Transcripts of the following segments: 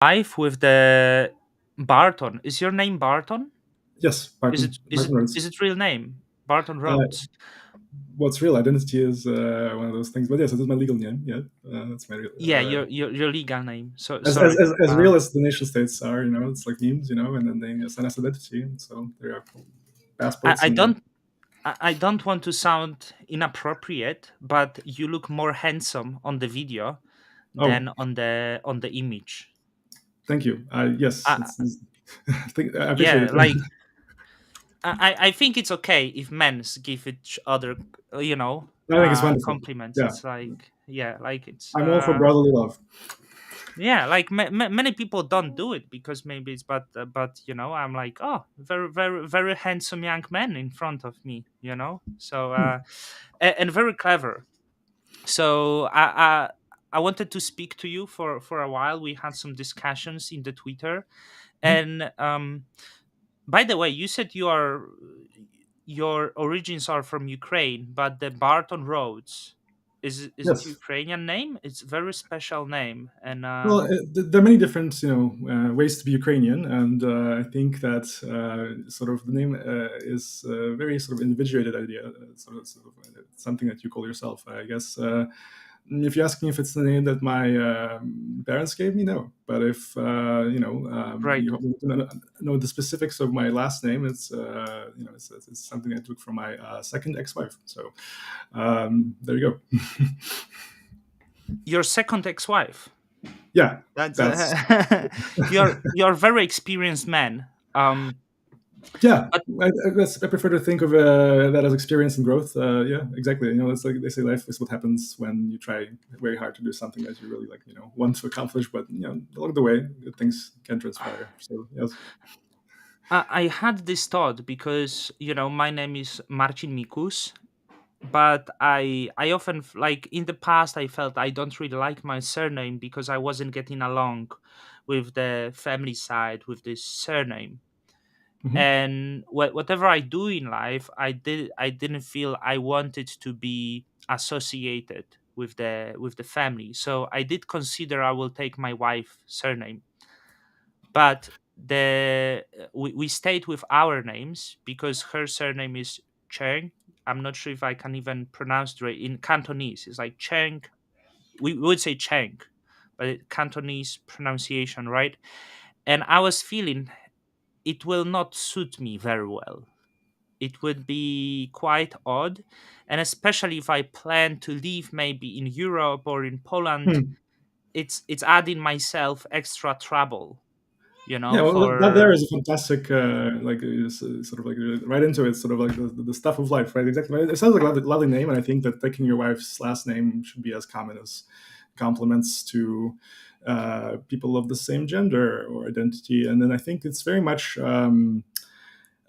Live with the Barton. Is your name Barton? Yes, Is Barton, it is it Barton Rhodes. is it real name? Barton Uh, Rhodes. what's real identity is one of those things. But yes, it is my legal name. Yeah, that's my real. Yeah, your legal name. So As, sorry. as, as, as real as the nation states are, it's like memes, and then they assign us identity. And so there are I, passports I and don't I don't want to sound inappropriate, but you look more handsome on the video oh, than on the image. thank you. Yes, Uh, I appreciate yeah, it. like I think it's okay if men give each other, I think it's wonderful. compliments. Yeah, It's like, yeah, like it's I'm all for brotherly love. yeah, like many people don't do it because maybe it's but I'm like, oh, very very very handsome young man in front of me, so Hmm. and very clever. So I wanted to speak to you for a while. We had some discussions in the Twitter, Hmm. and by the way, you said your origins are from Ukraine, but the Barton Rhodes is it Yes. Ukrainian name? It's very special name, and Well, there are many different, ways to be Ukrainian, and I think that sort of the name is a very sort of individuated idea, something that you call yourself, I guess. If you ask me if it's the name that my parents gave me, no. But if right. you want to know the specifics of my last name, it's something I took from my second ex-wife. So there you go. Your second ex-wife. Yeah, That's that's you're a very experienced man. Yeah, But I prefer to think of that as experience and growth. Yeah, exactly. It's like they say, life is what happens when you try very hard to do something that you really like, want to accomplish. But along the way, good things can transpire. So yes. I had this thought because my name is Marcin Mikus, but I often like in the past I felt I don't really like my surname because I wasn't getting along with the family side with this surname. Hmm. And whatever I do in life, I didn't feel I wanted to be associated with the family. So I did consider I will take my wife surname, but we stayed with our names because her surname is Cheng. I'm not sure if I can even pronounce it right. In Cantonese, it's like Cheng. We would say Cheng, but Cantonese pronunciation, right? And I was feeling it will not suit me very well. It would be quite odd, and especially if I plan to live maybe in Europe or in Poland, Hmm. it's adding myself extra trouble, Yeah, well, that there for is a fantastic, sort of like right into it, sort of like the stuff of life, right? Exactly. It sounds like a lovely name, and I think that taking your wife's last name should be as common as compliments to people of the same gender or identity. And then I think it's very much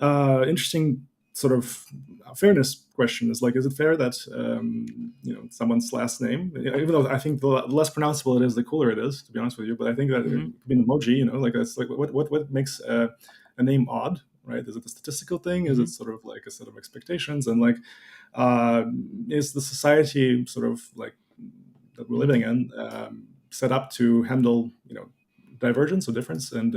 interesting sort of fairness question is like, is it fair that someone's last name, even though I think the less pronounceable it is, the cooler it is, to be honest with you. But I think that it Mhm. could be an emoji, like that's like what makes a name odd, right? Is it a statistical thing? Is it Mhm. sort of like a set of expectations? And like, uh, is the society sort of like that we're Mhm. living in set up to handle divergence or difference? And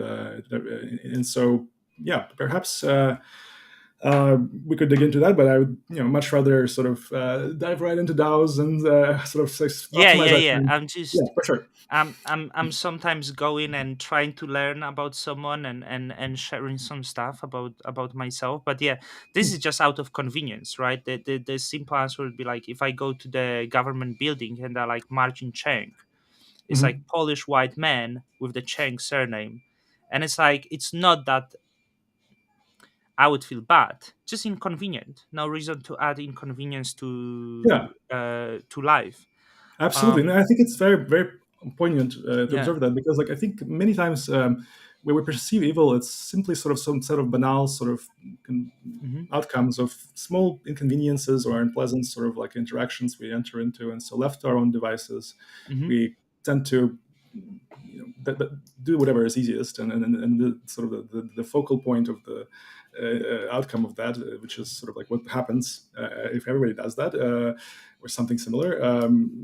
so yeah, perhaps we could dig into that, but I would, much rather sort of dive right into DAOs and sort of Yeah, optimize yeah, our yeah. time. I'm Yeah, just for sure. I'm sometimes going and trying to learn about someone and sharing some stuff about myself. But yeah, this is just out of convenience, right? The simple answer would be like if I go to the government building and they're like Marcin Cheng, it's like Hmm. Polish white man with the Cheng surname, and it's like it's not that I would feel bad, just inconvenient. No reason to add inconvenience Yeah, to life. absolutely. And Um, I think it's very, very poignant to yeah. observe that, because, like, I think many times when we perceive evil, it's simply sort of some set of banal sort of con- Hmm. outcomes of small inconveniences or unpleasant sort of like interactions we enter into. And so, left to our own devices, Hmm. we tend to do whatever is easiest, and the sort of the focal point of the outcome of that, which is sort of like what happens if everybody does that. or something similar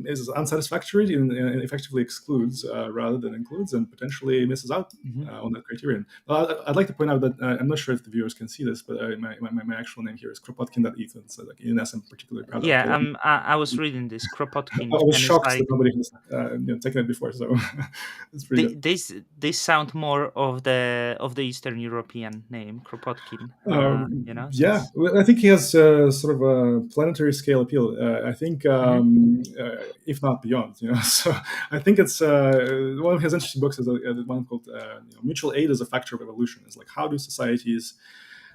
is unsatisfactory and effectively excludes rather than includes, and potentially misses out Mhm. on that criterion. Well, I'd like to point out that I'm not sure if the viewers can see this, but my actual name here is Kropotkin.ethan, so like ENS I'm particularly proud of. Yeah, But I was reading this I Kropotkin, was and it's shocked that like nobody has taken it before, so it's pretty good. this sound more of the Eastern European name, Kropotkin. Yeah, This. well, I think he has sort of a planetary scale appeal. I think, Hmm. if not beyond, So I think it's one of his interesting books is one called "Mutual Aid as a Factor of Evolution." It's like how do societies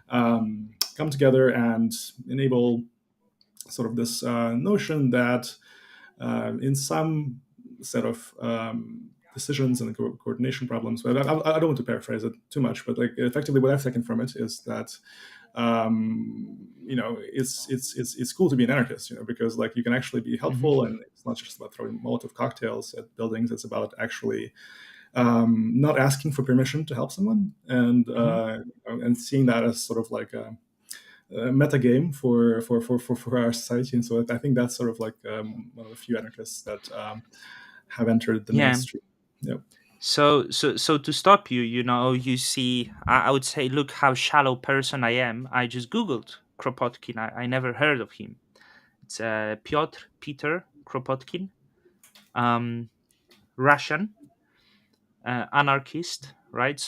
come together and enable sort of this notion that in some set of decisions and coordination problems. But I don't want to paraphrase it too much, but like effectively, what I've taken from it is that it's cool to be an anarchist, because like you can actually be Hmm. helpful, and it's not just about throwing Molotov cocktails at buildings. It's about actually not asking for permission to help someone, Hmm. and seeing that as sort of like a meta game for our society. And so I think that's sort of like one of the few anarchists that have entered the Yeah. mainstream. Yep. So to stop you, you see, I would say, look how shallow person I am. I just Googled Kropotkin. I never heard of him. It's Piotr Peter Kropotkin, um, Russian anarchist, right?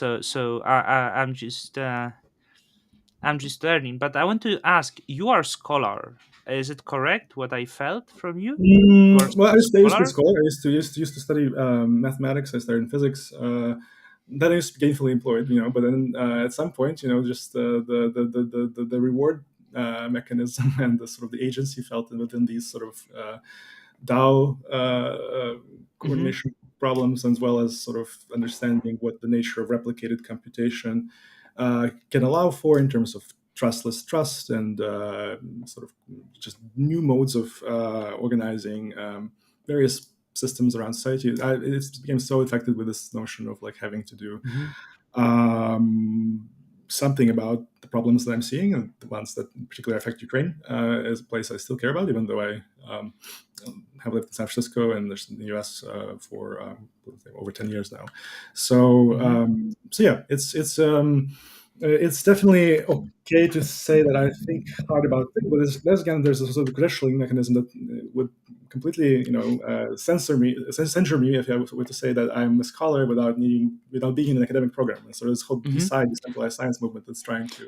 I'm just learning. But I want to ask, you are a scholar. Is it correct what I felt from you? You are Well, a I used to be a scholar. scholar. I used to study mathematics. I studied in physics. Then I used to be gainfully employed, But then at some point, just the reward mechanism and the sort of the agency felt within these sort of DAO Hmm. coordination problems, as well as sort of understanding what the nature of replicated computation can allow for in terms of trustless trust and sort of just new modes of organizing various systems around society. It became so affected with this notion of like having to do Hmm. um, something about the problems that I'm seeing, and the ones that particularly affect Ukraine is a place I still care about, even though I have lived in San Francisco and there's in the US for over 10 years now. So, Hmm. so yeah, it's definitely okay to say that I think hard about things, but there's again there's a sort of credentialing mechanism that would completely censure me if I were to say that I'm a scholar without being in an academic program. And so this whole Hmm. DeSci, decentralized science movement, that's trying to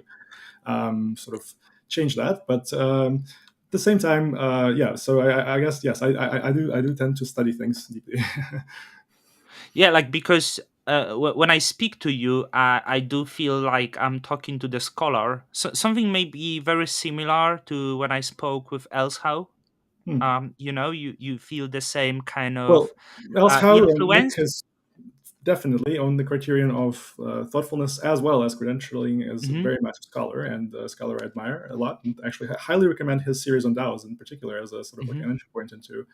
sort of change that. But at the same time, yeah. So I guess yes, I do tend to study things deeply. Yeah, like because when I speak to you, I do feel like I'm talking to the scholar. So something may be very similar to when I spoke with Elshow. Hmm. You feel the same kind Well, of Elshow met influence. his definitely on the criterion of thoughtfulness as well as credentialing is Hmm. very much a scholar, and a scholar I admire a lot, and actually highly recommend his series on DAOs in particular as a sort of like Hmm. an entry point into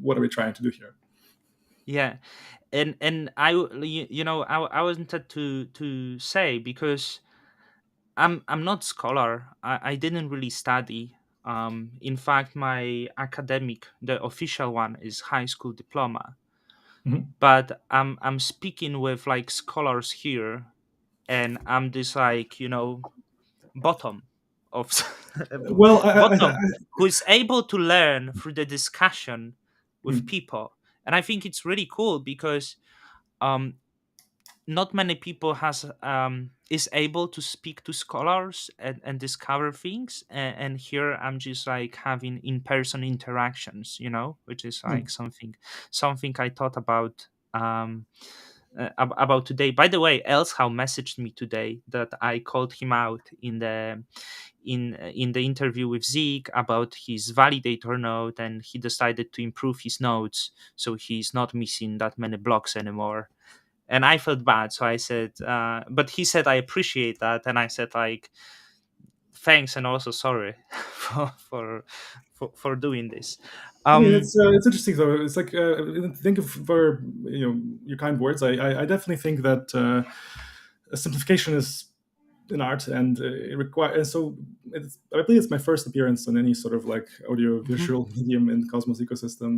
what are we trying to do here. Yeah, and I wanted to say because I'm not scholar. I didn't really study. In fact, my academic, the official one, is high school diploma. Mhm. But I'm speaking with like scholars here, and I'm this like bottom of Well, bottom who is able to learn through the discussion with hmm. people, and I think it's really cool because um not many people has is able to speak to scholars and discover things, and here I'm just like having in-person interactions, which is like Hmm. something I thought about about today. By the way, Elshow messaged me today that I called him out in the interview with Zeke about his validator node, and he decided to improve his nodes so he's not missing that many blocks anymore. And I felt bad, so I said, but he said I appreciate that, and I said like thanks and also sorry for doing this. I mean, um it's interesting though. It's like think of for your kind words. I definitely think that a simplification is in art, and it requires. And so I believe it's my first appearance on any sort of like audio Hmm. visual medium in Cosmos ecosystem,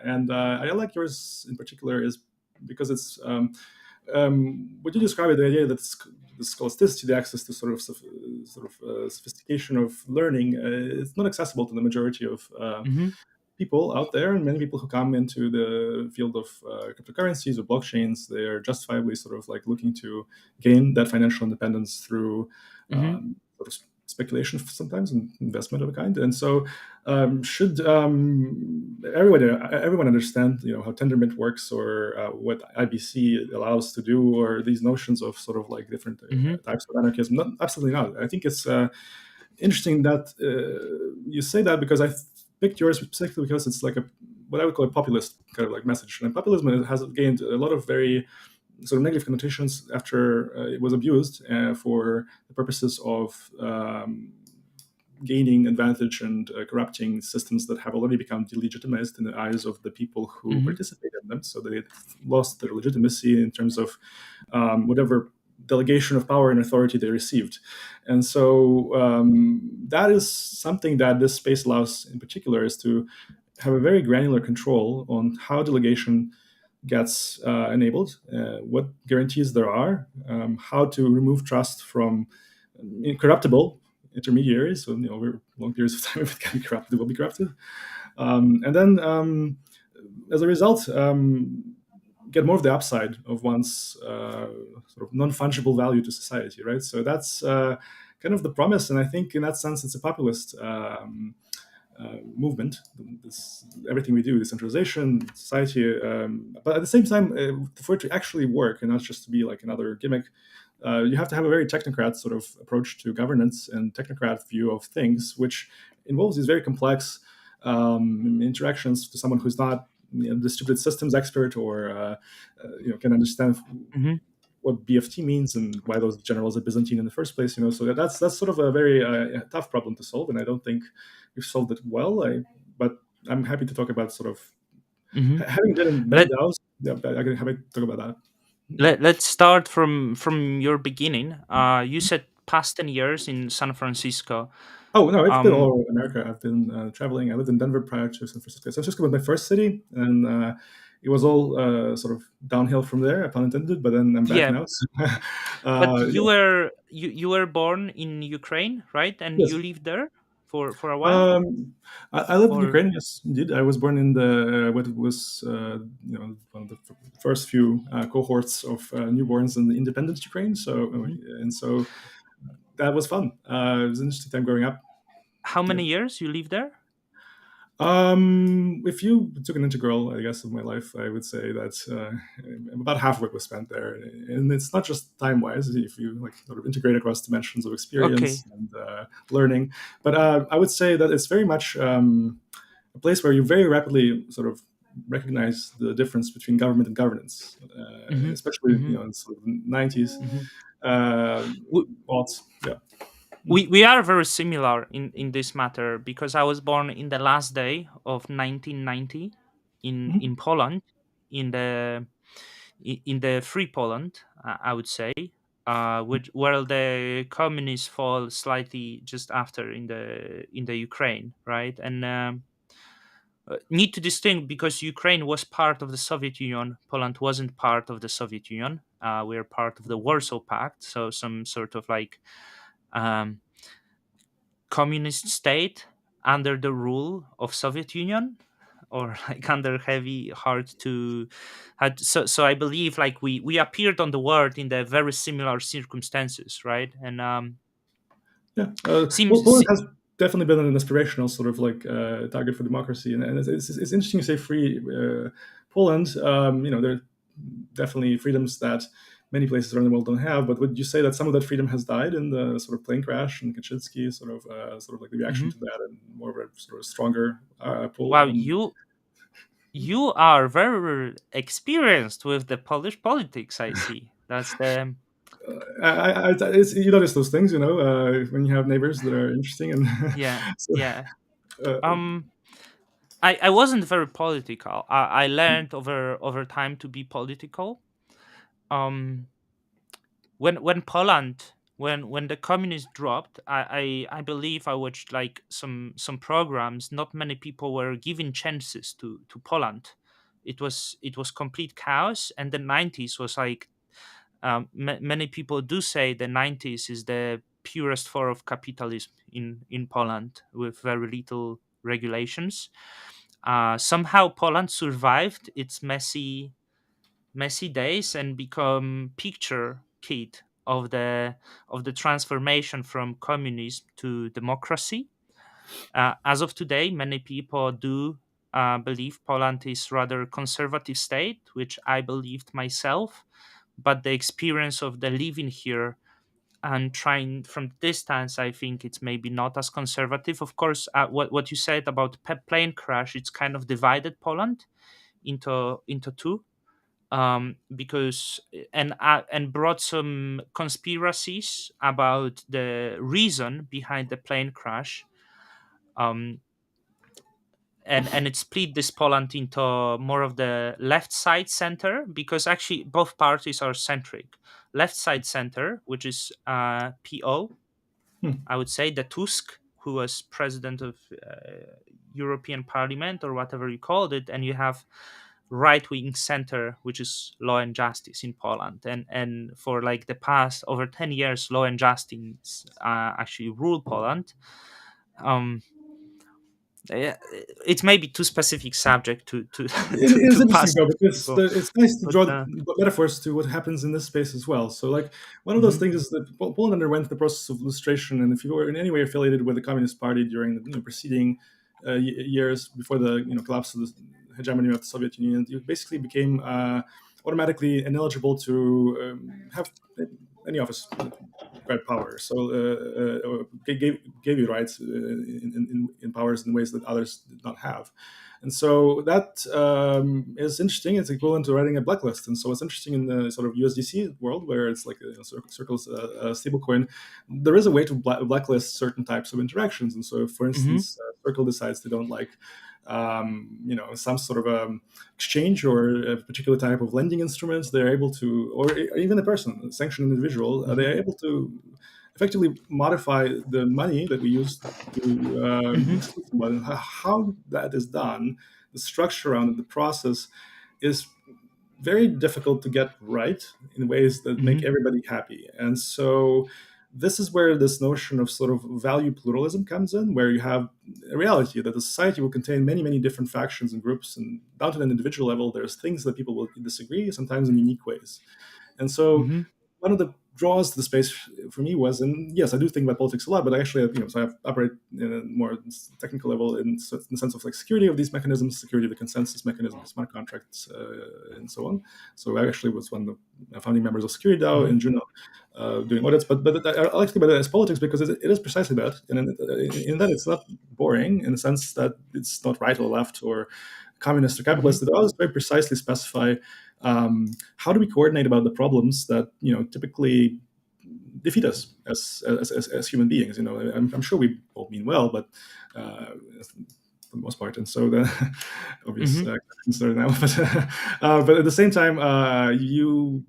and I like yours in particular is because it's would you describe it, the idea that the scholasticity, the access to sophistication of learning, it's not accessible to the majority of Hmm. people out there, and many people who come into the field of cryptocurrencies or blockchains, they are justifiably sort of like looking to gain that financial independence through Hmm. sort of speculation sometimes and investment of a kind. And so, should everyone understand, how Tendermint works, or what IBC allows to do, or these notions of sort of like different Hmm. types of anarchism? Not, absolutely not. I think it's interesting that you say that, because I picked yours specifically because it's like a what I would call a populist kind of like message. And populism has gained a lot of very sort of negative connotations after it was abused for the purposes of gaining advantage and corrupting systems that have already become delegitimized in the eyes of the people who Hmm. participate in them. So they lost their legitimacy in terms of whatever delegation of power and authority they received. And so that is something that this space allows in particular, is to have a very granular control on how delegation gets enabled, what guarantees there are, how to remove trust from incorruptible intermediaries. So, over long periods of time, if it can be corrupted, it will be corrupted. And then, as a result, get more of the upside of one's sort of non-fungible value to society, right? So that's kind of the promise, and I think in that sense, it's a populist movement. This everything we do, decentralization, society, but at the same time, for it to actually work and not just to be like another gimmick, you have to have a very technocrat sort of approach to governance and technocrat view of things, which involves these very complex interactions to someone who's not distributed systems expert, or can understand Hmm. what BFT means and why those generals are Byzantine in the first place. So that's sort of a very tough problem to solve, and I don't think we've solved it well. But I'm happy to talk about sort of Hmm. having been in many Let DAOs. Yeah, I can happy to talk about that. let's start from your beginning. You said past 10 years in San Francisco. Oh no, it's been all Um, over America. I've been traveling. I lived in Denver prior to San Francisco. San Francisco was my first city, and it was all sort of downhill from there, pun intended. But then I'm back yeah, now. So, but yeah, you were born in Ukraine, right? And you yes. lived there for a while, I lived in or Ukraine. Yes, indeed. I was born in the what was one of the first few cohorts of newborns in the independent Ukraine. So Mhm. and so that was fun. It was an interesting time growing up. How Yeah. many years you lived there? If you took an integral, I guess, of my life, I would say that about half of it was spent there, and it's not just time-wise. If you like sort of integrate across dimensions of Okay. experience and learning, but I would say that it's very much a place where you very rapidly sort of recognize the difference between government and governance, Hmm. especially Hmm. in sort of the 90s. Hmm. Uh, We, aughts, yeah. we are very similar in this matter because I was born in the last day of 1990 in Mhm. Poland, in the in the free Poland, I would say, which where the communists fall slightly just after in the Ukraine, right? And need to distinct because Ukraine was part of the Soviet Union, Poland wasn't part of the Soviet Union. We're part of the Warsaw Pact, so some sort of like um, communist state under the rule of Soviet Union, or like under heavy hard to had. So I believe like we appeared on the world in the very similar circumstances, right? And Yeah, seems Poland has definitely been an inspirational sort of like target for democracy, and it's interesting to say free Poland. There are definitely freedoms that many places around the world don't have. But would you say that some of that freedom has died in the sort of plane crash and Kaczynski, sort of like the reaction Mhm. to that, and more of a sort of stronger pull Wow, on? you are very experienced with the Polish politics. I see. That's the You notice those things, when you have neighbors that are interesting, and yeah, so, yeah. uh, Um, I wasn't very political. I learned over time to be political. Um, when Poland when the communists dropped, I believe I watched like some programs. Not many people were given chances to Poland. It was complete chaos, and the 90s was like, many people do say the 90s is the purest form of capitalism in Poland, with very little regulations. Somehow Poland survived its messy days and become picture kid of the transformation from communism to democracy. As of today, many people do believe Poland is rather conservative state, which I believed myself. But the experience of the living here and trying from distance, I think it's maybe not as conservative. Of course, what you said about plane crash, it's kind of divided Poland into two, because and brought some conspiracies about the reason behind the plane crash. um, and it split this Poland into more of the left side center, because actually both parties are centric. Left side center, which is PO, Hmm. I would say, the Tusk, who was president of European Parliament or whatever you called it, and you have right wing center, which is Law and Justice in Poland, and for like the past over 10 years, Law and Justice actually rule Poland. Um, yeah, it may be too specific subject to It is to interesting pass though, to because people, it's nice to but draw metaphors to what happens in this space as well. So, like, one of those mhm, things is that Poland underwent the process of lustration, and if you were in any way affiliated with the Communist Party during the preceding years before the collapse of the hegemony of the Soviet Union, you basically became automatically ineligible to have any office, right power. So, gave you rights in powers in ways that others did not have. And so that is interesting. It's equivalent to writing a blacklist. And so it's interesting in the sort of USDC world, where it's like Circle's stablecoin. There is a way to blacklist certain types of interactions. And so, if, for mhm, instance, Circle decides they don't like some sort of exchange or a particular type of lending instruments, they're able to, or even a person, a sanctioned individual, mhm, they're able to effectively modify the money that we use to mhm, exclude somebody. And how that is done, the structure around it, the process is very difficult to get right in ways that make mhm, everybody happy. And so this is where this notion of sort of value pluralism comes in, where you have a reality that the society will contain many, many different factions and groups, and down to an individual level, there's things that people will disagree, sometimes in unique ways. And so mhm, one of the draws to the space for me was, and yes, I do think about politics a lot, but I actually, so I operate in a more technical level in the sense of like security of these mechanisms, security of the consensus mechanism, smart contracts, and so on. So I actually was one of the founding members of Security DAO mhm, in Juno, doing audits. But I like to think about it as politics because it is precisely that, and in that it's not boring in the sense that it's not right or left or communist or mhm, capitalist. It always very precisely specify how do we coordinate about the problems that typically defeat us as human beings. I'm sure we all mean well, but for the most part, and so the obvious mhm, concern now. But at the same time, you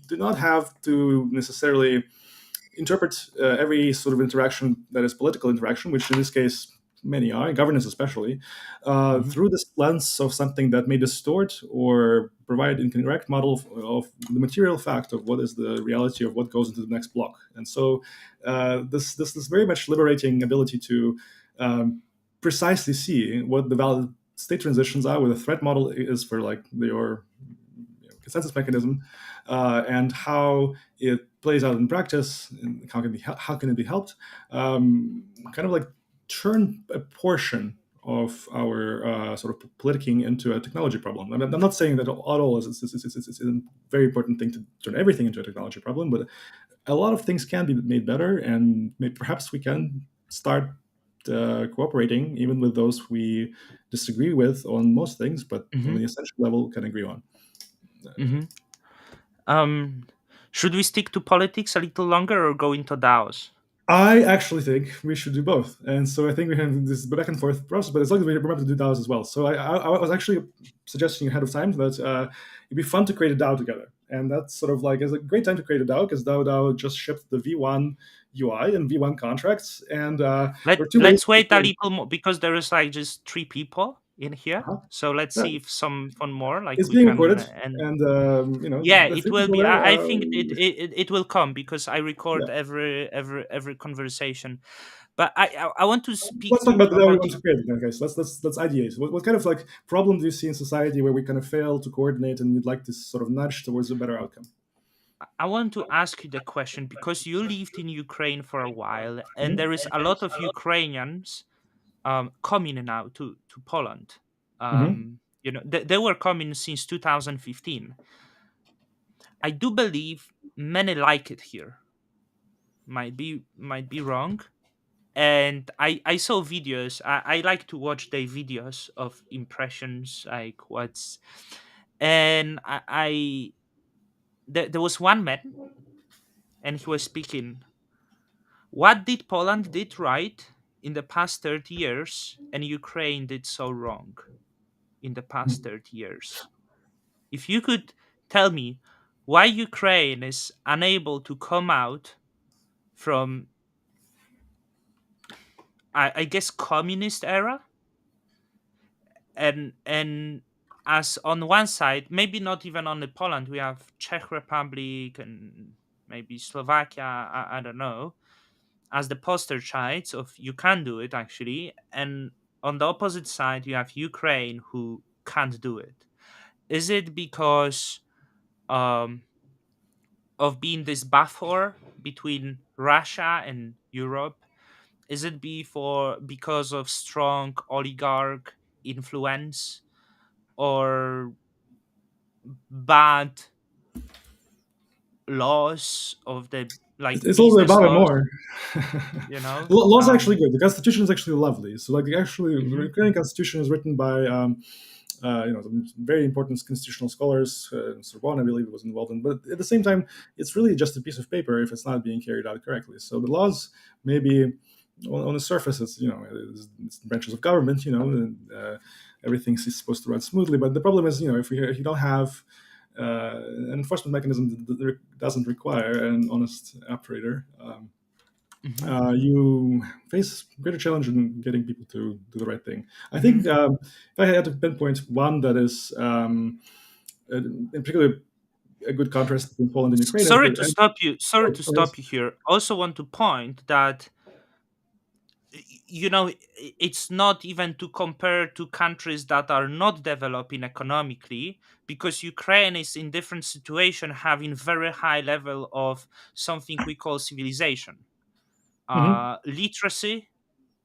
do not have to necessarily interpret every sort of interaction that is political interaction, which in this case many are, governance especially, mhm, through this lens of something that may distort or provide incorrect model of the material fact of what is the reality of what goes into the next block. And so this very much liberating ability to precisely see what the valid state transitions are, what the threat model is for like your consensus mechanism, and how it plays out in practice, and how can it be helped, kind of like turn a portion of our sort of politicking into a technology problem. I'm not saying that at all is a very important thing to turn everything into a technology problem, but a lot of things can be made better, and perhaps we can start cooperating even with those we disagree with on most things, but on mhm, the essential level can agree on. mhm. Um, should we stick to politics a little longer or go into DAOs? I actually think we should do both, and so I think we have this back and forth process. But as long as we remember to do DAOs as well, so I was actually suggesting ahead of time that it'd be fun to create a DAO together. And that's sort of like is a great time to create a DAO because DAO just shipped the V1 UI and V1 contracts, and there are two ways. Let's wait a little more because there is like just three people in here. Uh-huh. So let's Yeah, see if some more like it's we being can recorded, and and yeah, the it three will people be. there. I think it will come because I Yeah, record every conversation. But I want to speak let's talk to about the DAO we about want to create. Okay, so let's ideate. What kind of like problem do you see in society where we kind of fail to coordinate, and you'd like to sort of nudge towards a better outcome? I want to ask you the question because you lived in Ukraine for a while, and there is a lot of Ukrainians coming now to Poland. Mm-hmm. They were coming since 2015. I do believe many like it here. Might be wrong. And I saw videos. I like to watch their videos of impressions, like what's and there was one man and he was speaking. What did Poland did right in the past 30 years and Ukraine did so wrong in the past 30 years? If you could tell me why Ukraine is unable to come out from, I guess, communist era, and as on one side, maybe not even on the Poland, we have Czech Republic and maybe Slovakia, I don't know, as the poster childs of you can do it actually, and on the opposite side you have Ukraine who can't do it. Is it because um, of being this buffer between Russia and Europe? Is it because of strong oligarch influence or bad laws of the like It's all business about it laws? more. You know, Law's actually good. The constitution is actually lovely. So, like, actually, the mhm, Ukrainian constitution is written by some very important constitutional scholars. Sorbonne, I believe, was involved in. But at the same time, it's really just a piece of paper if it's not being carried out correctly. So the laws maybe on the surface, it's branches of government, and everything is supposed to run smoothly. But the problem is, if you don't have an enforcement mechanism that doesn't require an honest operator. mhm, You face greater challenge in getting people to do the right thing. I think mhm. if I had to pinpoint one that is in particular a good contrast between Poland and Ukraine is Sorry that. to stop you. Sorry to Yes. stop you here. Also, want to point that it's not even to compare to countries that are not developing economically because Ukraine is in different situation having very high level of something we call civilization, Mhm. literacy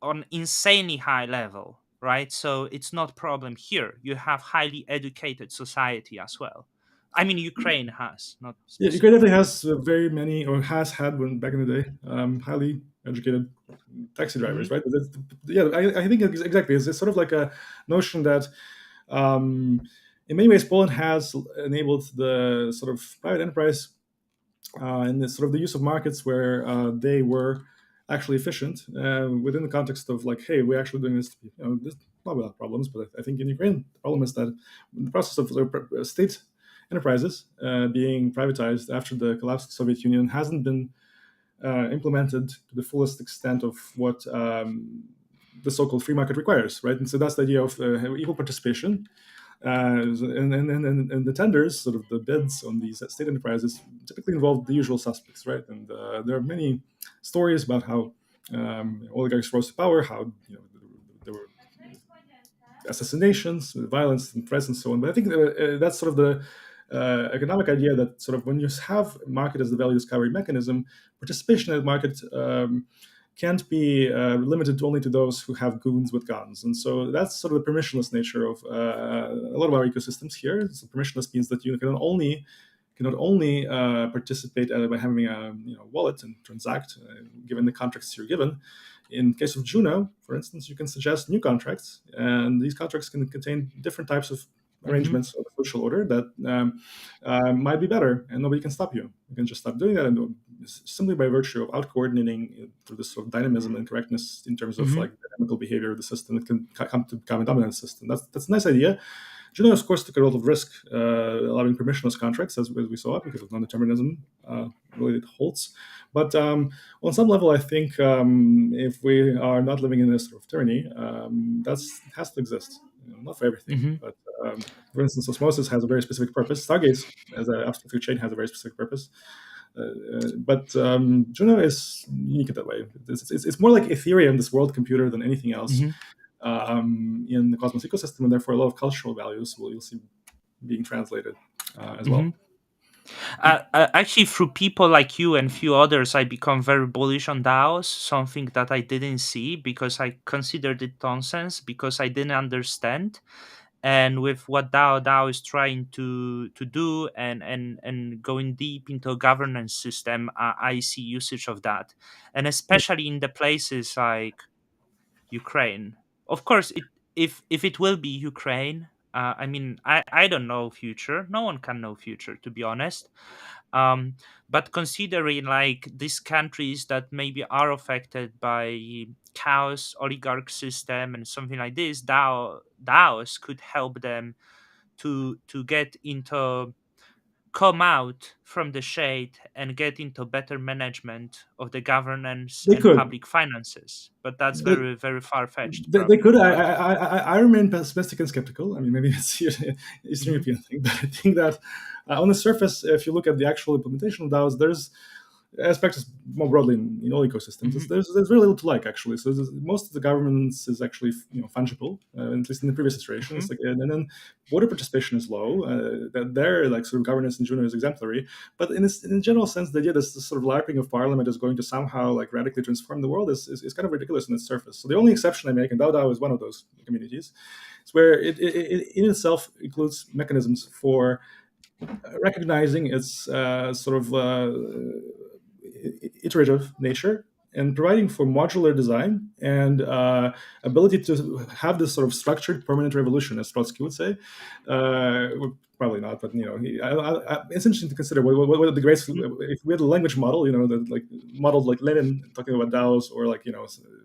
on insanely high level, right? So it's not problem here. You have highly educated society as well. I mean, Ukraine has, not Yeah, Ukraine definitely specifically. has very many, or has had when back in the day, highly educated taxi Hmm. drivers, right? But yeah, I think exactly. It's sort of like a notion that um, in many ways Poland has enabled the sort of private enterprise and the sort of the use of markets where they were actually efficient within the context of like, hey, we're actually doing this. This not without problems, but I think in Ukraine the problem is that in the process of state enterprises being privatized after the collapse of the Soviet Union hasn't been implemented to the fullest extent of what the so-called free market requires, right? And so that's the idea of equal participation and the tenders, sort of the bids on these state enterprises, typically involve the usual suspects, right? And there are many stories about how oligarchs rose to power, how there were assassinations, violence, and threats, and so on. But I think that's sort of the economic idea that sort of when you have market as the value discovery mechanism, participation in the market can't be limited only to those who have goons with guns. And so that's sort of the permissionless nature of a lot of our ecosystems here. So permissionless means that you cannot only participate by having a wallet and transact given the contracts you're given. In case of Juno, for instance, you can suggest new contracts, and these contracts can contain different types of Hmm. arrangements of social order that might be better, and nobody can stop you. You can just stop doing that, and simply by virtue of out coordinating through this sort of dynamism and correctness in terms of Hmm. like the dynamical behavior of the system, it can come to become a dominant system. That's a nice idea. Juno, of course, took a lot of risk, allowing permissionless contracts, as we saw, because of non-determinism related holds. But on some level, I think if we are not living in a sort of tyranny, that's has to exist. Not for everything, Hmm. but for instance, osmosis has a very specific purpose. Stargaze, as an absolute chain, has a very specific purpose. But Juno is unique in that way. It's more like Ethereum, this world computer, than anything else Hmm. in the Cosmos ecosystem, and therefore a lot of cultural values you'll see being translated as Hmm. well. Actually, through people like you and few others, I become very bullish on DAOs. Something that I didn't see because I considered it nonsense because I didn't understand. And with what DAO is trying to do and going deep into a governance system, I see usage of that, and especially in the places like Ukraine. Of course, if it will be Ukraine, I mean, I don't know future. No one can know future, to be honest. Um, but considering like these countries that maybe are affected by chaos, oligarch system, and something like this, DAOs could help them to get into come out from the shade and get into better management of the governance They and could. public finances. But that's They, very, very far fetched, they probably. could. But I remain pessimistic and skeptical. I mean, maybe it's an Eastern Mhm, European thing, but I think that on the surface, if you look at the actual implementation of DAOs, there's aspects more broadly in all ecosystems. mhm, There's very little to like actually. So most of the governance is actually fungible, at least in the previous mhm, iterations. Like, and then voter participation is low. That there, like sort of governance in Juno is exemplary. But in a general sense, the idea that this sort of LARPing of parliament is going to somehow like radically transform the world is kind of ridiculous in its surface. So the only exception I make, and DAO is one of those communities, is where it in itself includes mechanisms for recognizing its sort of iterative nature and providing for modular design and ability to have this sort of structured permanent revolution, as Trotsky would say. Well, probably not, but it's interesting to consider what the great mhm, if we had a language model, that like modeled like Lenin talking about DAOs or like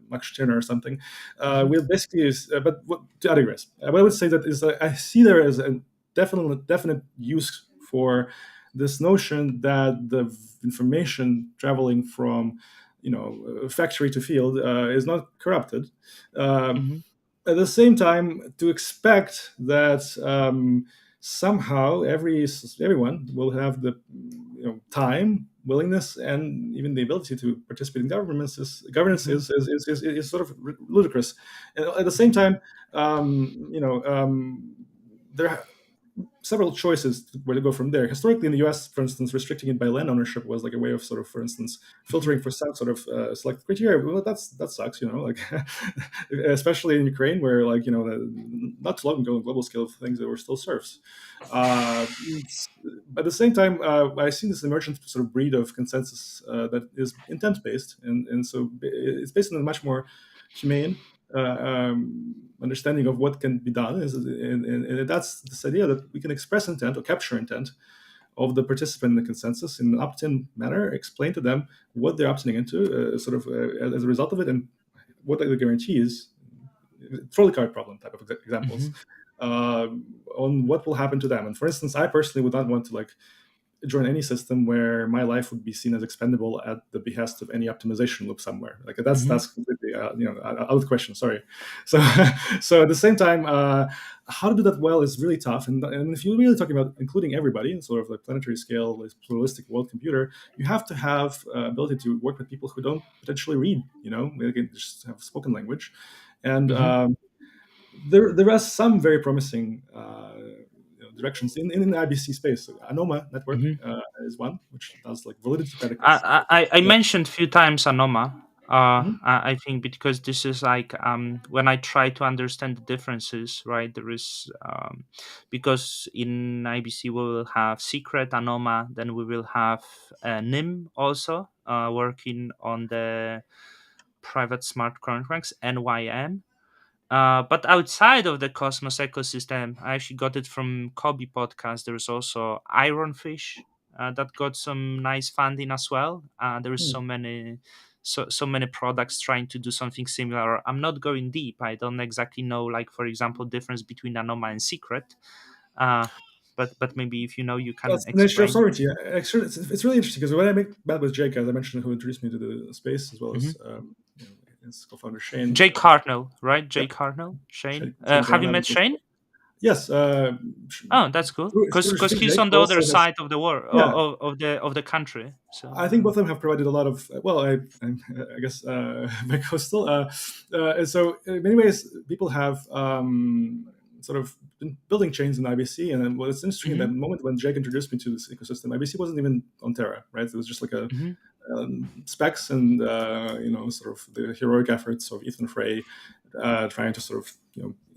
Max Stirner or something. mhm, We'll basically but I digress. What I would say that is I see there as a definite use for this notion that the information traveling from factory to field is not corrupted. Um, mhm, at the same time, to expect that somehow everyone will have the time, willingness, and even the ability to participate in governance mhm, is sort of ludicrous. And at the same mhm, time, there several choices where to go from there. Historically, in the U.S., for instance, restricting it by land ownership was like a way of sort of, for instance, mhm, filtering for some sort of select criteria. Well, that sucks, like especially in Ukraine, where like not too long ago, on global scale things that were still serfs. But at the same time, I see this emergent sort of breed of consensus that is intent based, and so it's based on a much more humane understanding of what can be done and that's this idea that we can express intent or capture intent of the participant in the consensus in an opt-in manner, explain to them what they're opting into as a result of it and what are the guarantees, trolley card problem type of examples, mhm, uh, on what will happen to them. And for instance, I personally would not want to like join any system where my life would be seen as expendable at the behest of any optimization loop somewhere. Like mhm, that's completely out of the question. Sorry. So so at the same time, how to do that well is really tough. And if you're really talking about including everybody in sort of like planetary scale, like pluralistic world computer, you have to have ability to work with people who don't potentially read. They can just have spoken language, and mhm. there are some very promising directions in the IBC space. So Anoma network Mhm. is one which does like validity predicates. I mentioned a few times Anoma. Mhm. I think because this is like when I try to understand the differences, right? There is because in IBC we will have secret Anoma, then we will have NIM also working on the private smart contracts NYM. But outside of the Cosmos ecosystem, I actually got it from Kobe podcast. There's also Ironfish that got some nice funding as well. There is Hmm. so many products trying to do something similar. I'm not going deep. I don't exactly know, like for example, difference between Anoma and Secret. Uh, but maybe if you know, you can That's the nature of explain. sovereignty. Actually, it's really interesting because when I met with Jake, as I mentioned, who introduced me to the space, as well Hmm. as his co-founder Shane. Jake Hartnell, right? Yep, Jake Hartnell, Shane. Shane Have you Brown. met Shane? Yes, Oh, that's cool. through Because he's Jake on the other also has. side of the world, Yeah, of the country. So I think both of them have provided a lot of. Well, I guess bi-coastal. And so in many ways, people have sort of been building chains in IBC. And then what's interesting in hmm that moment when Jake introduced me to this ecosystem, IBC wasn't even on Terra, right? It was just like a hmm specs and sort of the heroic efforts of Ethan Frey trying to sort of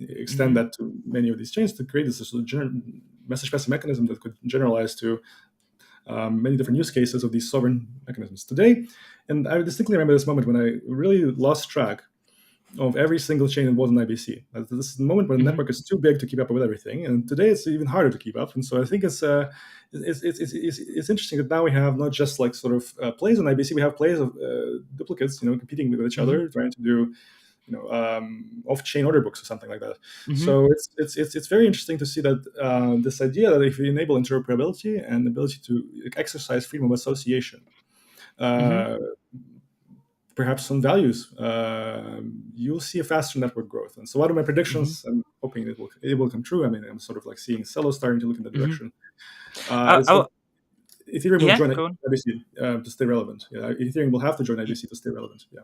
extend hmm that to many of these chains to create this sort of message passing mechanism that could generalize to many different use cases of these sovereign mechanisms today. And I distinctly remember this moment when I really lost track of every single chain involved in IBC. This is the moment when the hmm network is too big to keep up with everything, and today it's even harder to keep up. And so I think it's interesting that now we have not just like sort of plays on IBC, we have plays of duplicates, competing with each hmm other, trying to do off-chain order books or something like that. hmm So it's very interesting to see that this idea that if we enable interoperability and ability to exercise freedom of association, hmm uh, perhaps some values, you'll see a faster network growth. And so one of my hmm predictions, I'm hoping it will come true. I mean, I'm sort of like seeing Celo starting to look in that hmm direction. Is that oh, Ethereum will yeah, join go on. IBC to stay relevant. Yeah, Ethereum will have to join IBC to stay relevant. Yeah.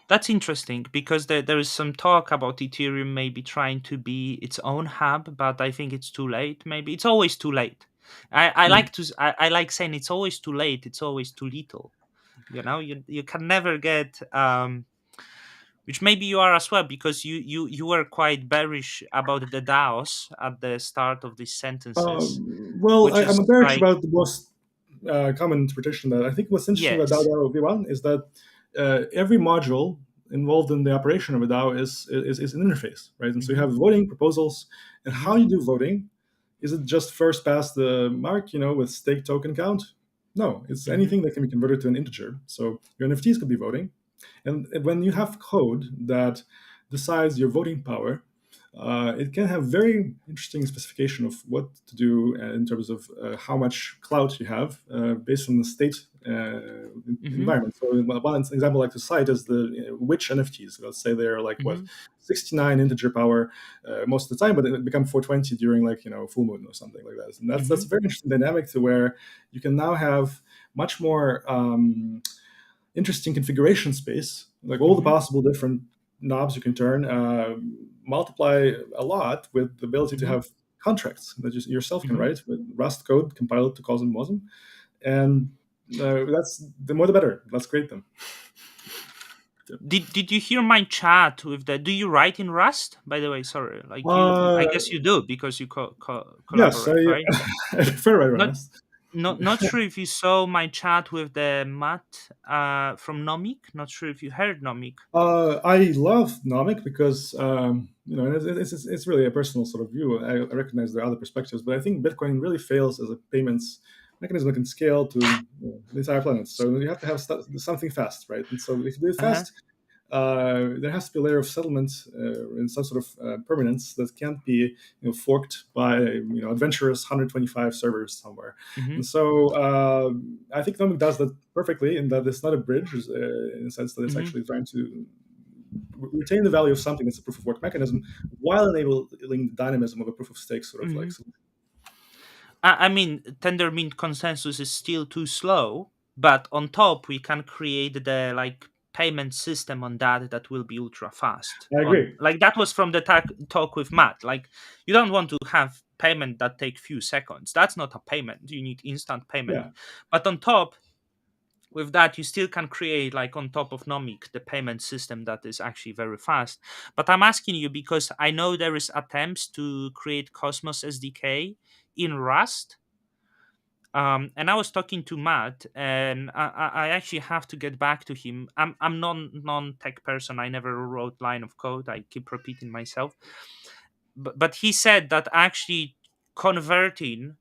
That's interesting because there is some talk about Ethereum maybe trying to be its own hub, but I think it's too late. Maybe it's always too late. I Mhm. like I like saying it's always too late. It's always too little. You can never get which maybe you are as well because you were quite bearish about the DAOs at the start of these sentences, Well, which I'm is bearish like about the most common interpretation that I think what's interesting about yes. DAO V1 is that every module involved in the operation of a DAO is an interface, right? And so you Hmm. have voting proposals, and Hmm. how you do voting. Is it just first past the mark, with stake token count? No, it's Hmm. anything that can be converted to an integer. So your NFTs could be voting, and when you have code that decides your voting power, it can have very interesting specification of what to do in terms of how much clout you have based on the state Hmm. environment. So one example I like to cite is the which NFTs. Let's say they're like what Hmm. 69 integer power most of the time, but it become 420 during like full moon or something like that. And that's Hmm. a very interesting dynamic to where you can now have much more interesting configuration space, like all the Hmm. possible different knobs you can turn, multiply a lot with the ability to Hmm. have contracts that you yourself can Hmm. write with Rust code, compile it to COSM WASM, and that's the more the better. Let's create them. Did you hear my chat with the? Do you write in Rust? By the way, sorry. Like I Uh, guess you do because you yes, collaborate, right? I prefer write Not Rust. not sure if you saw my chat with the Matt from Nomic. Not sure if you heard Nomic. I love Nomic because it's really a personal sort of view. I recognize there are other perspectives, but I think Bitcoin really fails as a payments mechanism that can scale to the entire planet. So you have to have something fast, right? And so if you do it Uh huh. fast, there has to be a layer of settlement and some sort of permanence that can't be forked by adventurous 125 servers somewhere. Mm-hmm. And so I think Nomic does that perfectly in that it's not a bridge in the sense that it's Mm-hmm. actually trying to retain the value of something that's a proof of work mechanism while enabling the dynamism of a proof of stake sort of like Mm-hmm. solution. I mean, Tendermint consensus is still too slow, but on top we can create the like payment system on that will be ultra fast. I On agree. like that was from the talk with Matt. Like you don't want to have payment that take few seconds. That's not a payment. You need instant payment. Yeah. But on top with that you still can create like on top of Nomic the payment system that is actually very fast. But I'm asking you because I know there is attempts to create Cosmos SDK in Rust, and I was talking to Matt, and I actually have to get back to him. I'm non tech person. I never wrote line of code. I keep repeating myself. But he said that actually converting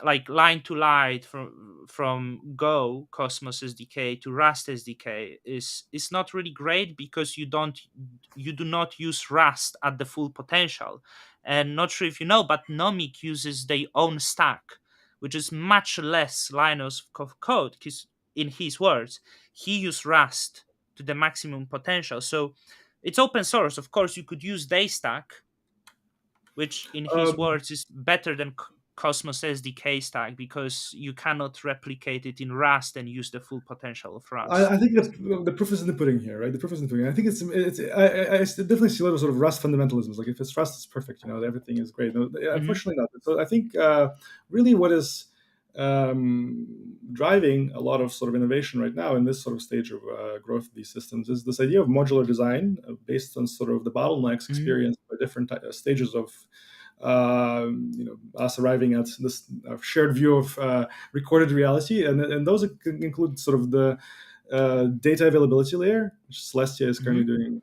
like line to line from Go Cosmos SDK to Rust SDK is not really great, because you do not use Rust at the full potential. And not sure if you know, but Nomic uses their own stack, which is much less lines of code. Because in his words, he used Rust to the maximum potential. So it's open source. Of course, you could use their stack, which in his Um, words is better than Cosmos SDK stack, because you cannot replicate it in Rust and use the full potential of I Rust. think the proof is in the pudding here, right? The proof is in the pudding. I think I definitely see a lot of sort of Rust fundamentalisms. Like if it's Rust, it's perfect. Everything is great. No, Hmm. unfortunately not. So I think really what is driving a lot of sort of innovation right now in this sort of stage of growth of these systems is this idea of modular design based on sort of the bottlenecks Hmm. experienced by different stages of us arriving at this shared view of recorded reality, and those include sort of the data availability layer, which Celestia is currently Hmm. doing,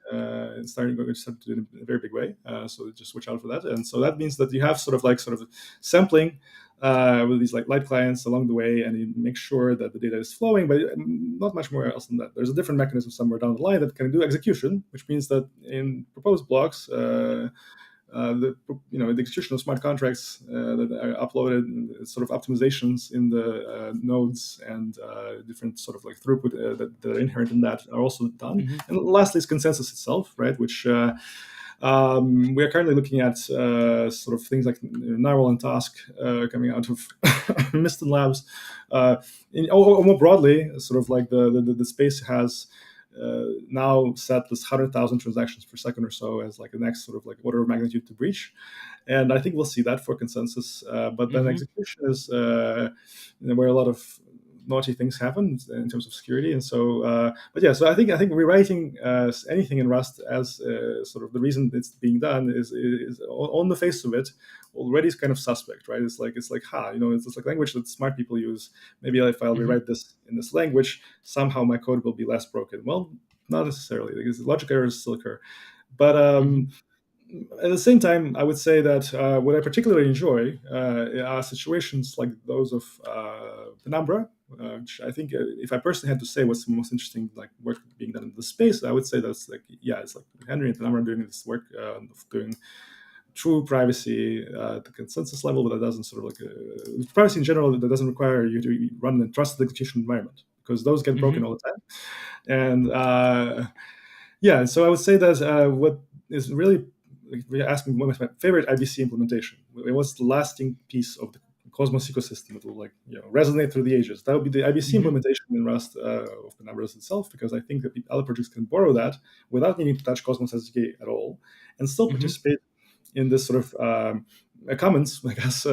starting to do in a very big way. So just watch out for that. And so that means that you have sort of sampling with these like light clients along the way, and you make sure that the data is flowing, but not much more else than that. There's a different mechanism somewhere down the line that can do execution, which means that in proposed blocks, the execution of smart contracts that are uploaded, sort of optimizations in the nodes and different sort of like throughput that are inherent in that are also done. Hmm. And lastly is consensus itself, right? Which we are currently looking at sort of things like Narwhal and Task coming out of Miston Labs. Or more broadly, sort of like the space has now set this 100,000 transactions per second or so as like the next sort of like order of magnitude to breach. And I think we'll see that for consensus. But then Hmm. execution is where a lot of naughty things happen in terms of security. And so, but yeah, so I think rewriting anything in Rust as sort of the reason it's being done is on the face of it already is kind of suspect, right? It's like it's just like language that smart people use. Maybe if I'll Hmm. rewrite this in this language, somehow my code will be less broken. Well, not necessarily, because logic errors still occur. But Hmm. at the same time, I would say that what I particularly enjoy are situations like those of Penumbra, which I think if I personally had to say what's the most interesting like work being done in the space, I would say that's like, yeah, it's like Henry and Penumbra doing this work of doing true privacy at the consensus level, but that doesn't sort of like privacy in general that doesn't require you to run a trusted execution environment, because those get Hmm. broken all the time. And yeah, so I would say that what is really, like, if you ask me, one of my favorite IBC implementation, it was the lasting piece of the Cosmos ecosystem that will resonate through the ages. That would be the IBC Hmm. implementation in Rust of Penumbras itself, because I think that other projects can borrow that without needing to touch Cosmos SDK at all, and still Hmm. participate in this sort of commons, I guess,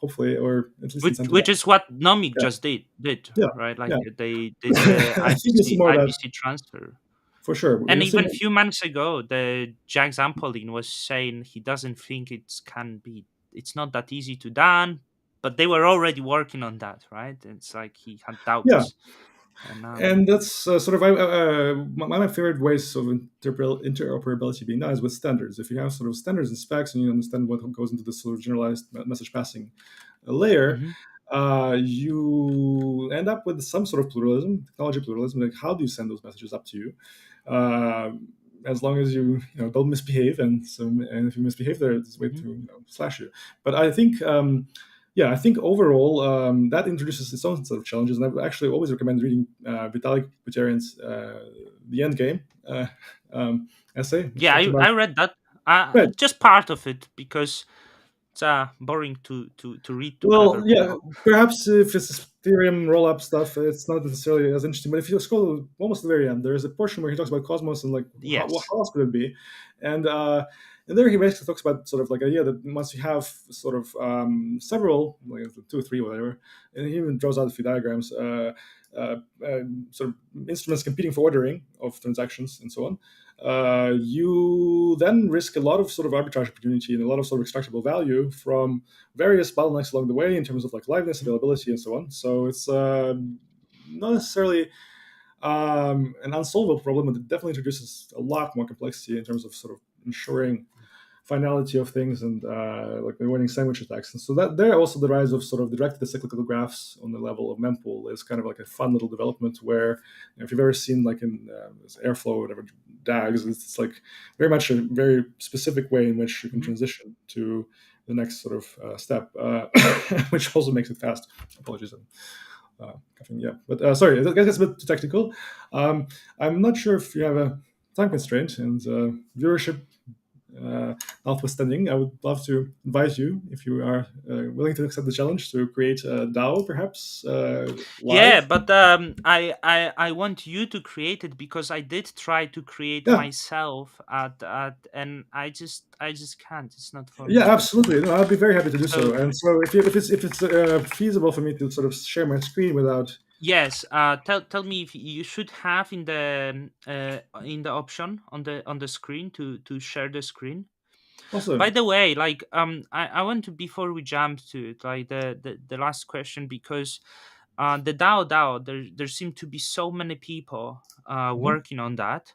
hopefully, or at least Which incentivize. is what Nomic Yeah, just did, yeah, right? Like yeah. they did the I think you'll see more of that IBC transfer. for sure. And You'll see even a more. few months ago, the Jack Zampolin was saying he doesn't think it's not that easy to done, but they were already working on that, right? It's like he had Yeah, doubts, and now. and that's sort of one of my favorite ways of interoperability being done is with standards. If you have sort of standards and specs, and you understand what goes into this sort of generalized message passing layer, Hmm. you end up with some sort of pluralism, technology pluralism. Like, how do you send those messages up to you? Uh, as long as you don't misbehave, and if you misbehave, there's a way Hmm. to slash you. But I think. Yeah, I think overall that introduces its own set of challenges, and I actually always recommend reading Vitalik Buterin's "The End Game" essay, which Yeah, talks about I read that, right. just part of it, because it's boring to read to Well, clever yeah, people. perhaps if it's Ethereum roll-up stuff, it's not necessarily as interesting. But if you scroll almost to the very end, there is a portion where he talks about Cosmos and like Yes. how else could it be, and and there he basically talks about sort of like idea that once you have sort of several, like two or three, whatever, and he even draws out a few diagrams, sort of instruments competing for ordering of transactions and so on. You then risk a lot of sort of arbitrage opportunity and a lot of sort of extractable value from various bottlenecks along the way in terms of like liveness, Mhm. availability, and so on. So it's not necessarily an unsolvable problem, but it definitely introduces a lot more complexity in terms of sort of ensuring finality of things, and like avoiding sandwich attacks. And so that there also the rise of sort of directed cyclical graphs on the level of mempool is kind of like a fun little development where, if you've ever seen like in this Airflow or whatever DAGs, it's like very much a very specific way in which you can Hmm. transition to the next sort of step, which also makes it fast. Apologies. Coughing, yeah, but sorry, that gets a bit too technical. I'm not sure if you have a time constraint and viewership uh, notwithstanding. I would love to invite you, if you are willing to accept the challenge, to create a DAO, perhaps Yeah, live. but I want you to create it because I did try to create Yeah, myself and I just can't. It's not for yeah, me. absolutely. No, I'd be very happy to do so. So And so, if it's feasible for me to sort of share my screen without, yes, tell me if you should have in the option on the screen to share the screen. By awesome. the way, like I want to, before we jump to it, like the last question, because the DAO there seem to be so many people Mhm. working on that,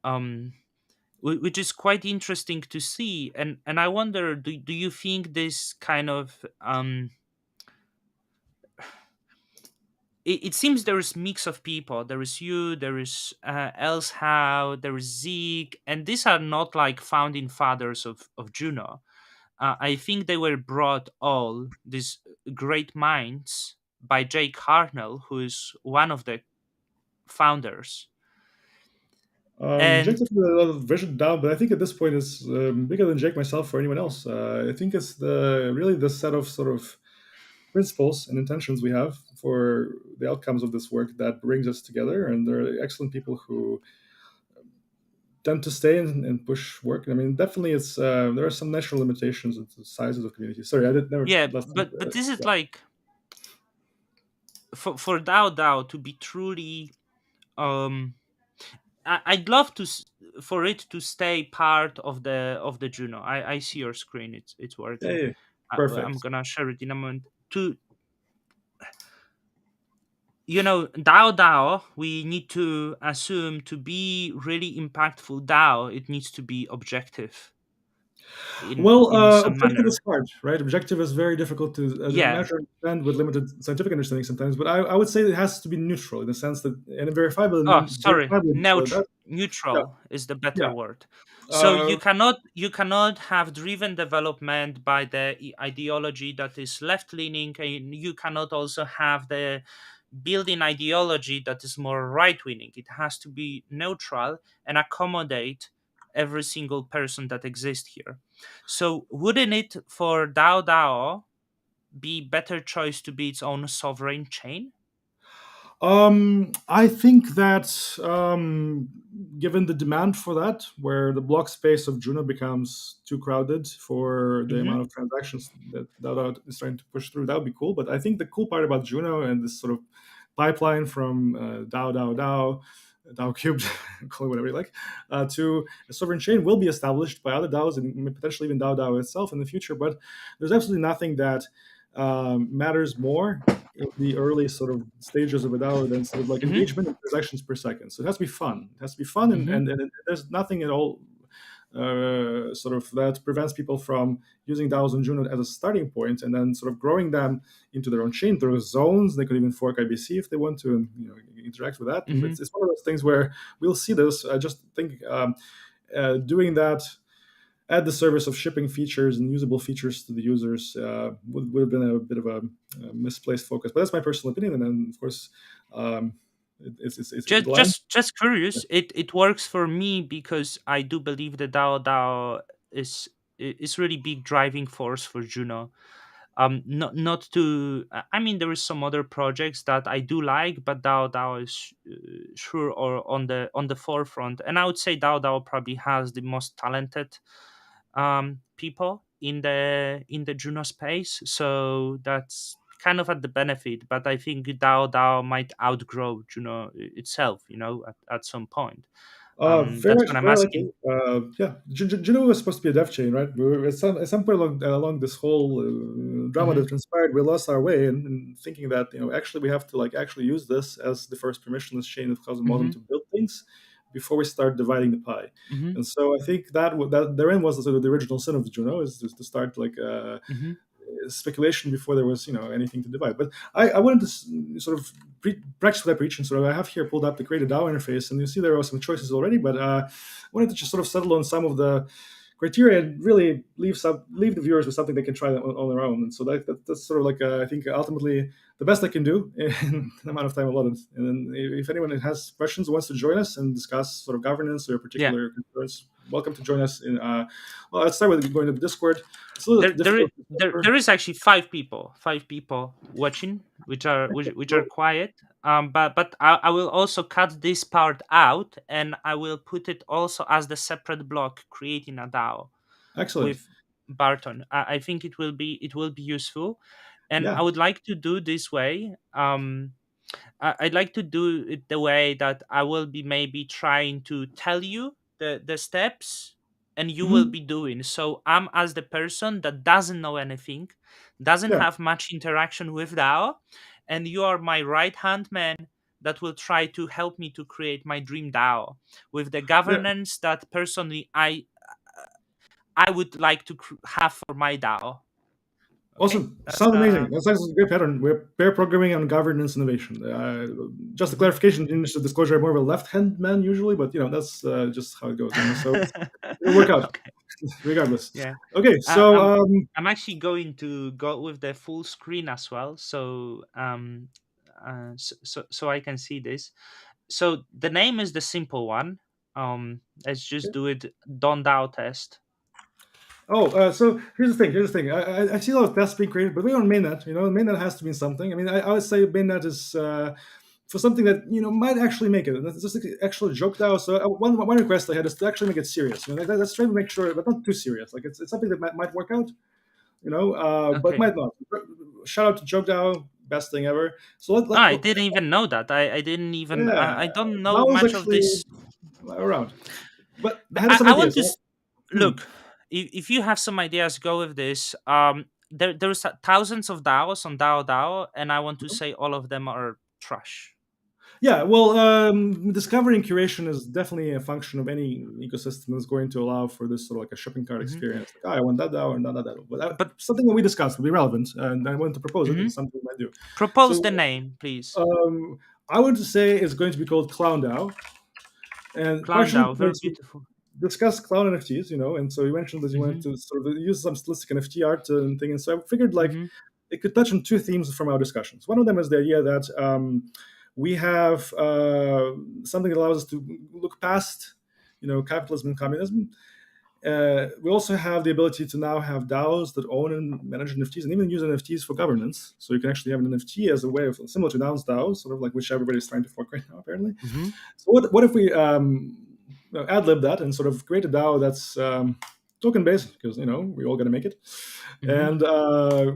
um which is quite interesting to see. And I wonder, do you think this kind of it seems there is mix of people. There is you, there is Elshow, there is Zeke, and these are not like founding fathers of Juno. I think they were brought all these great minds by Jake Hartnell, who is one of the founders. Jake And took a vision down, but I think at this point it's bigger than Jake, myself, or anyone else. I think it's the really the set of sort of principles and intentions we have for the outcomes of this work that brings us together. And there are excellent people who tend to stay and push work. I mean, definitely, it's there are some natural limitations of the sizes of communities. Sorry, I did never yeah, last. but this is Yeah. like for DAO to be truly um I'd love for it to stay part of the Juno. I see your screen. It's working. Hey, I'm perfect. gonna share it in a moment. To DAO, we need to assume to be really impactful DAO, it needs to be objective Well, in some objective is manner. hard, right? Objective is very difficult to Yeah. measure and understand with limited scientific understanding sometimes. But I would say it has to be neutral in the sense that, and Oh, sorry. verifiably neutral. That, yeah, Neutral is the better yeah. word. So Uh, you cannot have driven development by the ideology that is left leaning, and you cannot also have the building ideology that is more right wing. It has to be neutral and accommodate every single person that exists here. So wouldn't it for DAO be better choice to be its own sovereign chain? I think that given the demand for that, where the block space of Juno becomes too crowded for the Mm-hmm. amount of transactions that DAO is trying to push through, that would be cool. But I think the cool part about Juno and this sort of pipeline from DAO cubed, call it whatever you like, to a sovereign chain will be established by other DAOs and potentially even DAO itself in the future. But there's absolutely nothing that matters more in the early sort of stages of a DAO than sort of like Mm-hmm. engagement and transactions per second. So it has to be fun. It has to be fun, Mm-hmm. and there's nothing at all sort of that prevents people from using DAOs and Juno as a starting point, and then sort of growing them into their own chain through zones. They could even fork IBC if they want to, and interact with that. And Mm-hmm. it's one of those things where we'll see this. I just think doing that at the service of shipping features and usable features to the users would have been a bit of a misplaced focus. But that's my personal opinion, and then of course, um, if it aligns. Just curious. It works for me because I do believe the DAO is is really big driving force for Juno. Not to I mean, there is some other projects that I do like, but DAO is sure or on the forefront. And I would say DAO probably has the most talented people in the Juno space, so that's kind of at the benefit. But I think DAO might outgrow Juno itself, at some point. Very That's much, what I'm very likely. asking. Yeah, Juno was supposed to be a dev chain, right? We were, at some point along this whole drama Hmm. that transpired, we lost our way and thinking that actually we have to like actually use this as the first permissionless chain of Cosmos Hmm. to build things before we start dividing the pie. Hmm. And so I think that therein was sort of the original sin of the Juno, is to start like Hmm. speculation before there was anything to divide. But I wanted to sort of practice what I preach, and sort of I have here pulled up the create a DAO interface, and you see there are some choices already, but I wanted to just sort of settle on some of the criteria and really leave the viewers with something they can try on their own. And so that's sort of like I think ultimately the best I can do in the amount of time allotted. And then if anyone has questions, wants to join us and discuss sort of governance or Yeah. particular concerns, welcome to join us in. Well, let's start with going to the Discord. It's a little difficult. There is actually five people watching, which are Well, quiet. But I will also cut this part out, and I will put it also as the separate block, creating a DAO excellent. with Barton. I think it will be useful, and I Yeah. would like to do this way. I'd like to do it the way that I will be maybe trying to tell you the steps, and you will Hmm. be doing. So I'm as the person that doesn't know anything, doesn't Yeah. have much interaction with DAO, and you are my right hand man that will try to help me to create my dream DAO with the Yeah. governance that personally I would like to have for my DAO. Okay, Awesome. that's Sounds amazing. That sounds like a great pattern. We're pair programming and governance innovation. Just a Mhm. clarification, in this disclosure, I'm more of a left-hand man usually, but that's just how it goes. So it'll work out Okay, regardless. yeah. Okay, Uh, so I'm I'm actually going to go with the full screen as well, so I can see this. So the name is the simple one. Let's just do it. Don't DAO test. so here's the thing. Here's the thing. I see a lot of tests being created, but we don't mainnet. Mainnet has to mean something. I mean, I would say mainnet is for something that might actually make it. And that's just an actual joke now. So one request I had is to actually make it serious. Let's try to make sure, but not too serious. Like it's something that might work out. But Okay. might not. Shout out to Joke DAO, best thing ever. So Ah, I didn't even know that. I didn't even. yeah, I don't know DAO is much of actually this. around. But I But had I, some I want ideas. to Hmm. look. If you have some ideas, go with this. There's thousands of DAOs on DAO, and I want to say all of them are trash. Yeah, well, discovery and curation is definitely a function of any ecosystem that's going to allow for this sort of like a shopping cart Hmm. experience. Like, I want that DAO and that DAO. But But something that we discussed would be relevant, and I want to propose it. mhm. It's something we might do. Propose the So name, please. I would say it's going to be called Clown DAO, and Clown partially DAO, very because beautiful. discuss clown NFTs, and so you mentioned that you wanted Hmm. to sort of use some stylistic NFT art and thing, and so I figured like Hmm. it could touch on two themes from our discussions. One of them is the idea that we have something that allows us to look past, capitalism and communism. We also have the ability to now have DAOs that own and manage NFTs and even use NFTs for governance. So you can actually have an NFT as a way of similar to DAOs, sort of like which everybody's trying to fork right now, apparently. Hmm. So what if we ad lib that and sort of create a DAO that's token based because we all got to make it, Hmm. and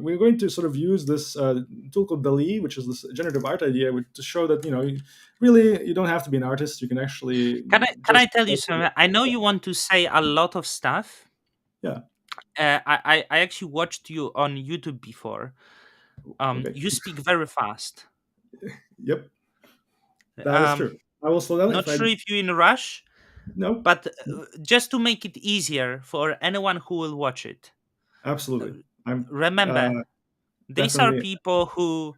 we're going to sort of use this tool called DALI, which is this generative art idea, to show that really you don't have to be an artist. You can actually Can I just tell you something? I know you want to say a lot of stuff. yeah. I actually watched you on YouTube before. Okay. You speak very fast. Yep, that is Um, true. I will slow down Not if I sure if you're in a rush, no. but just to make it easier for anyone who will watch it, uh, Absolutely. I'm remember these are definitely people who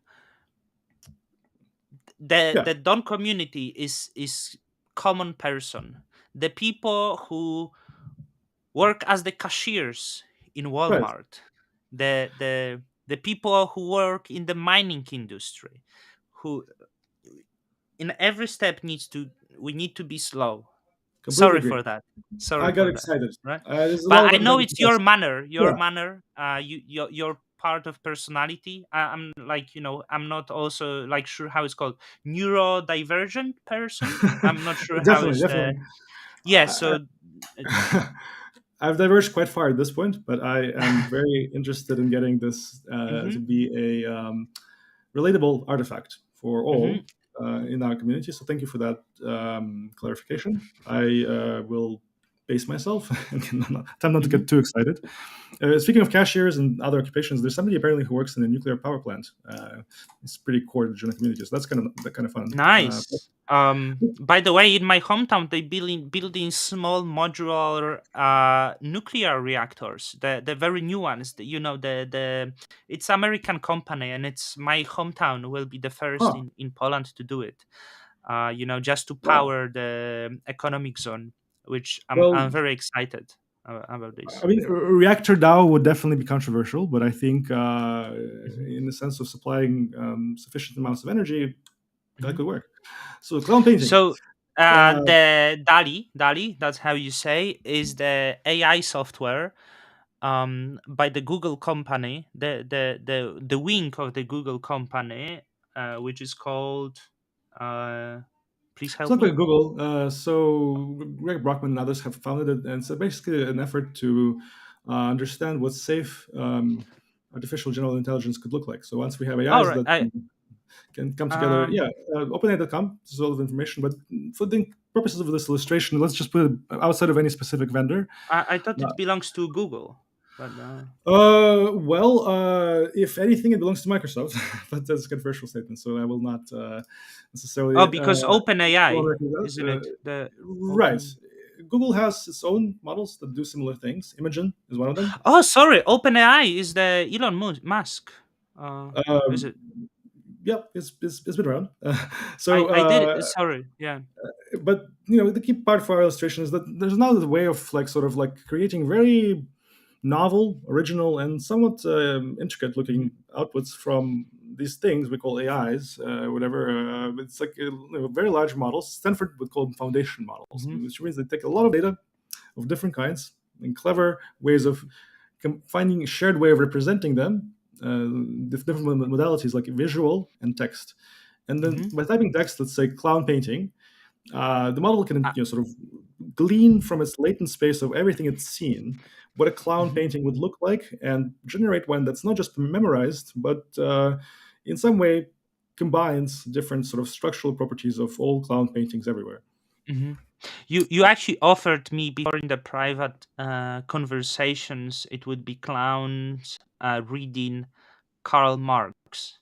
the yeah. the Don community is common person. The people who work as the cashiers in Right. Walmart, the people who work in the mining industry, who in every step we need to be slow. Completely Sorry agree. for that. I Sorry got for that. excited. Right? There's a lot But of I other things know to it's your discuss. manner. Your Yeah. manner. Your part of personality. I'm like I'm not also like sure how it's called neurodivergent person. I'm not sure how Definitely, is the definitely. yeah. I, So uh, I've diverged quite far at this point, but I am very interested in getting this to mhm, be a relatable artifact for mhm. all in our community. So thank you for that clarification. I will. pace myself and tend not to Hmm. get too excited. Speaking of cashiers and other occupations, there's somebody apparently who works in a nuclear power plant. It's pretty core to the German community, so that's kind of fun. Nice. By the way, in my hometown, they building small modular nuclear reactors. The very new ones. The it's American company, and it's my hometown will be the first Huh. in Poland to do it. Just to Wow. power the economic zone, which I'm Well, very excited about this. I mean, reactor DAO would definitely be controversial, but I think Hmm. in the sense of supplying sufficient amounts of energy, that Hmm. could work. So clown painting. So Uh, the DALI, that's how you say, is the AI software by the Google company, the wing of the Google company, which is called. Uh, Please it's help not me. quite Google. So Greg Brockman and others have founded it, and it's basically an effort to understand what safe artificial general intelligence could look like. So once we have All AIs right. that can come together, Um yeah, OpenAI.com is a lot of information. But for the purposes of this illustration, let's just put it outside of any specific vendor. I thought it belongs to Google, but If anything, it belongs to Microsoft, but that's a controversial statement, so I will not oh, necessarily because go on OpenAI, record with isn't that. it? The Right. Open. Google has its own models that do similar things. Imogen is one of them. Oh, sorry. OpenAI is the Elon Musk. Is Um, it? yep, it's been around. I so, I did. Sorry. Yeah. but the key part for our illustration is that there's now the way of sort of creating very novel, original, and somewhat intricate Hmm. looking outputs from these things we call AIs, whatever. It's like very large models. Stanford would call them foundation models, Hmm. which means they take a lot of data of different kinds and clever ways of finding a shared way of representing them, different modalities like visual and text. And then Hmm. by typing text, let's say clown painting, the model can Uh, sort of glean from its latent space of everything it's seen what a clown mhm. painting would look like and generate one that's not just memorized but in some way combines different sort of structural properties of all clown paintings everywhere. Mhm. You actually offered me before in the private conversations. It would be clowns reading Karl Marx.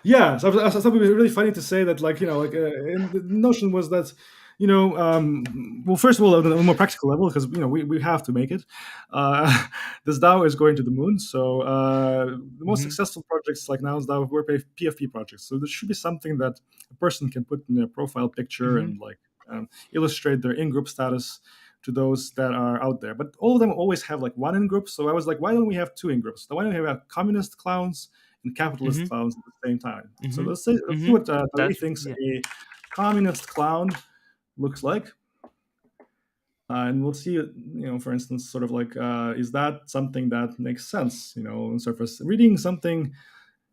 Yeah, so I thought it was really funny to say that, and the notion was that, well, first of all, on a more practical level, because we have to make it. Uh, this DAO is going to the moon, so the most Hmm. successful projects like now's DAO were PFP projects. So there should be something that a person can put in their profile picture Hmm. and illustrate their in-group status to those that are out there. But all of them always have one in group. So I was like, why don't we have two in groups? Why don't we have communist clowns and capitalist Hmm. clowns at the same time? So Hmm. let's see Hmm. what Tari That's thinks yeah. a communist clown looks like, and we'll see. For instance, sort of is that something that makes sense? On surface, reading something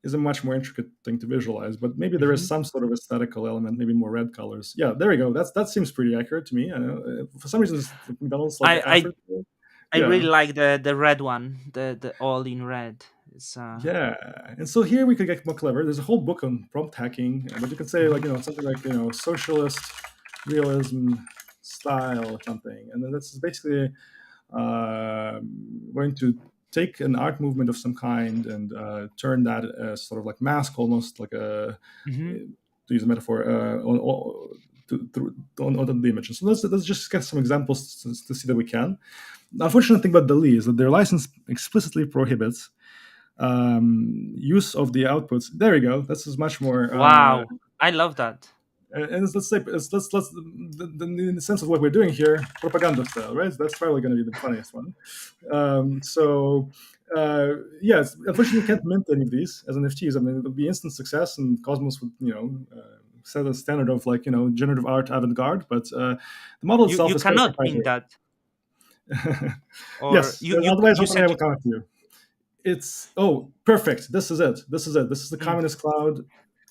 is a much more intricate thing to visualize, but maybe there is Hmm. some sort of aesthetical element, maybe more red colors. Yeah, there we go. That seems pretty accurate to me. I know, for some reason, McDonald's like I the I effort. I Yeah, really like the red one, the all in red. It's yeah, and so here we could get more clever. There's a whole book on prompt hacking, but you could say Mhm. something like socialist realism style or something, and then that's basically uh, going to take an art movement of some kind and turn that as sort of like mask, almost like Mhm. to use a metaphor on the image. So let's just get some examples to see that we can. The unfortunate thing about Dali is that their license explicitly prohibits use of the outputs. There we go. This is much more. Wow, I love that. And let's say in the sense of what we're doing here, propaganda style, right? That's probably going to be the funniest one. Yes, unfortunately, you can't mint any of these as NFTs. I mean, it would be instant success, and Cosmos would set a standard of generative art avant-garde. But the model itself You is quite cannot mean proprietary. that, or Yes, otherwise, you OpenAI said will come after you. It's perfect. This is it. This is it. This is the mm. communist cloud.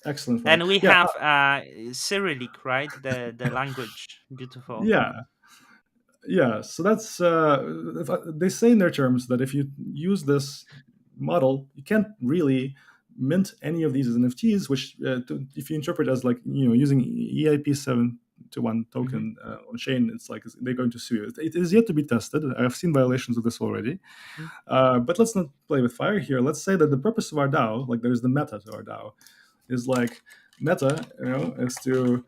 Excellent one. And we Yeah, have Cyrillic, right? The language, beautiful. yeah. Yeah, so that's they say in their terms that if you use this model, you can't really mint any of these as NFTs. Which, if you interpret as using EIP 7 one Hmm. token on chain, it's like they're going to sue you. It is yet to be tested. I've seen violations of this already. But let's not play with fire here. Let's say that the purpose of our DAO, like there's the meta to our DAO, is like meta, is to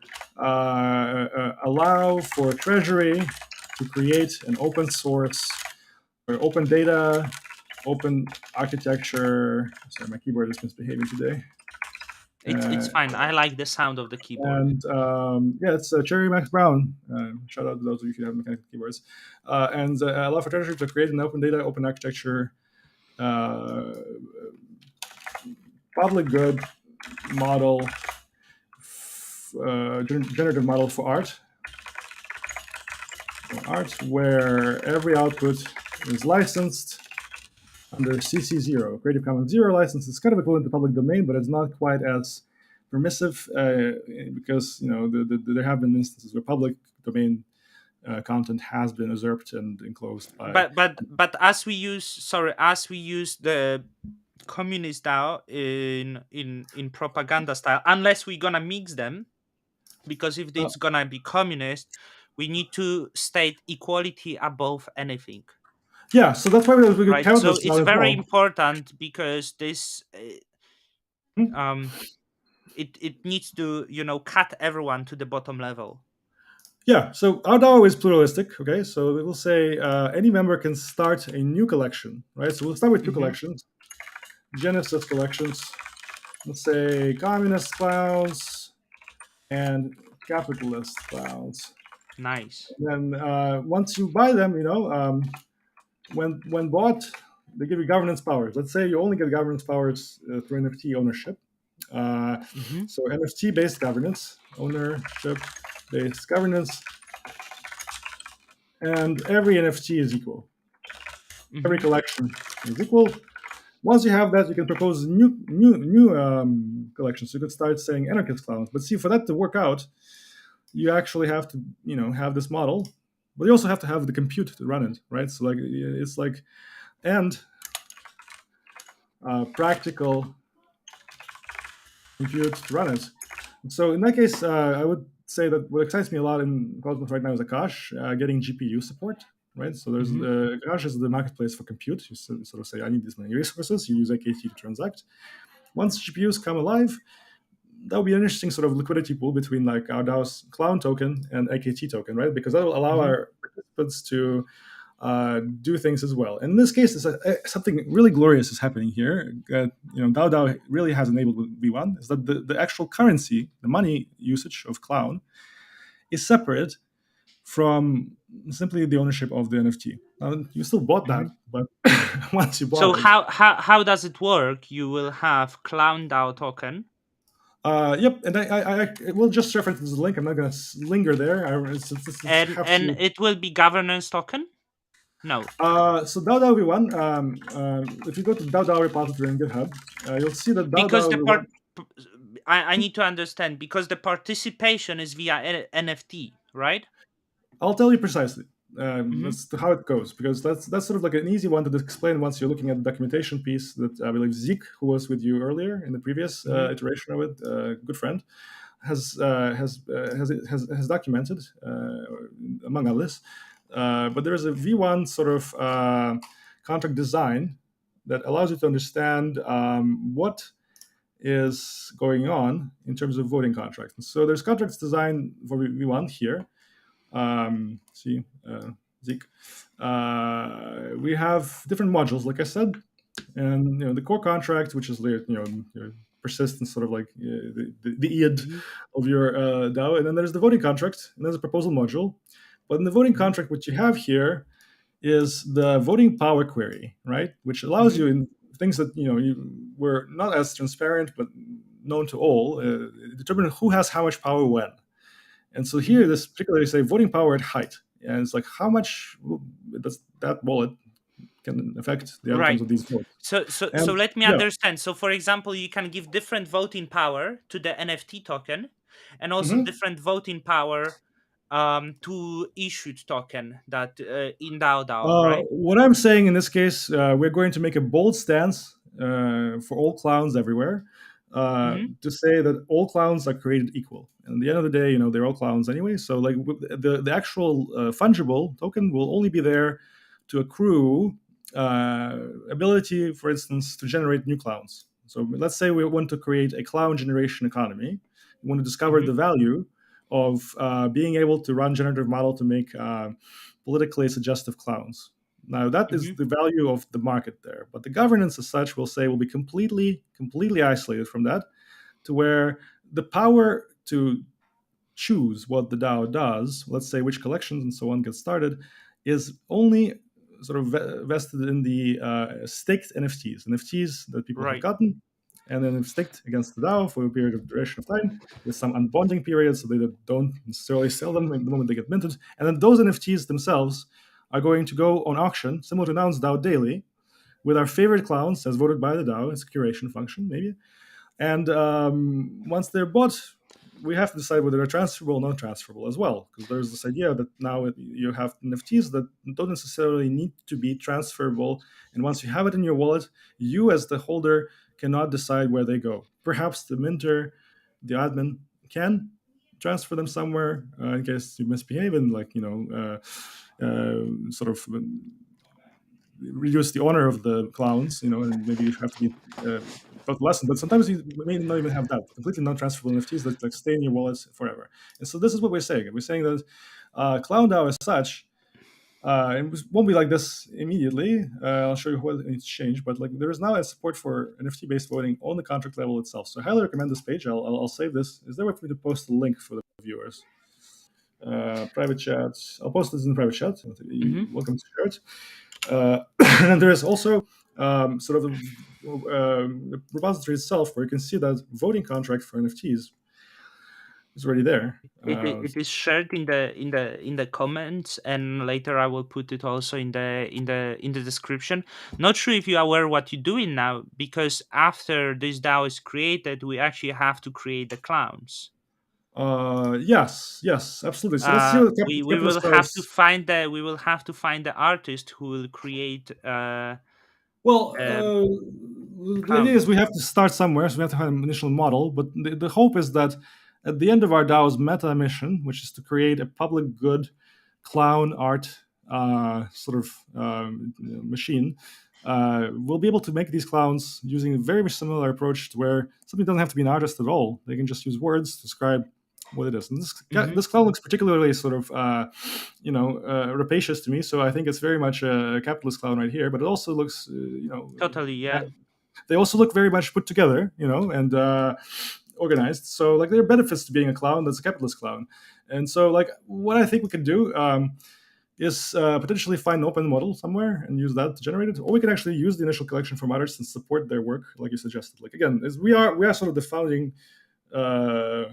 allow for Treasury to create an open source or open data, open architecture. Sorry, my keyboard is misbehaving today. It's Uh, fine. I like the sound of the keyboard. and yeah, it's Cherry Max Brown. Shout out to those of you who have mechanical keyboards. And allow for Treasury to create an open data, open architecture, uh, public good model, generative model for art, where every output is licensed under CC0, Creative Commons Zero license. It's kind of equivalent to public domain, but it's not quite as permissive because there have been instances where public domain content has been usurped and enclosed by. But as we use the communist DAO in propaganda style, unless we're gonna mix them, because if Uh, it's gonna be communist, we need to state equality above anything, yeah, so that's why we right? count So this now it's as very well. important because this Hmm? um it needs to cut everyone to the bottom level. Yeah, so our DAO is pluralistic. Okay, so we will say any member can start a new collection, right? So we'll start with two Hmm. collections, Genesis collections. Let's say communist clowns and capitalist clowns. Nice. And then once you buy them, when bought, they give you governance powers. Let's say you only get governance powers through NFT ownership. Uh, Hmm. so NFT-based governance, ownership-based governance, and every NFT is equal. Every Hmm. collection is equal. Once you have that, you can propose new collections. You could start saying anarchist clowns. But see, for that to work out, you actually have to have this model, but you also have to have the compute to run it, right? So like it's like and practical compute to run it. So in that case, I would say that what excites me a lot in Cosmos right now is Akash getting GPU support, right? So there's Hmm. Akash is the marketplace for compute. You sort of say, I need this many resources. You use AKT to transact. Once GPUs come alive, that would be an interesting sort of liquidity pool between like our DAO's clown token and AKT token, right? Because that will allow Hmm. our participants to do things as well. And in this case, something really glorious is happening here. DAO really has enabled with V1 is that the actual currency, the money usage of Clown, is separate from simply the ownership of the NFT. Now, you still bought that, Hmm. but once you bought So it, how does it work? You will have clown DAO token, yep. And I will just reference this link. I'm not going to linger there. It's have and to. it will be governance token. No, So DAO V1, if you go to DAO repository in GitHub, you'll see that because DAO the V1. part I need to understand because the participation is via NFT, right? I'll tell you precisely. Hmm. That's how it goes because that's sort of like an easy one to explain once you're looking at the documentation piece that I believe Zeke, who was with you earlier in the previous Hmm. iteration of it, good friend, has documented among others. But there is a V1 sort of contract design that allows you to understand what is going on in terms of voting contracts. So there's contracts designed for V1 here. See, Zeke. We have different modules, like I said, and the core contract, which is your persistent sort of like the id Hmm. of your DAO, and then there's the voting contract, and there's a proposal module. But in the voting Hmm. contract, what you have here is the voting power query, right? Which allows Hmm. you in things that you were not as transparent but known to all, determine who has how much power when. And so Hmm. here, this particularly say voting power at height, and it's like how much does that wallet can affect the outcomes Right. of these votes. So And let me yeah, understand. So for example, you can give different voting power to the NFT token, and also mhm. different voting power to issued token that in DAO, right? What I'm saying in this case, we're going to make a bold stance for all clowns everywhere. Mm-hmm. to say that all clowns are created equal. And at the end of the day, they're all clowns anyway. So like the actual fungible token will only be there to accrue ability, for instance, to generate new clowns. So let's say we want to create a clown generation economy. We want to discover Mm-hmm. the value of being able to run generative model to make politically suggestive clowns. Now that is Mm-hmm. the value of the market there, but the governance as such will say will be completely isolated from that, to where the power to choose what the DAO does, let's say which collections and so on get started, is only sort of vested in the staked NFTs that people have Right. gotten, and then if staked against the DAO for a period of duration of time with some unbonding period, so they don't necessarily sell them at the moment they get minted, and then those NFTs themselves are going to go on auction, similar to Nouns DAO daily, with our favorite clowns as voted by the DAO. It's a curation function, maybe, and once they're bought, we have to decide whether they're transferable or non transferable as well. Because there's this idea that now you have NFTs that don't necessarily need to be transferable. And once you have it in your wallet, you as the holder cannot decide where they go. Perhaps the minter, the admin, can transfer them somewhere in case you misbehave and, like, sort of reduce the honor of the clowns, and maybe you have to be taught a lesson. But sometimes you may not even have that completely non-transferable NFTs that like stay in your wallets forever. And so this is what we're saying. We're saying that Clown DAO as such, it won't be like this immediately. I'll show you what needs to change. But like there is now a support for NFT-based voting on the contract level itself. So I highly recommend this page. I'll save this. Is there a way for me to post a link for the viewers? Private chat. I'll post this in the private chat. Mm-hmm. You're welcome to share it. And there is also sort of the repository itself where you can see that voting contract for NFTs is already there. It is shared in the comments, and later I will put it also in the description. Not sure if you are aware what you're doing now, because after this DAO is created, we actually have to create the clowns. Yes, yes, absolutely. So let's see what the We will capitalist have to does. find the artist who will create Well, the the idea clown. is we have to start somewhere, so we have to have an initial model. But the hope is that at the end of our DAO's meta mission, which is to create a public good clown art sort of machine, we'll be able to make these clowns using a very similar approach to where somebody doesn't have to be an artist at all. They can just use words to describe what it is. And Hmm. this clown looks particularly sort of rapacious to me. So I think it's very much a capitalist clown right here. But it also looks Totally, yeah. they also look very much put together, and organized. So like there are benefits to being a clown that's a capitalist clown. And so like what I think we can do is potentially find an open model somewhere and use that to generate it, or we can actually use the initial collection from artists and support their work, like you suggested. Like again, we are sort of the founding uh,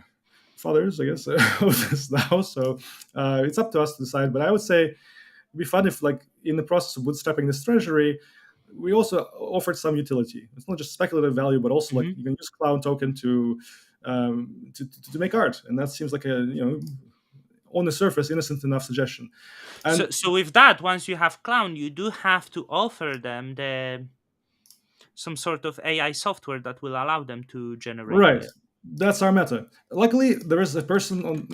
fathers, I guess, of this now. So it's up to us to decide. But I would say it'd be fun if, like, in the process of bootstrapping this treasury, we also offered some utility. It's not just speculative value, but also like Hmm. you can use Clown token to make art, and that seems like a on the surface innocent enough suggestion. So, And so with that, once you have clown, you do have to offer them the some sort of AI software that will allow them to generate right, the. that's our meta. Luckily, there is a person on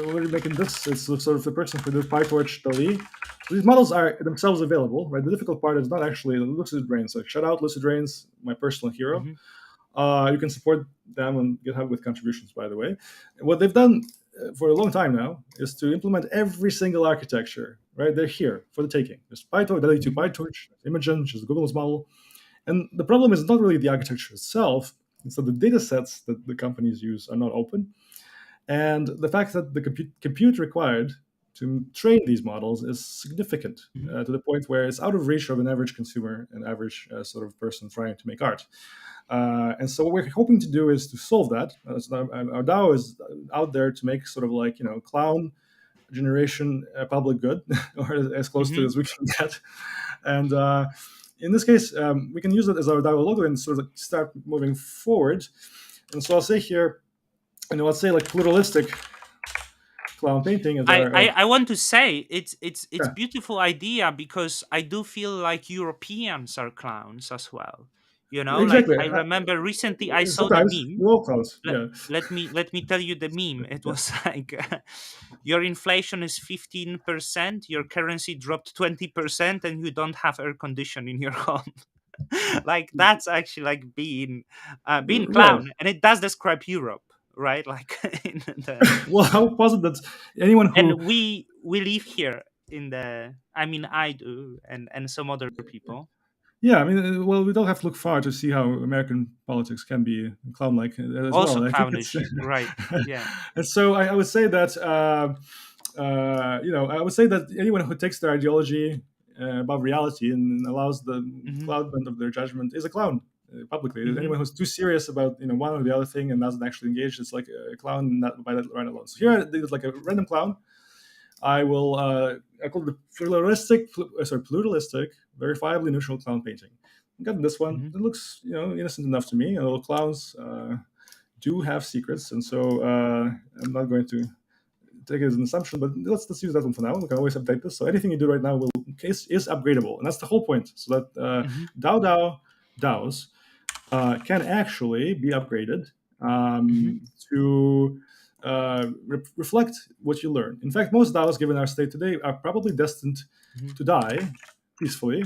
already making this. It's sort of the person who did PyTorch DALL-E. So these models are themselves available, right? The difficult part is not actually Lucid Brains. So shout out Lucid Brains, my personal hero. Mhm. You can support them on GitHub with contributions, by the way. What they've done for a long time now is to implement every single architecture, right? They're here for the taking. There's PyTorch, DALL-E 2 Mhm. PyTorch, Imogen, which is Google's model. And the problem is not really the architecture itself, it's that the data sets that the companies use are not open. And the fact that the compute required to train these models is significant Mhm. to the point where it's out of reach of an average consumer, an average sort of person trying to make art. And so what we're hoping to do is to solve that. So our DAO is out there to make sort of like, clown generation public good, or as close to Mhm. as we can get. And in this case, we can use it as our DAO logo and sort of start moving forward. And so I'll say here, let's say like pluralistic clown painting as I, our, I, I want to say it's yeah. beautiful idea, because I do feel like Europeans are clowns as well. Like exactly. I remember recently I saw the Sometimes meme. we're all clowns. let, Yeah, let me tell you the meme. It yeah. was like your inflation is 15%, your currency dropped 20%, and you don't have air condition in your home. Like that's actually like being Right. clown, and it does describe Europe, right? Like in the Well, I would posit that anyone and who, we live here in the, I mean, I do, and some other people. yeah, I mean, well, we don't have to look far to see how American politics can be clown-like as well. Also I think it's, clownish, right? Yeah. and so I would say that, I would say that anyone who takes their ideology above reality and allows the Hmm. cloudment of their judgment is a clown. Publicly, Hmm. anyone who's too serious about one or the other thing and doesn't actually engage, it's like a clown not by that right alone. So here, there's like a random clown. I call it the pluralistic, verifiably neutral clown painting. I got this one. Hmm. It looks innocent enough to me. And little clowns do have secrets, and so I'm not going to take it as an assumption. But let's use that one for now. We can always update this. So anything you do right now is upgradable, and that's the whole point. So that Hmm. DAOs can actually be upgraded Hmm. to reflect what you learn. In fact, most DAOs, given our state today, are probably destined Hmm. to die peacefully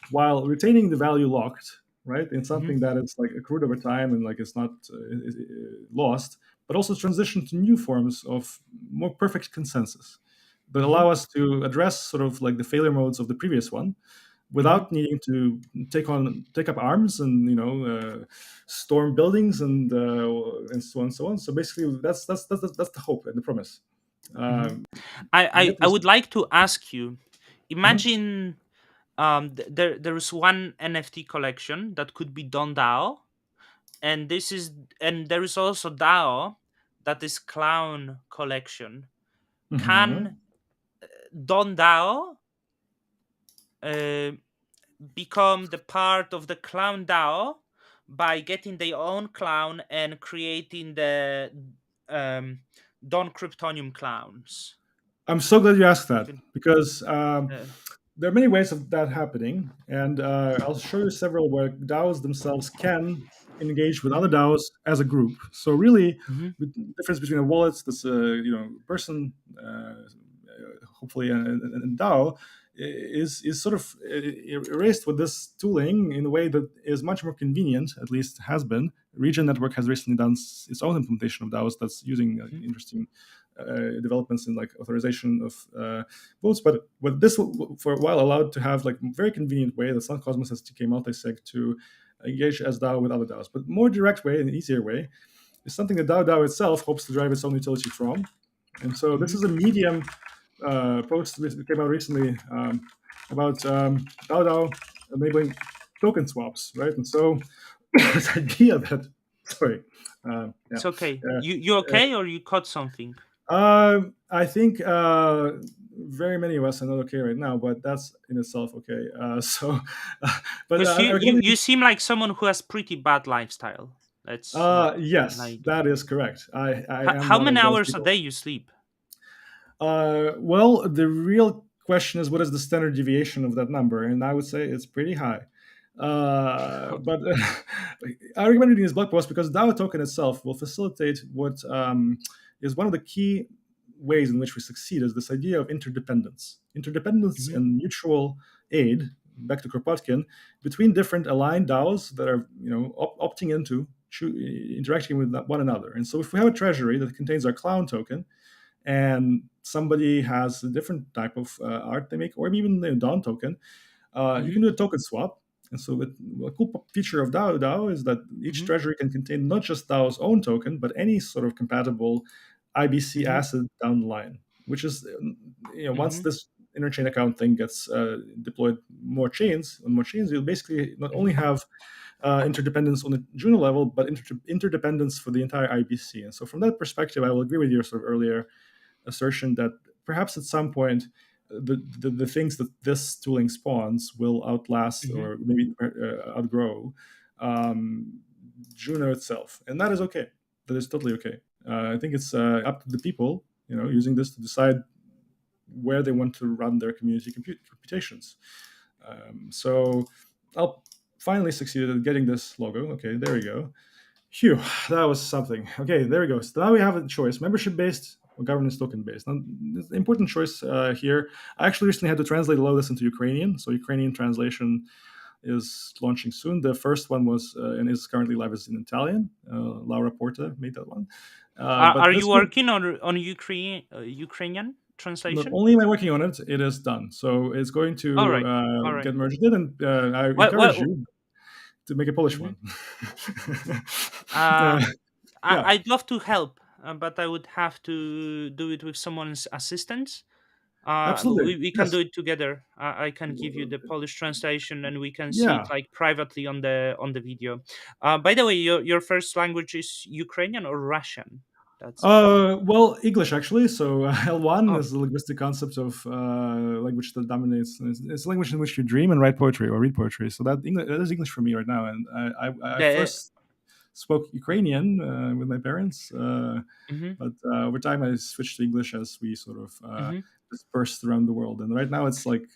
while retaining the value locked, right? In Hmm. something that is like accrued over time and like it's not lost, but also transition to new forms of more perfect consensus that Hmm. allow us to address sort of like the failure modes of the previous one Hmm. without needing to take up arms and storm buildings and so on and so on. So basically, that's the hope and the promise. Hmm. Um, I, and I yet I this, would like to ask you. Mhm. Imagine there is one NFT collection that could be Don DAO, and there is also DAO that is clown collection. Can Mhm. Don DAO uh, become the part of the clown DAO by getting their own clown and creating the um, Don Kryptonium clowns? I'm so glad you asked that Even because uh, there are many ways of that happening, and I'll show you several where DAOs themselves can engage with other mhm, DAOs as a group. So really, mhm, the difference between a wallet that's a person, hopefully, and DAO is sort of erased with this tooling in a way that is much more convenient. At least has been. Region Network has recently done its own implementation of DAOs that's using mhm, interesting developments in like authorization of votes. But this for a while allowed to have like very convenient way that's not Cosmos SDK multisig to engage as DAO with other DAOs. But more direct way and easier way is something that DAO itself hopes to drive its own utility from. And so this mhm. is a Medium post that came out recently about DAO enabling token swaps, right? And so this idea that, sorry, yeah, It's okay. uh, You okay, or you caught something? I think very many of us are not okay right now, but that's in itself okay. But Because I you recommend. you seem like someone who has pretty bad lifestyle. Let's not Yes, lie to that you. is correct. I am How one many of those hours a people. day you sleep? Well, the real question is what is the standard deviation of that number, and I would say it's pretty high. But I recommend reading this blog post because DAO token itself will facilitate what is one of the key ways in which we succeed is this idea of interdependence Mhm, and mutual aid. Back to Kropotkin, between different aligned DAOs that are opting into interacting with one another. And so, if we have a treasury that contains our clown token, and somebody has a different type of art they make, or even the Dawn token, you mhm, can do a token swap. And so, a cool feature of DAO is that each mhm, treasury can contain not just DAO's own token, but any sort of compatible IBC mhm, asset down the line. Which is, once mhm, this interchain account thing gets deployed on more chains, you'll basically not only mhm, have interdependence on the Juno level, but interdependence for the entire IBC. And so, from that perspective, I will agree with your sort of earlier assertion that perhaps at some point the things that this tooling spawns will outlast mhm, or maybe outgrow um, Juno itself, and that is okay. That is totally okay. I think it's up to the people, using this to decide where they want to run their community computations. So I'll finally succeeded at getting this logo. Okay, there we go. Phew, that was something. Okay, there we go. So now we have a choice: membership based or governance token based. Now, the important choice here. I actually recently had to translate a lot of this into Ukrainian. So Ukrainian translation is launching soon. The first one was and is currently live is in Italian. Laura Porta made that one. Are But you this one, working on Ukrainian not translation? only am I working on it, it is done. So it's going All to right, all right. get merged in, and I encourage Well, you to make a Polish mhm. one. uh, uh, yeah, I'd love to help, but I would have to do it with someone's assistance. absolutely. We can Yes. do it together. I can give you the Polish translation, and we can see it Yeah. like privately on the video. By the way, your first language is Ukrainian or Russian? That's Well, English actually. So L1 oh. is the linguistic concept of language that dominates. It's a language in which you dream and write poetry or read poetry. So that is English for me right now. And I The first spoke Ukrainian with my parents, mhm, but over time I switched to English as we sort of mhm, dispersed around the world. And right now it's like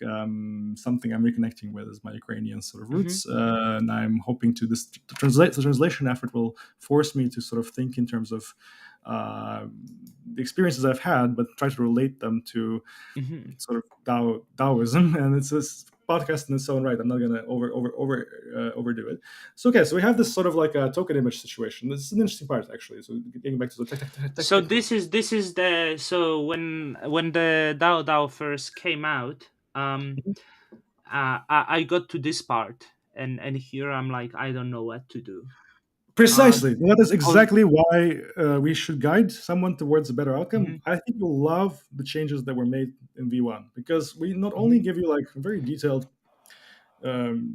something I'm reconnecting with is my Ukrainian sort of mhm, roots, and I'm hoping to this to translate. The translation effort will force me to sort of think in terms of uh, the experiences I've had, but try to relate them to mhm. sort of Taoism, and it's this podcast in its own right. I'm not gonna overdo it. So okay, so we have this sort of like a token image situation. This is an interesting part actually. So getting back to the So technical. this is the so when the DAO first came out, I got to this part, and here I'm like I don't know what to do. Precisely. That is Cause exactly why we should guide someone towards a better outcome. mhm, I think you'll love the changes that were made in V1 because we not only mhm, give you like a very detailed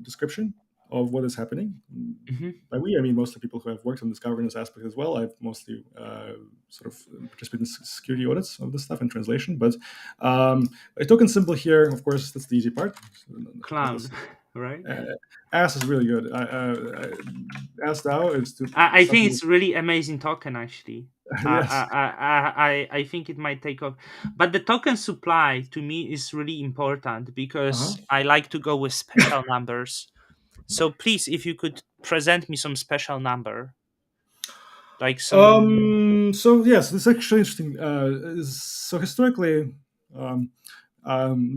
description of what is happening. mhm, By we, I mean most of the people who have worked on this governance aspect as well. I've mostly sort of participated in security audits of this stuff and translation. But a token symbol here, of course, that's the easy part. clown, right? Uh, AS is really good. AS DAO is to I think something. it's really amazing token actually. Yes. I think it might take off, but the token supply to me is really important Uh-huh. because I like to go with special numbers. So please, if you could present me some special number, like some. So yes, this is actually interesting. So historically, um,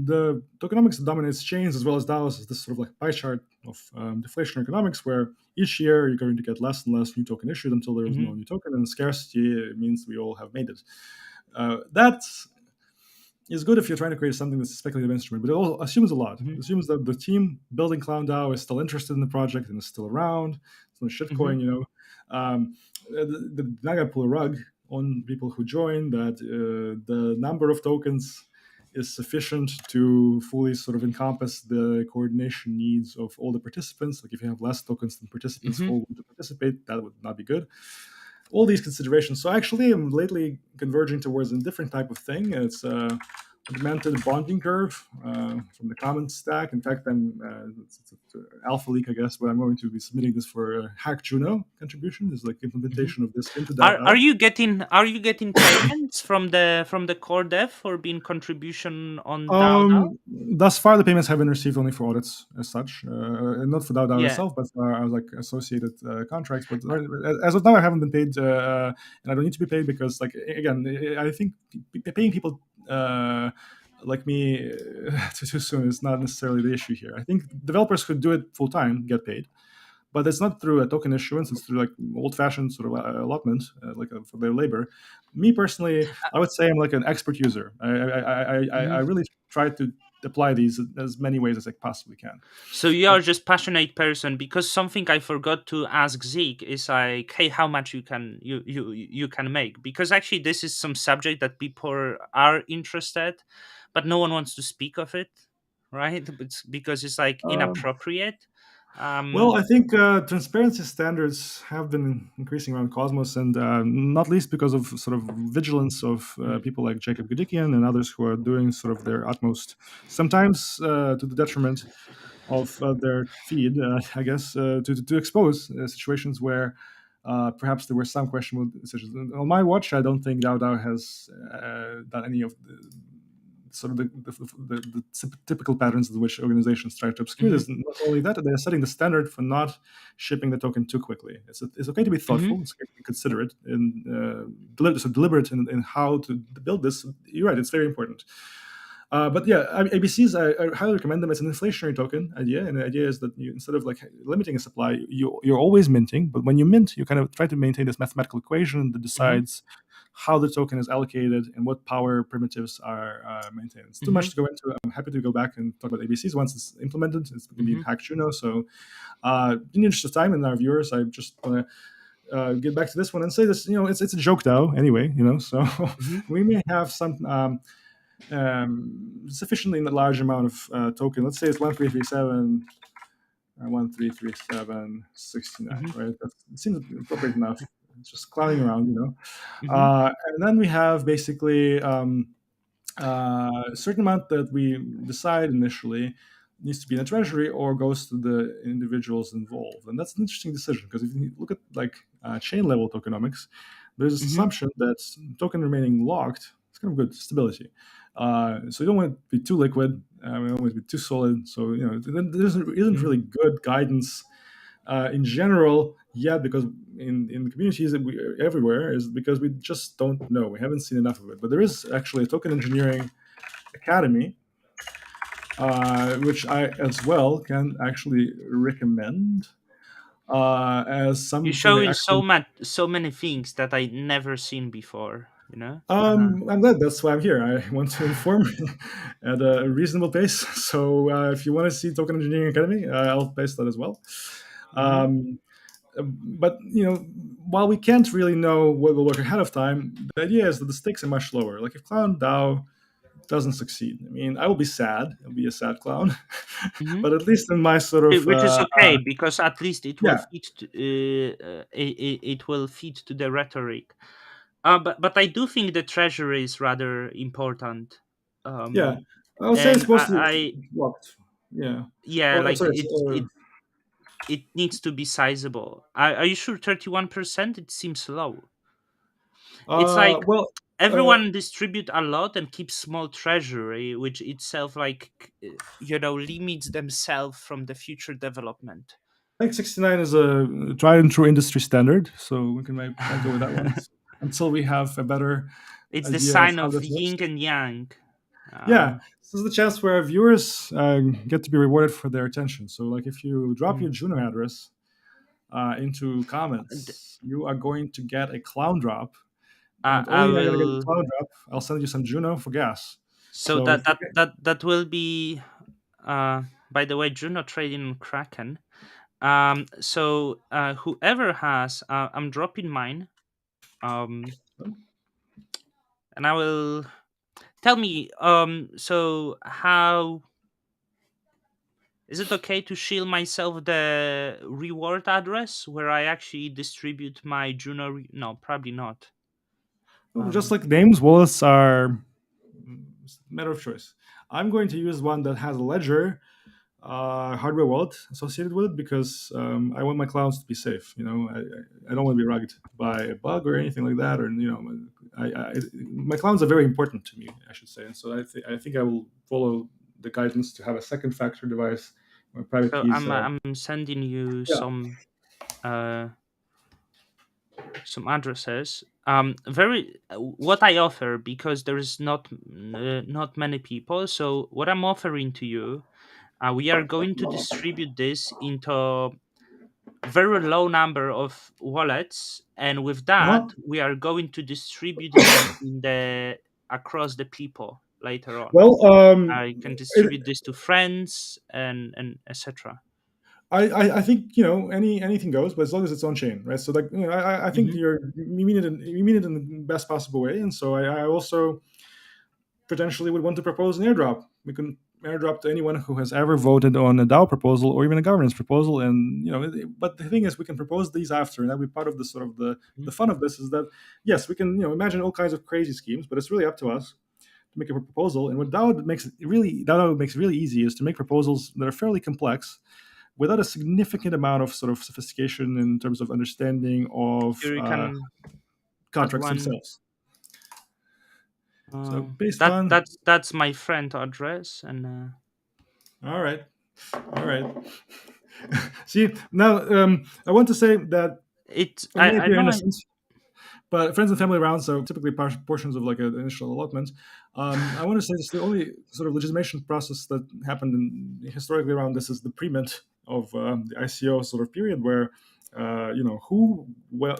the tokenomics that dominates chains as well as DAOs is this sort of like pie chart of deflation economics, where each year you're going to get less and less new token issued until there is no Mhm, new token, and scarcity means we all have made it. That is good if you're trying to create something that's a speculative instrument, but it all assumes a lot. It mhm, assumes that the team building Clown DAO is still interested in the project and is still around. It's no mhm, shitcoin, you know. They're not gonna pull a rug on people who join. That the number of tokens is sufficient to fully sort of encompass the coordination needs of all the participants. Like if you have less tokens than participants mhm. who want to participate, that would not be good. All these considerations. So actually, I'm lately converging towards a different type of thing. It's a augmented bonding curve from the Commons stack. In fact, it's an alpha leak, I guess, but I'm going to be submitting this for Hack Juno contribution. This is like Mhm. implementation of this into Are DAO. you getting payments from the core dev for being contribution on DAO? Thus far, the payments have been received only for audits as such, and not for DAO Yeah. itself, but for like associated contracts. But as of now, I haven't been paid, and I don't need to be paid because, like, again, I think paying people like me too soon is not necessarily the issue here. I think developers who do it full time get paid, but it's not through a token issuance. It's through like old-fashioned sort of allotment, for their labor. Me personally, I would say I'm like an expert user. I Mhm. really try to apply these as many ways as I possibly can. So you are just passionate person because something I forgot to ask Zeke is like, hey, how much you can make? Because actually this is some subject that people are interested, but no one wants to speak of it, right? It's because it's like Um, inappropriate. Well, Um. I think transparency standards have been increasing around Cosmos, and not least because of sort of vigilance of Mm, people like Jacob Goodikian and others who are doing sort of their utmost, sometimes to the detriment of their feed, I guess, to expose situations where perhaps there were some questionable decisions. On my watch, I don't think DAO has done any of sort of the typical patterns in which organizations try to obscure Mm-hmm. this. Not only that, they're setting the standard for not shipping the token too quickly. It's okay to be Mm-hmm. thoughtful, it's okay to be considerate, and deliberate in how to build this. You're right; it's very important. But yeah, ABCs, I highly recommend them. It's an inflationary token idea, and the idea is that you, instead of like limiting a supply, you're always minting. But when you mint, you kind of try to maintain this mathematical equation that Mm-hmm. decides how the token is allocated and what power primitives are maintained. It's too Mm-hmm. much to go into. I'm happy to go back and talk about ABCs once it's implemented. It's going to be in Mm-hmm. Hack Juno. So, in the interest of time and our viewers, I just want to get back to this one and say this. It's a joke DAO anyway. So Mm-hmm. we may have some. Sufficiently large amount of token. Let's say it's 1337, 69, Mm-hmm. right? It seems appropriate enough. It's just clowning around. Mm-hmm. And then we have basically a certain amount that we decide initially needs to be in a treasury or goes to the individuals involved. And that's an interesting decision because if you look at like chain level tokenomics, there's this Mm-hmm. assumption that token remaining locked is kind of good stability. So you don't want it to be too liquid. You don't want it to be too solid. So there isn't really good guidance in general yet, because in the communities that we everywhere is because we just don't know. We haven't seen enough of it. But there is actually a token engineering academy, which I as well can actually recommend as You're something that showing actually. so many things that I never seen before. I'm glad. That's why I'm here. I want to inform at a reasonable pace. So if you want to see Token Engineering Academy, I'll paste that as well. Mm-hmm. Um, but while we can't really know what will work ahead of time, the idea is that the stakes are much lower. Like if Clown DAO doesn't succeed, I mean, I will be sad. I'll be a sad clown. Mm-hmm. But at least in my sort of Which is okay because at least it will yeah, fit. It will fit to the rhetoric. But I do think the treasury is rather important. yeah, Um, I'll say and it's mostly I locked. Yeah. yeah, Oh, like sorry. it needs to be sizable. Are you sure 31%? It seems low. It's like Well, uh, everyone distribute a lot and keep small treasury, which itself limits themselves from the future development. I think 69 is a tried and true industry standard, so we might go with that one until we have a better It's the idea of sign how of this works. yin and yang. Yeah, Um, this is the chance where our viewers get to be rewarded for their attention. So, like, if you drop mm. your Juno address into And, comments, you are going to get a clown drop. And not I only are you going to get a will. clown drop, I'll send you some Juno for gas. So So, that that that that will be. By the way, Juno trading on Kraken. So whoever has, I'm dropping mine. Um, and I will tell me. So how is it okay to shield myself the reward address where I actually distribute my Juno? No, probably not. just Um, like names, wallets are matter of choice. I'm going to use one that has a ledger hardware wallet associated with it because I want my clouds to be safe. I don't want to be rugged by a bug or anything like that. Or my clouds are very important to me, I should say. And so I think I will follow the guidance to have a second factor device where private so keys. I'm sending you Yeah, uh some addresses. Very what I offer, because there is not many people. So what I'm offering to you, we are going to distribute this into very low number of wallets, and with uh-huh. that we are going to distribute this in the across the people later on. Well, I can distribute this to friends and etc. I think anything goes, but as long as it's on chain, right? So like I think Hmm. you mean it in the best possible way, and so I also potentially would want to propose an airdrop. We can airdrop to anyone who has ever voted on a DAO proposal or even a governance proposal, and but the thing is, we can propose these after, and that'll be part of the sort of the fun of this is that yes, we can imagine all kinds of crazy schemes, but it's really up to us to make a proposal. And what DAO makes really easy is to make proposals that are fairly complex without a significant amount of sort of sophistication in terms of understanding of Here you can add contracts one. themselves. So paste That one. that's my friend address, and All right. All right. See, now I want to say that it it may I appear know I innocent, but friends and family rounds are typically portions of like an initial allotment. I want to say this: the only sort of legitimation process that happened historically around this is the pre-mint of the ICO sort of period, where who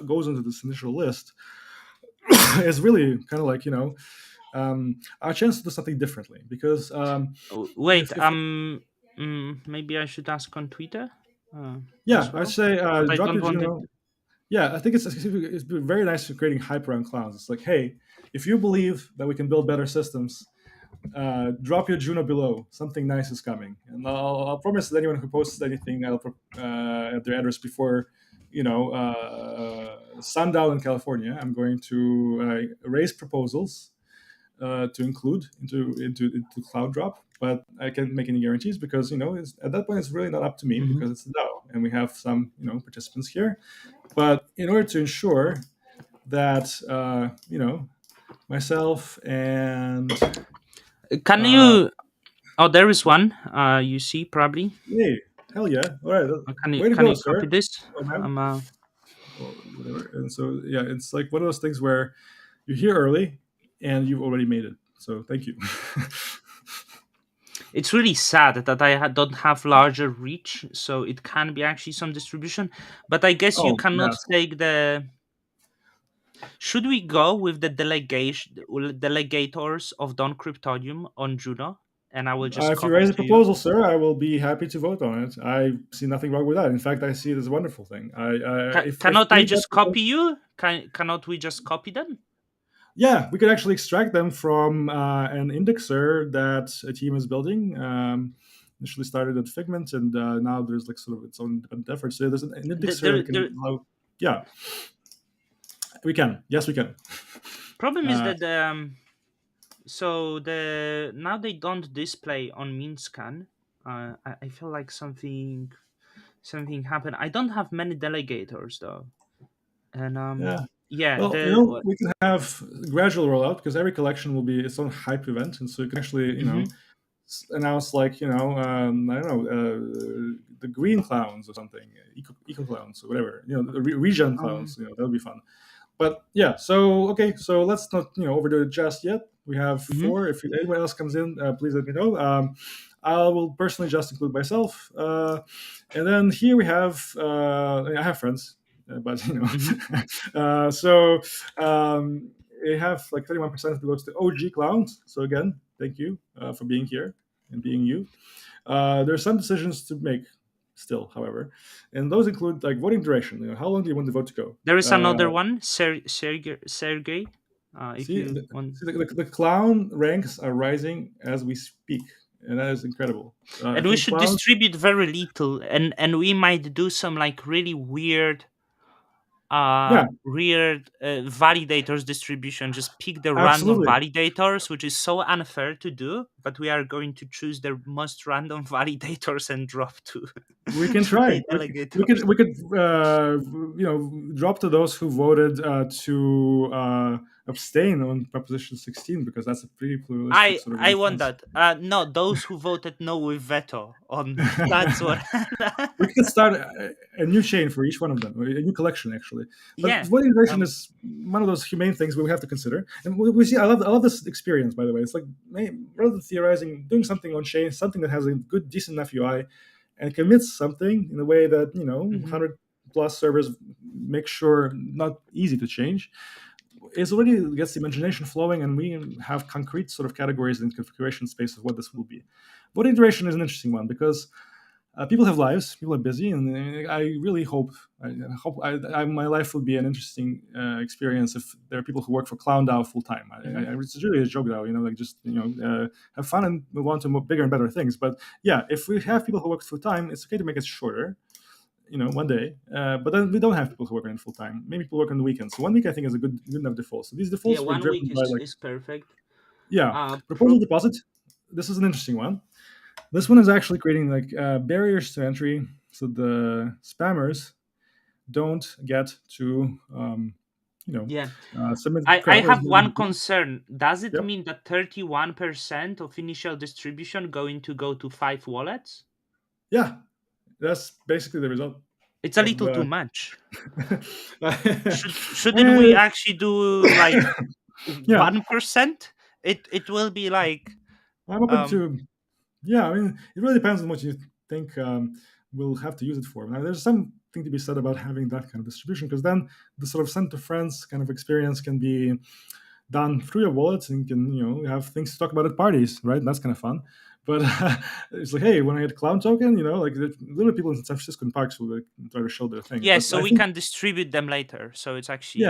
goes into this initial list is really kind of like our chance to do something differently because wait if maybe I should ask on Twitter yeah, as I'd well, say but I drop don't your want it. Juno. Yeah, I think it's been very nice for creating hype around clowns. It's like, hey, if you believe that we can build better systems, drop your Juno below. Something nice is coming, and I'll promise that anyone who posts anything, I'll at their address before sundown in California. I'm going to raise proposals to include into Cloud Drop, but I can't make any guarantees because at that point it's really not up to me Mhm. because it's a DAO and we have some participants here. But in order to ensure that myself and Can uh, you? Oh, there is one. You see probably. hey, hell yeah, all right, way to Can go, you copy sir, this? or ma'am, Um. or whatever. And so yeah, it's like one of those things where you're here early and you've already made it. So thank you. It's really sad that I don't have larger reach, so it can be actually some distribution. But I guess you Oh cannot yes. take the. Should we go with the delegation delegators of Don Cryptodium on Juno, and I will just If you copy raise a to you? proposal, sir, I will be happy to vote on it. I see nothing wrong with that. In fact, I see it as a wonderful thing. If Cannot I we get just copy you? Cannot we just copy them? yeah, we could actually extract them from an indexer that a team is building. Initially started at Figment, and now there's like sort of its own independent effort. So there's an indexer The that can allow. Yeah, we can. Yes, we can. problem is Uh, that so the now they don't display on Minscan. I feel like something happened. I don't have many delegators though, and yeah. yeah Well, the we can have gradual rollout because every collection will be its own hype event, and so you can actually, mhm. announce like I don't know the green clowns or something, eco clowns or whatever, the regen um clowns. That'll be fun. But yeah, so okay, so let's not overdo it just yet. We have mhm. four. If anyone else comes in, please let me know. I will personally just include myself, and then here we have I have friends, but Mhm. so they have like 31% goes to OG clowns. So again, thank you for being here and being you. There are some decisions to make still, however, and those include like voting duration. How long do you want the vote to go? There is Uh, another one, Sergey. If See, you want, the clown ranks are rising as we speak, and that is incredible. I and we think should clowns, distribute very little, and we might do some like really yeah, weird validators distribution. Just pick the random absolutely. validators, which is so unfair to do, but we are going to choose the most random validators and drop to We can to try. the delegators. We could drop to those who voted to abstain on Proposition 16 because that's a pretty pluralistic sort of I want response. that. No, those who voted no with veto on that's what. We could start a new chain for each one of them, or a new collection actually. But Yeah. voting duration Um. is one of those humane things we have to consider. And we see, I love this experience. By the way, it's like rather than theorizing, doing something on chain, something that has a good, decent enough UI, and commits something in a way that Mhm. 100 plus servers make sure not easy to change. It already gets the imagination flowing, and we have concrete sort of categories and configuration space of what this will be. Voting duration is an interesting one because people have lives, people are busy, and I really my life will be an interesting experience if there are people who work for Clown DAO full time. Mhm. It's really a joke, though, like just have fun and move on to more bigger and better things. But yeah, if we have people who work full time, it's okay to make it shorter. One day, but then we don't have people who work on it full time. Maybe people work on the weekends. So 1 week, I think, is a good enough default. So these Yeah, defaults were one week driven by like, is perfect. yeah, proposal Prob. deposit. This is an interesting one. This one is actually creating like barriers to entry, so the spammers don't get to you know, Yeah. submit I code. have one concern. Does it Yep. mean that 31% of initial distribution going to go to 5 wallets? Yeah, that's basically the result It's a of little too the. much. Shouldn't we Eh, actually do like yeah, 1%? It will be like I'm open um to. Yeah, I mean, it really depends on what you think we'll have to use it for. Now, there's something to be said about having that kind of distribution, because then the sort of send to friends kind of experience can be done through your wallets, and you can, have things to talk about at parties, right? And that's kind of fun. But it's like, hey, when I get a clown token, like literally people in San Francisco in parks will like, try to show their thing. yeah, But so I we think, can distribute them later. So it's yeah, actually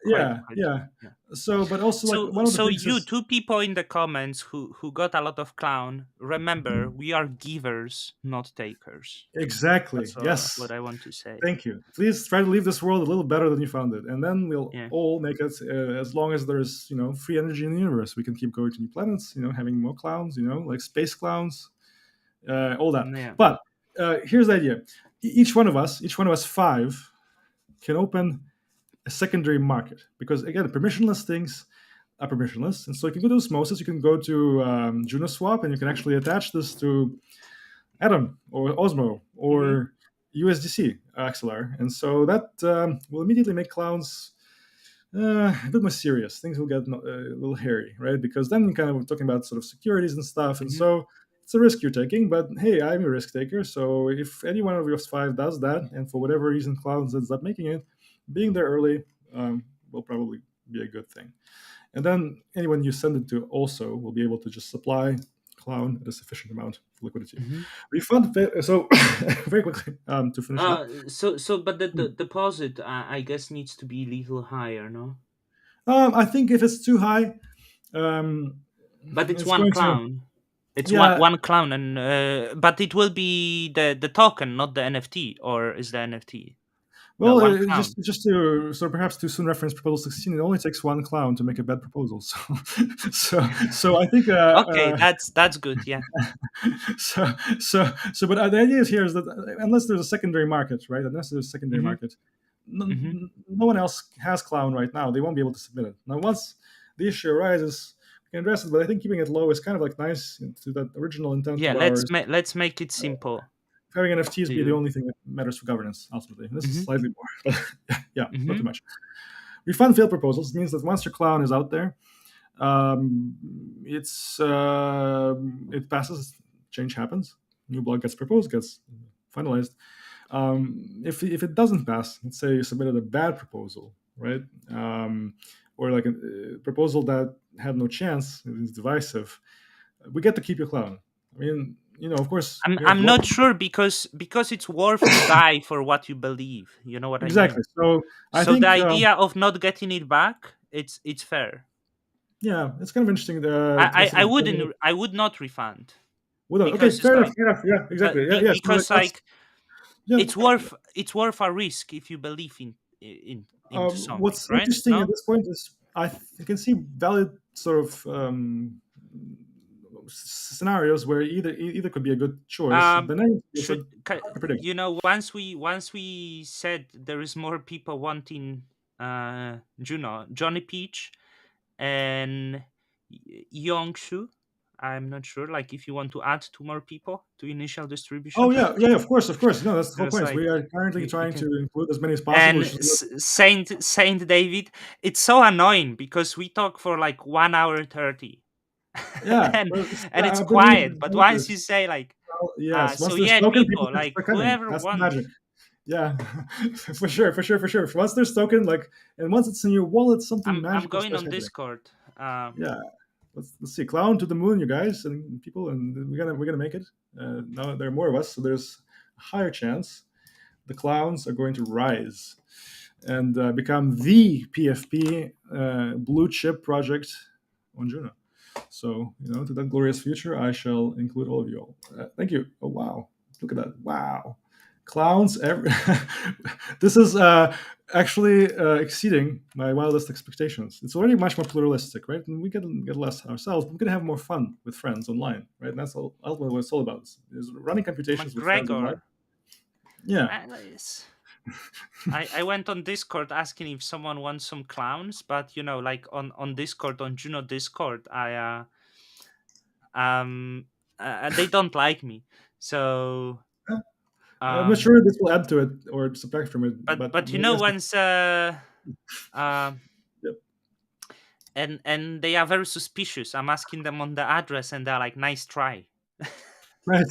yeah, quite yeah. yeah. So, but also like So one of the so things you is two people in the comments who got a lot of clown, remember we are givers, not takers. exactly, That's yes. what I want to say. Thank you. Please try to leave this world a little better than you found it, and then we'll Yeah. all make it. As long as there's free energy in the universe, we can keep going to new planets. Having more clowns. Like space clowns, all that. Yeah. But here's the idea: each one of us five can open a secondary market, because again, permissionless things are permissionless, and so you can go to Osmosis, you can go to Juno Swap, and you can actually attach this to Atom or Osmo Mm-hmm. or USDC XLR, and so that will immediately make clowns a bit more serious. Things will get a little hairy, right? Because then you're kind of talking about sort of securities and stuff, and Mm-hmm. so it's a risk you're taking. But hey, I'm a risk taker, so if any one of your five does that, and for whatever reason clowns ends up making it, being there early will probably be a good thing. And then anyone you send it to also will be able to just supply Clown at a sufficient amount of liquidity. Mm-hmm. Refund, so very quickly to finish it up. But the deposit, I guess, needs to be a little higher, no? I think if it's too high, um, But it's it's one going to, clown. It's one yeah. one clown, and but it will be the token, not the NFT, or is the NFT the Well, one just clown? just to so perhaps to soon reference proposal 16, it only takes one clown to make a bad proposal. So, so I think Okay, that's good. Yeah. but the idea is here is that unless there's a secondary market, right? Unless there's a secondary Mm-hmm. market, Mm-hmm. no one else has Clown right now. They won't be able to submit it. Now, once the issue arises, we can address it. But I think keeping it low is kind of like nice to that original intent Yeah. of ours. Let's make it simple. Having NFTs Do be the you? only thing that matters for governance, ultimately. This is Mm-hmm. slightly more, but yeah, not Mm-hmm. too much. Refund failed proposals means that once your Clown is out there, um, it passes, change happens, new block gets proposed, gets finalized. If it doesn't pass, let's say you submitted a bad proposal, right? Or like a proposal that had no chance, it is divisive, we get to keep your Clown. I mean, of course, we have I'm law. not sure because it's worth to die for what you believe. You know what I Exactly. mean? So I So the think, idea of not getting it back, it's fair. yeah, it's kind of interesting to sort of. I would not refund Well, okay, because it's fair enough. like Fair enough. Yeah, exactly. Yeah, yeah. So like because that's, like yeah. it's worth a risk if you believe into something, What's right? interesting at No. this point is I can see valid sort of scenarios where either could be a good choice. The next is hard to predict. Once we said there is more people wanting Johnny Peach and Yongshu. I'm not sure. Like, if you want to add two more people to initial distribution, Oh yeah, yeah, yeah, of course, of course. No, that's the whole there's point. like We are currently you trying to can. include as many as possible. And It's just, Saint David, it's so annoying because we talk for like 1 hour 30, yeah, and well, it's I've been meaning quiet. to But do once you this. say like, Well, yes, so once there's yeah, token, people people can like start coming. whoever That's the wants. magic. Yeah, for sure, for sure, for sure. Once there's token, like, and once it's in your wallet, something I'm magical going starts on happening. Discord. Yeah, let's see, clown to the moon, you guys and people, and we're gonna make it. Now there are more of us, so there's a higher chance the clowns are going to rise and become the PFP blue chip project on Juno. So, to that glorious future, I shall include all of you all. Thank you. Oh, wow. Look at that. Wow. Clowns. This is actually exceeding my wildest expectations. It's already much more pluralistic, right? And we can get less ourselves. But we can have more fun with friends online, right? And that's ultimately what it's all about. Is running computations with friends online. McGregor. Yeah. Nice. I went on Discord asking if someone wants some clowns, but like on Discord, on Juno Discord, um they don't like me. So I'm not um sure this will add to it or subtract from it, but but but yes, once uh yep. and they are very suspicious. I'm asking them on the address, and they're like, "Nice try." Right.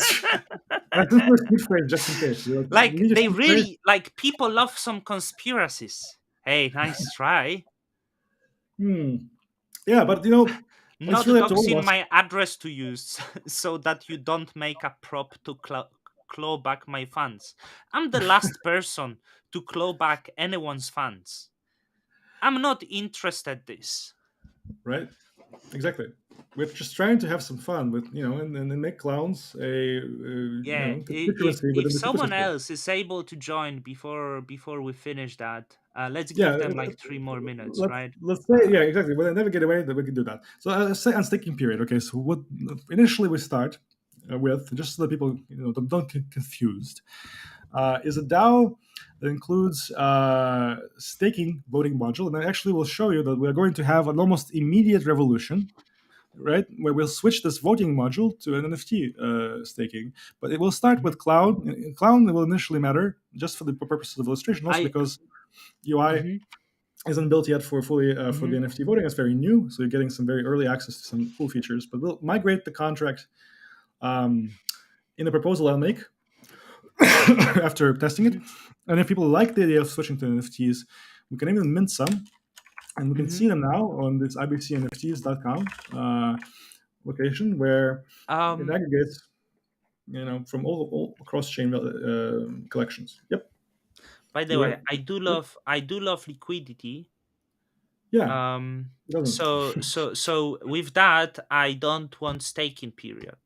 That's the first good phrase, just in case. You Like need a they good phrase. really like people love some conspiracies. Hey, nice try. Hmm. Yeah, but it's Not really up to all doxing of us, my address to you so that you don't make a prop to claw back my funds. I'm the last person to claw back anyone's funds. I'm not interested this. right? Exactly. We're just trying to have some fun with, and make clowns a, Yeah, constituency if within this someone ecosystem. else is able to join before we finish that, let's Yeah, give them like 3 more minutes, right? let's say, Uh, yeah, exactly. When they never get away, that we can do that. So say unstaking period. Okay, so what initially we start with, just so that people don't get confused, is a DAO that includes staking voting module, and I actually will show you that we are going to have an almost immediate revolution, right? Where we'll switch this voting module to an NFT staking, but it will start mhm, with Cloud. Cloud will initially matter just for the purposes of illustration, also I because UI mhm, isn't built yet for fully for the mhm, NFT voting. It's very new, so you're getting some very early access to some cool features. But we'll migrate the contract um, in the proposal I'll make after testing it. mhm, And if people like the idea of switching to NFTs, we can even mint some, and we can mhm. see them now on this ibcnfts.com location where it Um, aggregates, from all across chain collections. Yep. by the You way, were. I do love liquidity. Yeah. It doesn't. So with that, I don't want staking period.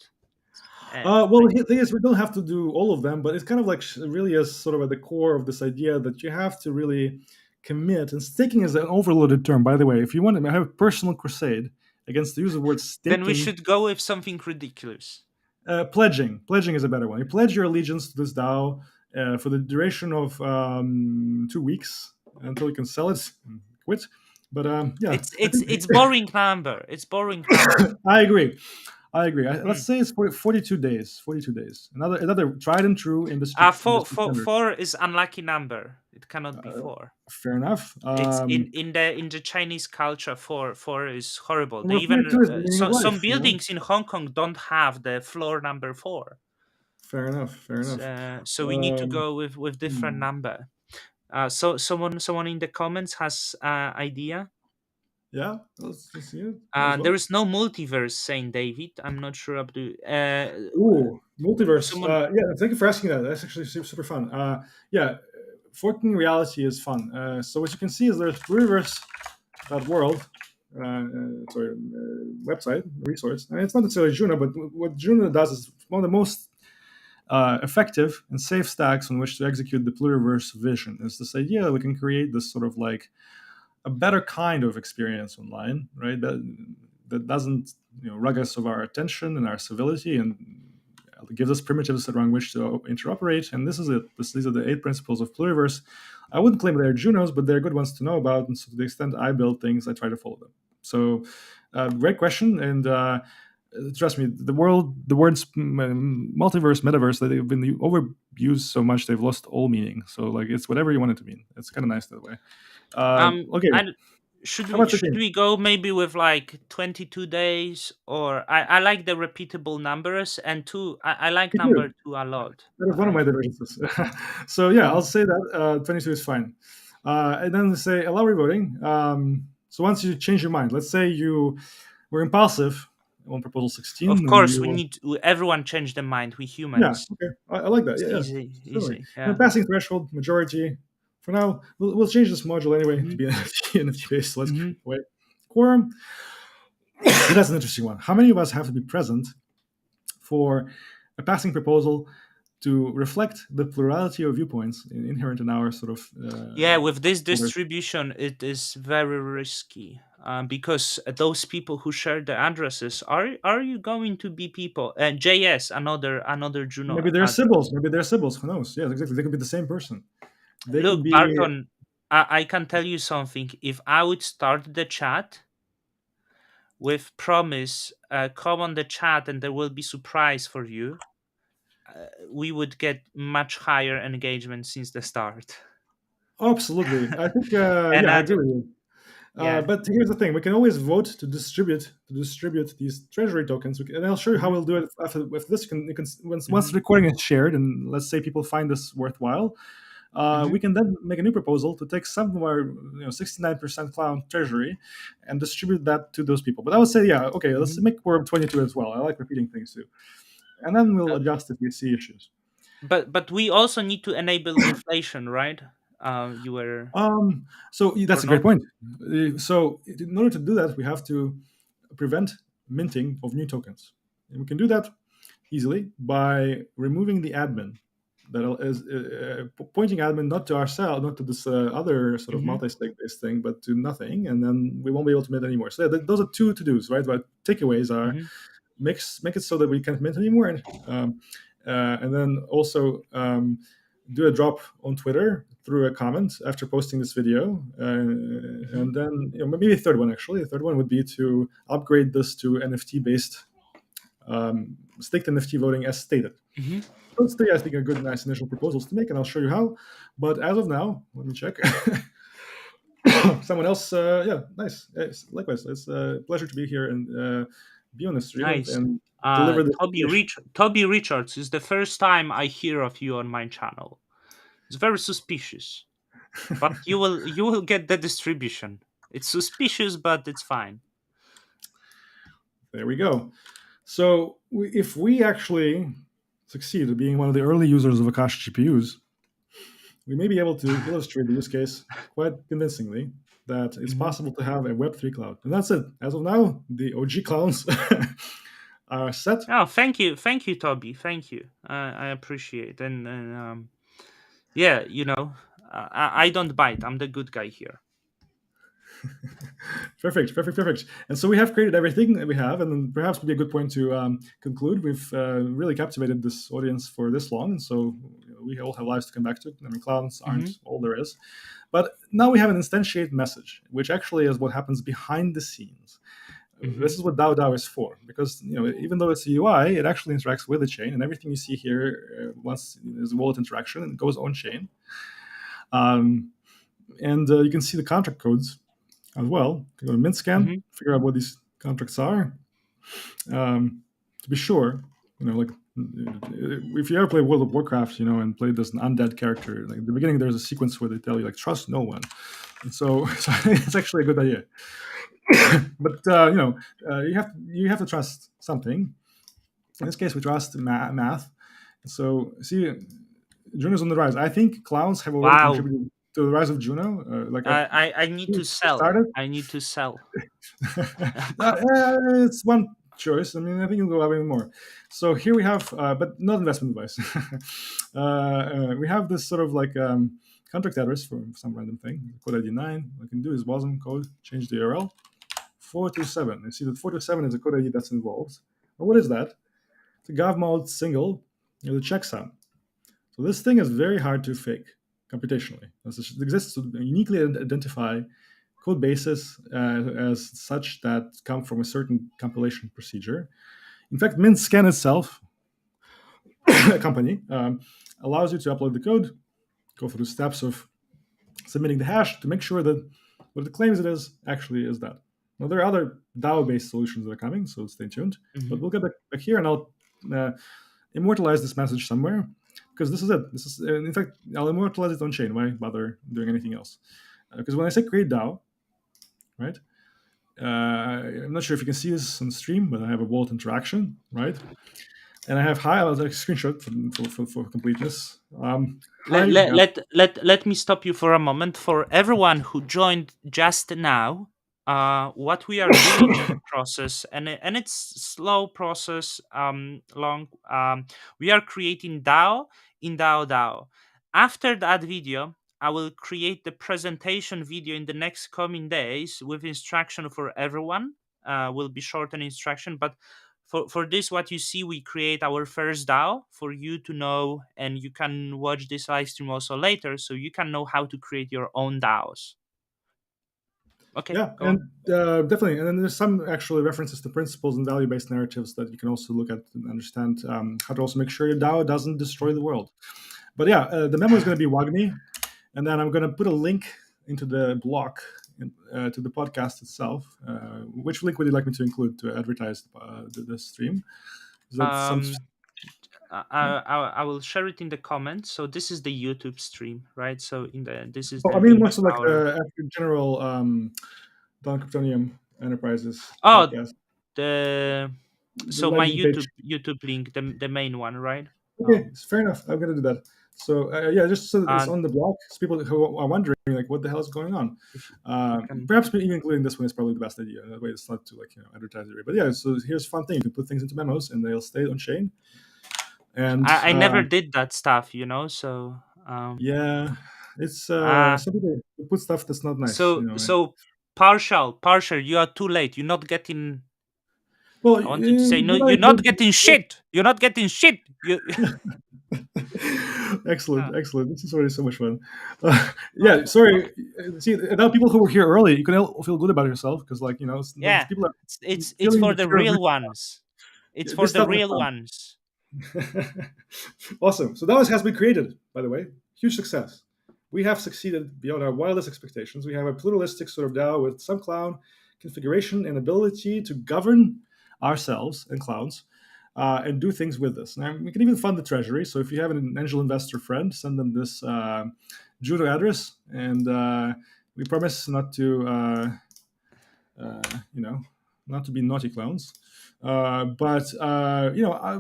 Well, Like the thing is, we don't have to do all of them, but it's kind of like really is sort of at the core of this idea that you have to really commit. And staking is an overloaded term, by the way. If you want to have a personal crusade against the use of the word then we staking, should go with something ridiculous. pledging is a better one. You pledge your allegiance to this DAO for the duration of 2 weeks until you can sell it and quit. But yeah, It's I it's think it's boring number. It's boring number. I agree. I agree. Let's Mm. say it's 42 days. 42 days. Another tried and true Four, industry four, standard. four is unlucky number. It cannot be Uh, four. Fair enough. It's in the Chinese culture. Four is horrible. They Well, even 42 is the meaning of some life. buildings in Hong Kong don't have the floor number four. Fair enough. Fair enough. So we need to Um, go with different hmm. number. So someone in the comments has idea. Yeah, let's see it. Might as There well. is no multiverse, saying David. I'm not sure up to. Ooh, multiverse. Someone, Yeah, thank you for asking that. That's actually super fun. Yeah, forking reality is fun. So what you can see is there's reverse.world, website resource. And it's not necessarily Juno, but what Juno does is one of the most effective and safe stacks on which to execute the pluriverse vision. Is this idea that we can create this sort of like a better kind of experience online, right? That doesn't rug us of our attention and our civility and gives us primitives around which to interoperate. And this is it. These are the 8 principles of pluriverse. I wouldn't claim they're Junos, but they're good ones to know about. And so to the extent I build things, I try to follow them. So, great question. And trust me, the words multiverse, metaverse, they've been overused so much they've lost all meaning. So like it's whatever you want it to mean. It's kind of nice that way. Okay, I should how we about should 15? we go maybe with like 22 days, or I like the repeatable numbers, and two, I like Me number too. two a lot. That is one of my divergences. So yeah, I'll say that 22 is fine. And then say allow revoting. So once you change your mind, let's say you were impulsive on proposal Of 16, and course, you everyone change their mind. We yeah, humans. okay, I like that. It's Yeah, yeah, easy, certainly. easy. And Yeah. passing threshold majority. For now, we'll change this module anyway to Hmm. be NFT based. So let's Hmm. wait. Quorum. That's an interesting one. How many of us have to be present for a passing proposal to reflect the plurality of viewpoints inherent in our sort of Yeah, with this orders? distribution, it is very risky, because those people who share the addresses are you going to be people? JS, another Juno Maybe they're address. Sibyls. Maybe they're Sibyls. Who knows? Yes, exactly. They could be the same person. They can Look, be Barton, I can tell you something. If I would start the chat with promise, come on the chat and there will be surprise for you, we would get much higher engagement since the start. absolutely. I think, And yeah, I I, agree with you. yeah. But here's the thing: we can always vote to distribute these treasury tokens, and I'll show you how Hmm. we'll do it after. With this, you can once Hmm. the recording is shared, and let's say people find this worthwhile, Hmm. we can then make a new proposal to take some of our 69% clown treasury and distribute that to those people. But I would say, yeah, okay, let's Hmm. make Worm 22 as well. I like repeating things too, and then we'll adjust if we see issues. But we also need to enable inflation, right? You were So or that's a great not? point. So in order to do that, we have to prevent minting of new tokens. And we can do that easily by removing the admin that is pointing admin not to ourselves, not to this other sort of Hmm. multi-stake based thing, but to nothing, and then we won't be able to mint anymore. So those are two to dos, right? But takeaways are Hmm. make it so that we can't mint anymore, and then also do a drop on Twitter through a comment after posting this video, Hmm. and then maybe a third one actually. A third one would be to upgrade this to NFT based staked NFT voting as stated. Hmm. Those three, I think, are good, nice initial proposals to make, and I'll show you how. But as of now, let me check. Someone else, yeah, nice. Yes, likewise, it's a pleasure to be here and be on the stream Nice. and deliver this information. Toby Richards is the first time I hear of you on my channel. It's very suspicious, but you will get the distribution. It's suspicious, but it's fine. There we go. So if we actually succeed at being one of the early users of Akash GPUs, we may be able to illustrate the use case quite convincingly that it's Hmm. possible to have a Web3 cloud. And that's it. As of now, the OG clowns are set. Oh, thank you, Toby. Thank you. I appreciate and yeah, I don't bite. I'm the good guy here. Perfect, perfect, perfect. And so we have created everything that we have, and then perhaps would be a good point to conclude. We've really captivated this audience for this long, and so we all have lives to come back to. I mean, clowns aren't Hmm. all there is, but now we have an instantiate message, which actually is what happens behind the scenes. Hmm. This is what DAO is for, because even though it's a UI, it actually interacts with the chain, and everything you see here, once there's a wallet interaction, it goes on chain, um, and you can see the contract codes as well. You go to MintScan, Hmm. figure out what these contracts are. To be sure, like if you ever play World of Warcraft, and played this undead character, like at the beginning, there's a sequence where they tell you like trust no one, and so, so it's actually a good idea. But you have to trust something. In this case, we trust math. So see, Juno's on the rise. I think clowns have already Wow. contributed to the rise of Juno. I need to sell. Started. I need to sell. It's one choice. I mean, I think it'll go even more. So here we have, but not investment advice. We have this sort of like contract address for some random thing, code ID 9. What I can do is wasm code, change the URL, 427. You see that 427 is a code ID that's involved. Well, what is that? It's a gov mode single with a checksum. So this thing is very hard to fake computationally. It exists to uniquely identify code bases as such that come from a certain compilation procedure. In fact, MintScan itself, a company, allows you to upload the code, go through the steps of submitting the hash to make sure that what it claims it is actually is that. Now, there are other DAO-based solutions that are coming, so stay tuned. But Hmm. we'll get back here, and I'll immortalize this message somewhere, because this is it. This is, in fact, I'll immortalize it on chain. Why bother doing anything else? Because when I say create DAO, right? I'm not sure if you can see this on the stream, but I have a wallet interaction, right? And I have hi. I'll take a screenshot for completeness. let, Hi. let, let, let, let me stop you for a moment. For everyone who joined just now, what we are doing in the process, and it's slow process, long, we are creating DAO in DAO. After that video, I will create the presentation video in the next coming days with instruction for everyone. Will be short and instruction, but For this, what you see, we create our first DAO for you to know, and you can watch this live stream also later, so you can know how to create your own DAOs. Okay, Yeah, go and on. definitely. And then there's some actually references to principles and value-based narratives that you can also look at and understand how to also make sure your DAO doesn't destroy the world. But yeah, the memo is going to be WAGMI, and then I'm going to put a link into the blog to the podcast itself. Which link would you like me to include to advertise the stream? Is that some? Um, Yeah. I will share it in the comments. So this is the YouTube stream, right? So in the this is Oh, the I mean, link more so to like our. the general Don Kryptonium Enterprises Oh, podcast, the the so my landing page. YouTube link, the main one, right? Okay, fair enough. I'm gonna do that. So yeah, just so that it's And on the blog, so people who are wondering like what the hell is going on. if you can. Perhaps even including this one is probably the best idea. That way, it's not to like advertise it. But yeah, so here's a fun thing: you can put things into memos, and they'll stay on chain. And I never did that stuff, so yeah, it's uh some people put stuff that's not nice. so so partial. You are too late. You're not getting. Well, I wanted to say no. what I You're not did. getting shit. You're not getting shit. You. Excellent, Ah, excellent. This is already so much fun. Yeah, okay. sorry. See, now people who were here early, you can all feel good about yourself because, like, Yeah, people are it's feeling for the the fear of real ones. It's for this the stuff is real fun. ones. Awesome. So DAOs has been created, by the way. Huge success. We have succeeded beyond our wildest expectations. We have a pluralistic sort of DAO with some clown configuration and ability to govern ourselves and clowns and do things with this. Now, we can even fund the treasury. So if you have an angel investor friend, send them this Judo address, and we promise not to, uh, you know, not to be naughty clowns. But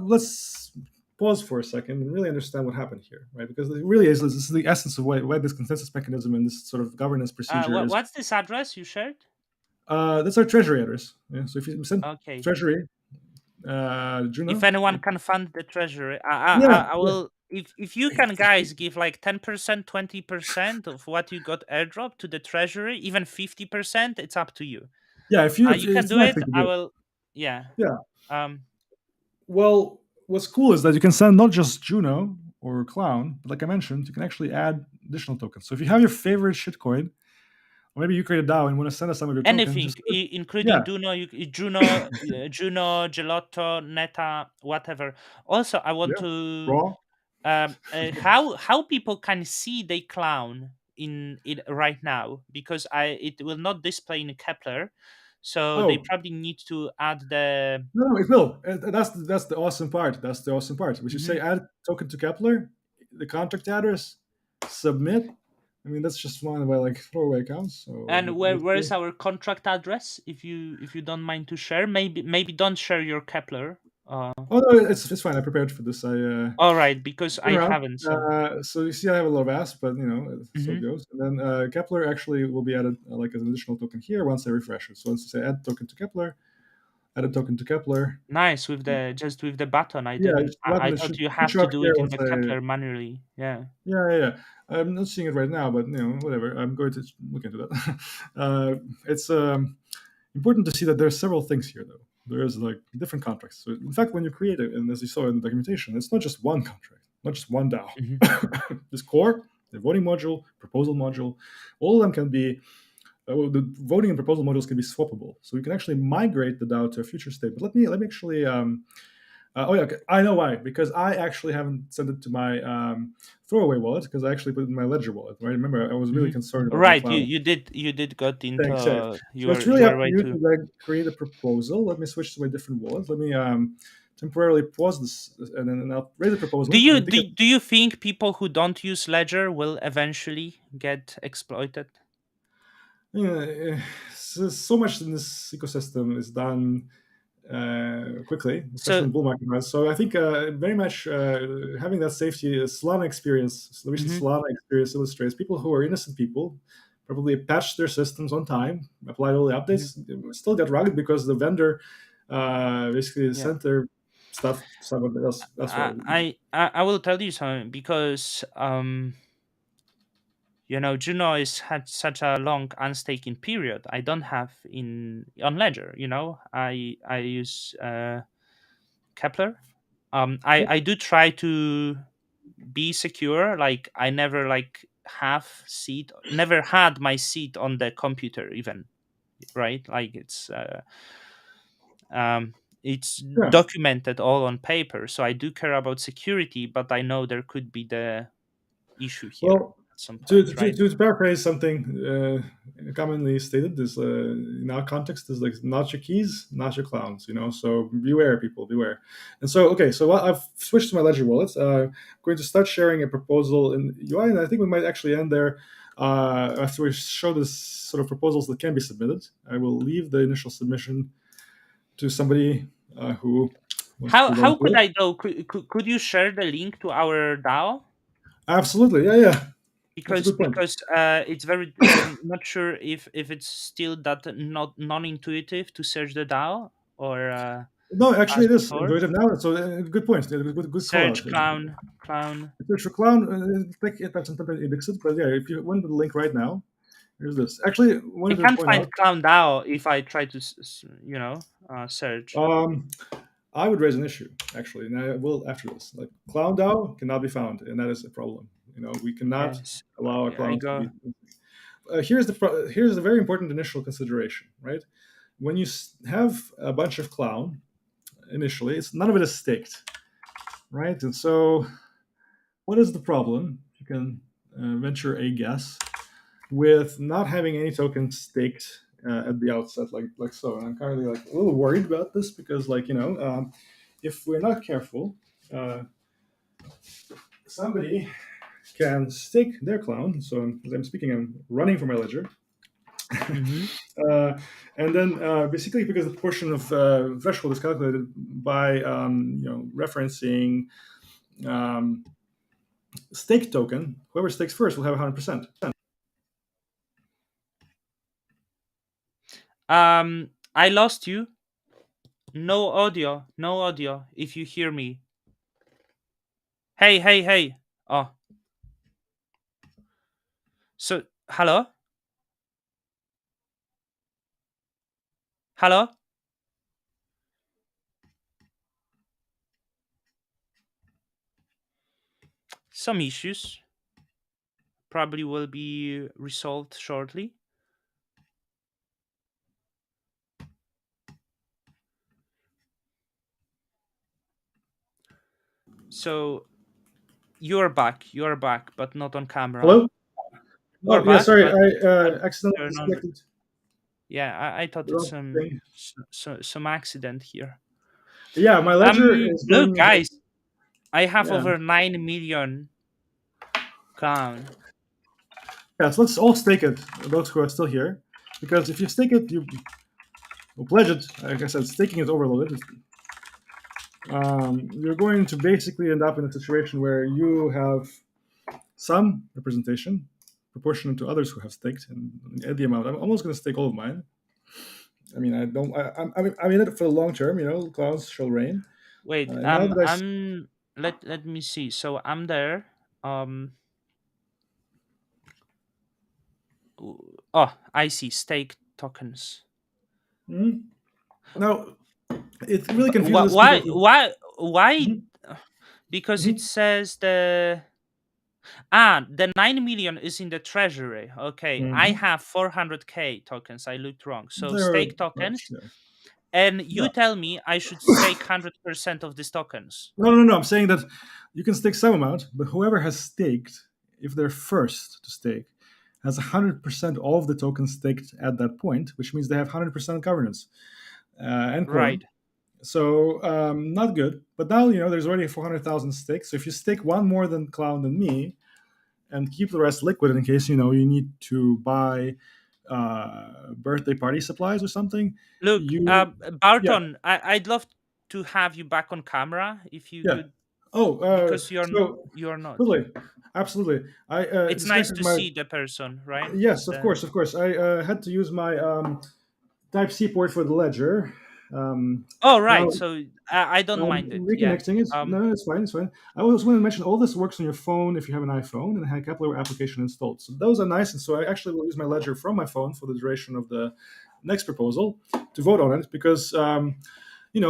let's pause for a second and really understand what happened here, right? Because it really is this is the essence of why this consensus mechanism and this sort of governance procedure is. What's this address you shared? That's our treasury address. Yeah? So if you send Okay. treasury, If Juno, anyone can fund the treasury, yeah, I yeah. will. If you can, guys, give like 10%, 20% of what you got airdrop to the treasury, even 50%, it's up to you. Yeah, if You can it's do nice it. thing to I do. will. Yeah. Yeah. Um. Well, what's cool is that you can send not just Juno or Clown, but like I mentioned, you can actually add additional tokens. So if you have your favorite shitcoin, or maybe you create a DAO and want to send us some of your tokens, Anything, just including yeah, Juno, Gelato, Neta, whatever. Also, I want yeah, to raw. how people can see they clown in it right now, because I it will not display in Kepler, so they Oh probably need to add the. no, it will. And that's the awesome part. That's the awesome part. We should say Mhm. add token to Kepler, the contract address, submit. I mean that's just one of my like throwaway accounts. So And let's where see. is our contract address? If you don't mind to share, maybe don't share your Kepler. Oh no, Uh, it's fine. I prepared for this. all right, because Been I around. haven't. So. So you see, I have a lot of asks, but so it Mhm. goes. And then Kepler actually will be added like as an additional token here once I refresh it. So once you say add token to Kepler, add a token to Kepler. Nice with the just with the button. I Yeah, didn't. just button I it thought you should have show to up do here it in once the I. Kepler manually. Yeah. Yeah. I'm not seeing it right now, but whatever. I'm going to look into that. It's important to see that there are several things here, though. There's like different contracts. So in fact, when you create it, and as you saw in the documentation, it's not just one contract, not just one Mhm. DAO. This core, the voting module, proposal module, all of them can be. Well, the voting and proposal modules can be swappable, so we can actually migrate the DAO to a future state. But let me actually. Oh yeah, okay. I know why. Because I actually haven't sent it to my throwaway wallet because I actually put it in my Ledger wallet. Right? Remember, I was really Mhm. concerned about my Right. cloud. You did got Thanks, Chef. into So it's really your up to way you to to. like create a proposal. Let me switch to my different wallet. Let me temporarily pause this, and then I'll raise a proposal. And I think Do you think people who don't use Ledger will eventually get exploited? so much in this ecosystem is done quickly, especially So. in bull market runs. So I think very much having that safety Solana experience, the recent Mhm. Solana experience illustrates people who are innocent people probably patched their systems on time, applied all the Mhm. updates, still got rugged because the vendor basically Yeah. sent their stuff to someone else elsewhere. I will tell you something, because Juno is had such a long unstaking period. I don't have in on Ledger. I use. Kepler. Yep. I do try to be secure. Like I never like never had my seat on the computer even, right? Like um, it's Yeah. documented all on paper. So I do care about security, but I know there could be the issue here Well, at some to, point, to, right? to paraphrase something commonly stated, is in our context is like not your keys, not your clowns. So beware, people, beware. And so, okay, so I've switched to my Ledger wallet. I'm going to start sharing a proposal in UI, and I think we might actually end there. After we show this sort of proposals that can be submitted, I will leave the initial submission to somebody who wants to run How through could it. I go? Could you share the link to our DAO? Absolutely, yeah, yeah. That's a Because good point. it's very not sure if it's still that not non-intuitive to search the DAO or No, actually, as it is before. intuitive now. So good point. Good call out. Search clown. Search for clown. Click it. That's something index it. But yeah, if you went to the link right now, here's this. Actually, I wanted to can't point find out. clown DAO if I try to search. Um, I would raise an issue actually, and I will after this. Like clown DAO cannot be found, and that is a problem. We cannot Yes, allow our I clowns to be. go. Here's the very important initial consideration, right? When you have a bunch of clown initially, it's none of it is staked, right? And so, what is the problem? You can venture a guess with not having any tokens staked at the outset, like so. And I'm currently like a little worried about this because, if we're not careful, uh, somebody can stake their clown. So as I'm speaking, I'm running for my ledger. Hmm. Uh, and then basically because the proportion of threshold is calculated by referencing um, stake token, whoever stakes first will have 100%. I lost you. No audio. No audio. If you hear me. Hey, hey, hey. Oh, so hello, hello. Some issues probably will be resolved shortly. So you're back. You're back, but not on camera. Hello? You're Oh, yeah, back, sorry. but I but accidentally turn on. disconnected Yeah, I thought the it's wrong thing. some accident here. Yeah, my ledger is Look, going. guys, I have Yeah. over 9 million crown. Yeah, so let's all stake it, those who are still here. Because if you stake it, you pledge it. Like I said, staking is overloaded. You're going to basically end up in a situation where you have some representation proportional to others who have staked, and at the amount. I'm almost going to stake all of mine. I mean, I don't. I'm in it for the long term. Clouds shall reign. Wait, And now that I let me see. So I'm there. Um, oh, I see. Stake tokens. Mhm. Now it really confuses Why? people. Why? Mhm, Because it mhm. says the 9 million is in the treasury. Okay, I Mhm. have 400k tokens. I looked wrong. So They're stake right. tokens, Yeah. and you No. tell me I should stake 100% of these tokens. No, no, no. I'm saying that you can stake some amount, but whoever has staked, if they're first to stake, has 100% of the tokens staked at that point, which means they have 100% governance and Right. quorum. So not good. But now there's already 400,000 stakes. So if you stake one more than Clown than me, and keep the rest liquid in case you need to buy birthday party supplies or something, Look, you yeah, Barton, I'd love to have you back on camera if you yeah. could, Oh, because so you're not. totally, absolutely. I It's nice disconnected to my. see the person, right? Yes, of The course, of course. I had to use my Type C port for the ledger. Oh, Now right. So I don't I'm mind it. Yeah. reconnecting it. No, it's fine. It's fine. I was going to mention all this works on your phone if you have an iPhone and have a Kepler application installed. So those are nice. And so I actually will use my ledger from my phone for the duration of the next proposal to vote on it because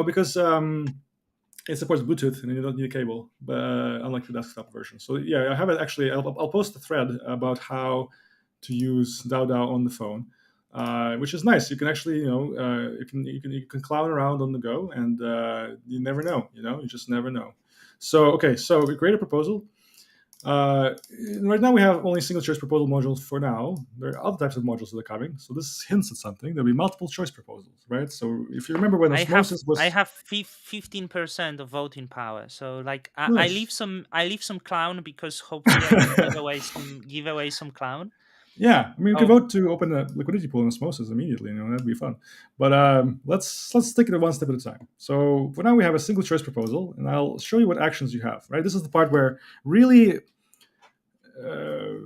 because it supports Bluetooth, and you don't need a cable, but unlike the desktop version. So yeah, I have it actually. I'll post a thread about how to use DAO on the phone, which is nice. You can actually, you can clown around on the go, and you never know. You just never know. So okay, so we create a proposal. Uh, right now, we have only single choice proposal modules for now. There are other types of modules that are coming. So this hints at something. There'll be multiple choice proposals, right? So if you remember when osmosis I was have 15% of voting power. So like nice. I leave some clown because hopefully I can give away some clown. Yeah, I mean, you could Oh, vote to open a liquidity pool in osmosis immediately. That'd be fun. But let's take it one step at a time. So for now, we have a single choice proposal, and I'll show you what actions you have. Right, this is the part where really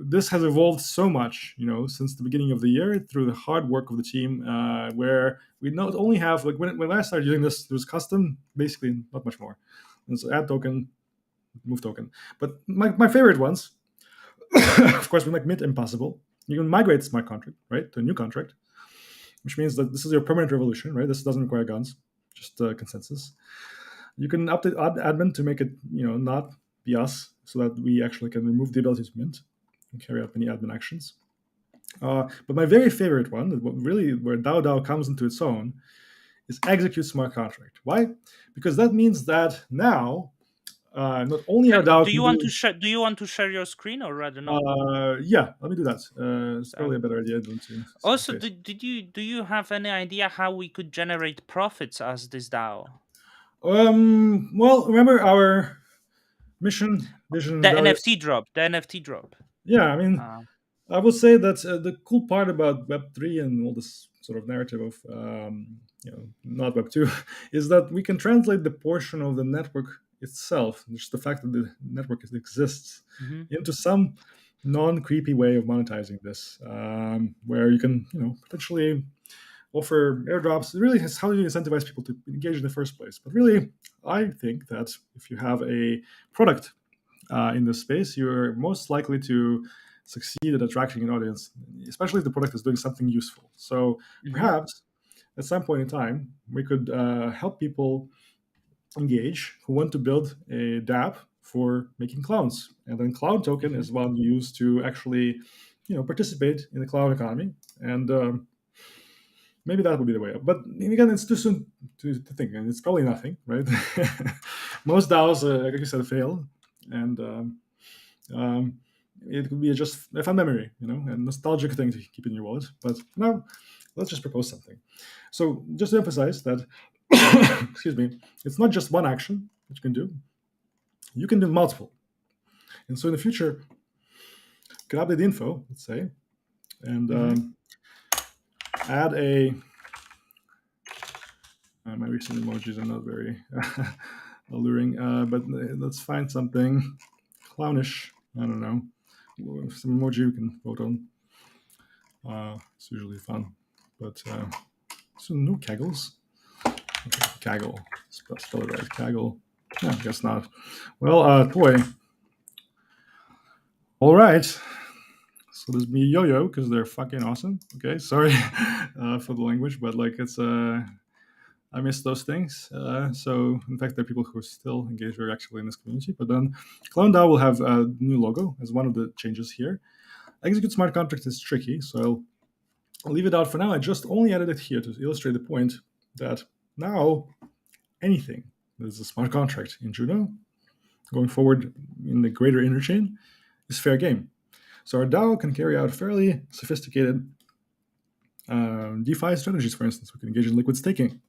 this has evolved so much, since the beginning of the year through the hard work of the team, where we not only have like when I started using this, there was custom, basically not much more. And so add token, move token. But my favorite ones, of course, we make Mint impossible. You can migrate smart contract, right, to a new contract, which means that this is your permanent revolution, right? This doesn't require guns, just consensus. You can update admin to make it, not be us, so that we actually can remove the ability to mint and carry out many admin actions. But my very favorite one, really where DAO comes into its own, is execute smart contract. Why? Because that means that now not only our DAO do can you want to do. share? Do you want to share your screen or rather not? Yeah, let me do that. It's Uh, probably a better idea than to see my Also, face. do you have any idea how we could generate profits as this DAO? Well, remember our mission, vision, The value. NFT drop. The NFT drop. Yeah, I mean, Uh, I would say that the cool part about Web3 and all this sort of narrative of, not Web2, is that we can translate the portion of the network itself, just the fact that the network exists, mhm, into some non-creepy way of monetizing this, where you can, potentially offer airdrops. It really is how you incentivize people to engage in the first place. But really, I think that if you have a product in this space, you're most likely to succeed at attracting an audience, especially if the product is doing something useful. So mhm, perhaps at some point in time, we could help people engage who want to build a DApp for making clowns. And then clown token mhm, is one used to actually, participate in the clown economy. And maybe that would be the way up. But again, it's too soon to think, and it's probably nothing, right? Most DAOs, like you said, fail, and um, it could be just a fun memory, a nostalgic thing to keep in your wallet. But now, let's just propose something. So, just to emphasize that, excuse me, it's not just one action that you can do. You can do multiple. And so, in the future, you can update the info, let's say, and mhm. add a. My recent emojis are not very alluring, but let's find something clownish. I don't know. Some emoji you can vote on. It's usually fun. But so no kegels. Okay, Kaggle. Spell it right. Kaggle. Yeah, I guess not. Well, toy. All right. So there's me yo-yo because they're fucking awesome. Okay, sorry for the language, but like it's I miss those things. So in fact, there are people who are still engaged very actively in this community. But then Clone DAO will have a new logo as one of the changes here. Execute smart contract is tricky, so I'll leave it out for now. I just only added it here to illustrate the point that now anything that is a smart contract in Juno going forward in the greater interchain is fair game. So our DAO can carry out fairly sophisticated DeFi strategies. For instance, we can engage in liquid staking.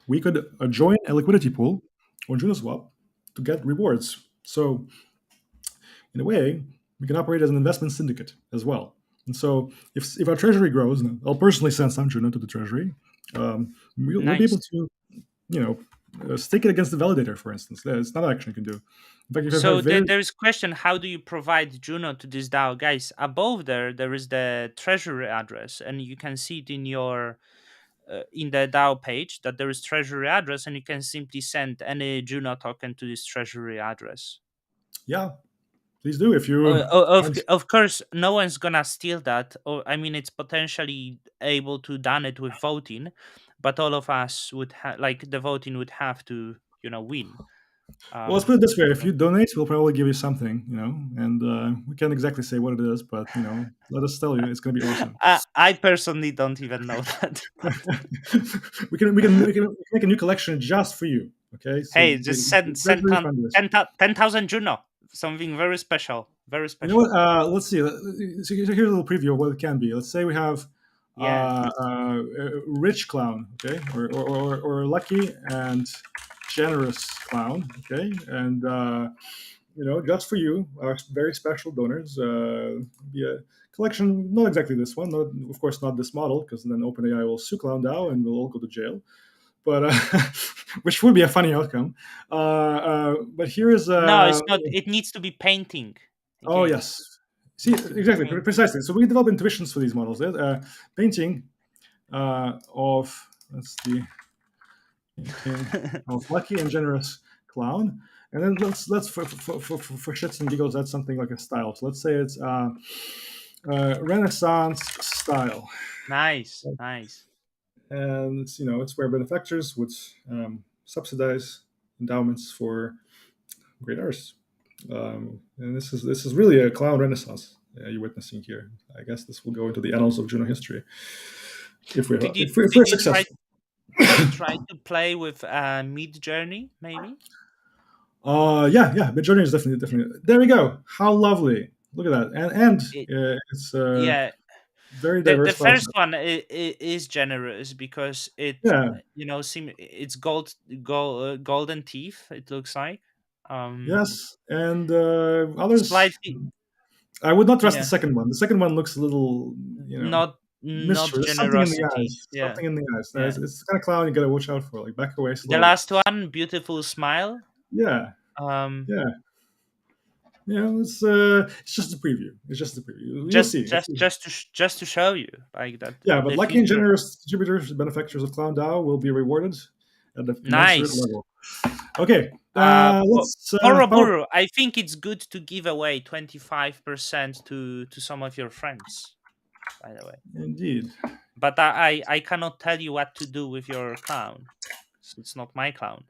We could join a liquidity pool on JunoSwap to get rewards. So in a way, we can operate as an investment syndicate as well. And so if our treasury grows, and I'll personally send some Juno to the treasury, we'll be able Nice. to, stake it against the validator, for instance. There's another action you can do. In fact, if you So have very, there is question: how do you provide Juno to this DAO, guys? Above there is the treasury address, and you can see it in the DAO page that there is treasury address, and you can simply send any Juno token to this treasury address. yeah, please do if you find. Of course, no one's gonna steal that, or I mean, it's potentially able to done it with voting, but all of us would have, like, the voting would have to, win. Well, let's put it this way: if So you donate, we'll probably give you something, and we can't exactly say what it is, but let us tell you, it's going to be awesome. I personally don't even know that. But we can make a new collection just for you. Okay, so hey, just very send very fun this. 10,000 Juno, something very special, very You know what? special. Let's see. So here's a little preview of what it can be. Let's say we have Yeah, a rich clown, okay, or lucky and generous clown, okay, and just for you, our very special donors, be a collection. Not exactly this one, not, of course, not this model, because then OpenAI will sue Clown DAO and we'll all go to jail. But which would be a funny outcome. But here is no, it's not. It needs to be painting oh again. yes. See, Needs to be exactly, painting. precisely. So we develop intuitions for these models. Painting of that's the painting of lucky and generous clown, and then let's for shits and giggles, that's something like a style. So let's say it's Renaissance style, Nice, nice. and it's where benefactors would subsidize endowments for great artists. And this is really a clown renaissance you're witnessing here. I guess this will go into the annals of Juno history if we're Did you if we're, if did we're you try successful. did you try to play with Mid Journey maybe? Yeah, Mid Journey is definitely. There we go. How lovely! Look at that, and It, it's yeah, very the diverse file first set. one is generous because it Yeah, it's golden teeth. It looks like yes, and others. slightly, I would not trust the yeah, second one. The second one looks a little, not mystery. There's something in the generosity. eyes. Yeah, Something in the eyes. yeah. It's the kind of clown you gotta watch out for. Like back away The slowly. last one, beautiful smile. Yeah, Um, yeah. It's just a preview. It's just a preview. You'll just see. just just to just to show you like that Yeah, but the lucky and future. generous distributors, benefactors of Clown DAO will be rewarded at the commensurate Nice. level. Okay, Bo- let's power. Boroboro, I think it's good to give away 25% to some of your friends, by the way. Indeed. But I cannot tell you what to do with your clown. So it's not my clown.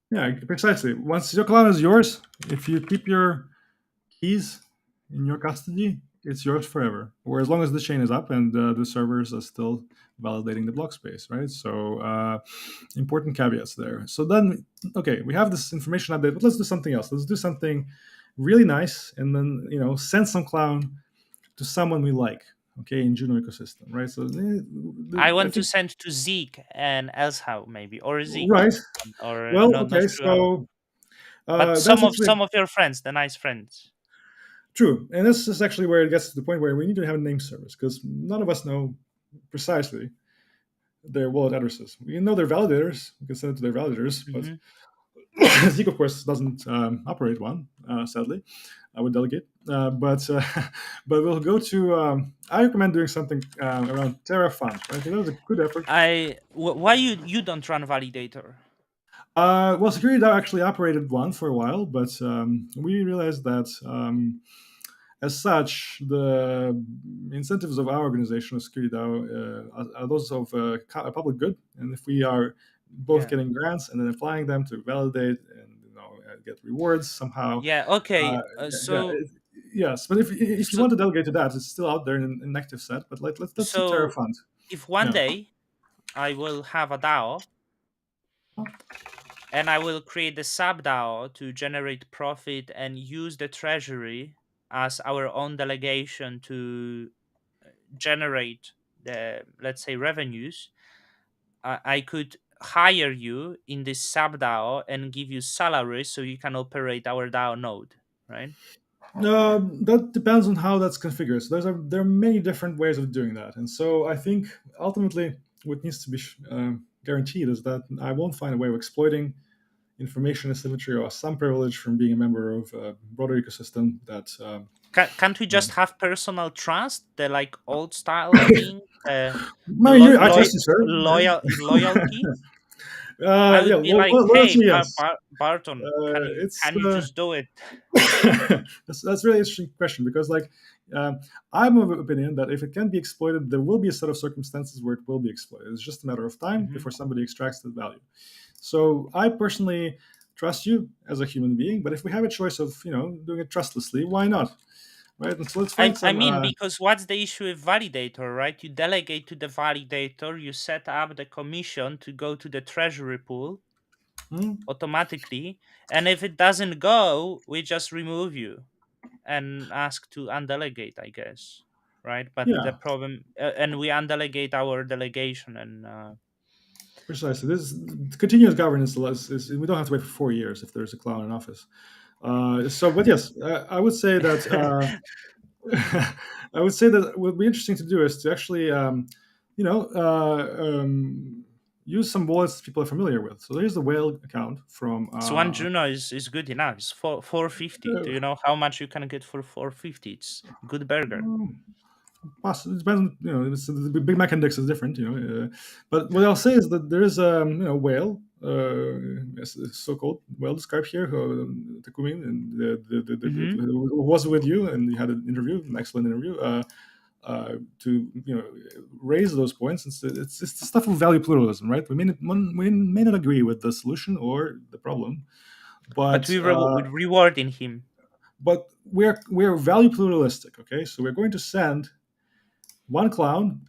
Yeah, precisely. Once your clown is yours, if you keep your keys in your custody, it's yours forever, or as long as the chain is up and the servers are still validating the block space, right? So important caveats there. So then, okay, we have this information update, but let's do something else. Let's do something really nice, and then send some clown to someone we like. Okay, in Juno ecosystem, right? So I I want to think send to Zeke and Elshow maybe, or Zeke, right. or Well, not okay, sure how. so But that's actually some of your friends, the nice friends. true, and this is actually where it gets to the point where we need to have a name service because none of us know precisely their wallet addresses. We know their validators. We can send it to their validators, but Hmm. Zeek, of course, doesn't operate one. Sadly, I would delegate, but but we'll go to. I recommend doing something around Terra Fund. Right, that was a good effort. Why you don't run validator? Well, Security DAO actually operated one for a while, but we realized that as such, the incentives of our organization, Security DAO, are those of a public good. And if we are both Yeah. getting grants and then applying them to validate and get rewards somehow, Yeah. Okay. uh, yeah, So yes. But if you so want to delegate to that, it's still out there in an active set. But let's do so Terrafund. if one Yeah. day I will have a DAO and I will create a sub DAO to generate profit and use the treasury as our own delegation to generate the, let's say, revenues, I could hire you in this sub DAO and give you salary so you can operate our DAO node, right? That depends on how that's configured. So there are many different ways of doing that, and so I think ultimately what needs to be guaranteed is that I won't find a way of exploiting information asymmetry or some privilege from being a member of a broader ecosystem. That Can't we just have personal trust, the like old style thing, no, I trust you, sir. loyalty? I Yeah, would be like, hey, loyalty, yes. Barton, It's can you just do it? that's really interesting question because like Um, I'm of the opinion that if it can be exploited, there will be a set of circumstances where it will be exploited. It's just a matter of time Hmm. before somebody extracts the value. So I personally trust you as a human being, but if we have a choice of doing it trustlessly, why not? Right? And so let's find I some. mean, because what's the issue with validator, right? You delegate to the validator, you set up the commission to go to the treasury pool Hmm? automatically, and if it doesn't go, we just remove you and ask to undelegate, I guess, right? But the Yeah, problem, and we undelegate our delegation, and precisely. This continuous governance we don't have to wait for 4 years if there's a clown in office. But yes, I would say that. I would say that what would be interesting to do is to actually, you know, use some wallets people are familiar with. So there's the whale account from. so one Juno is good enough. It's 450. Do you know how much you can get for 450? It's good burger. It depends. The Big Mac index is different. But what I'll say is that there is whale, so-called whale described here, Takumi, and Mm-hmm. who was with you, and you had an interview, an excellent interview. To raise those points. It's the stuff of value pluralism, right? We may not agree with the solution or the problem, But but we rewarding him. we're value pluralistic. Okay, so we're going to send one clown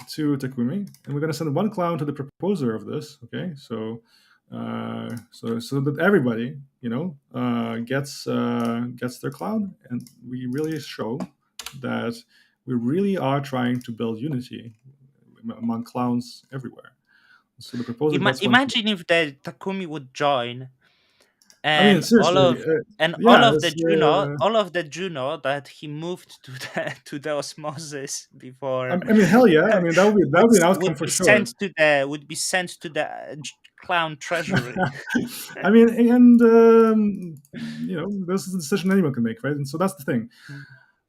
to Takumi, and we're going to send one clown to the proposer of this. Okay, so that everybody gets their clown, and we really show that we really are trying to build unity among clowns everywhere. So the proposer gets one. Imagine if the Takumi would join, I mean, and seriously, all yeah, of the Juno that he moved to the to the osmosis before I mean, hell yeah. I mean, that would be an outcome would for be sure. sent to the clown treasury. I mean, and this is a decision anyone can make, right? And so that's the thing.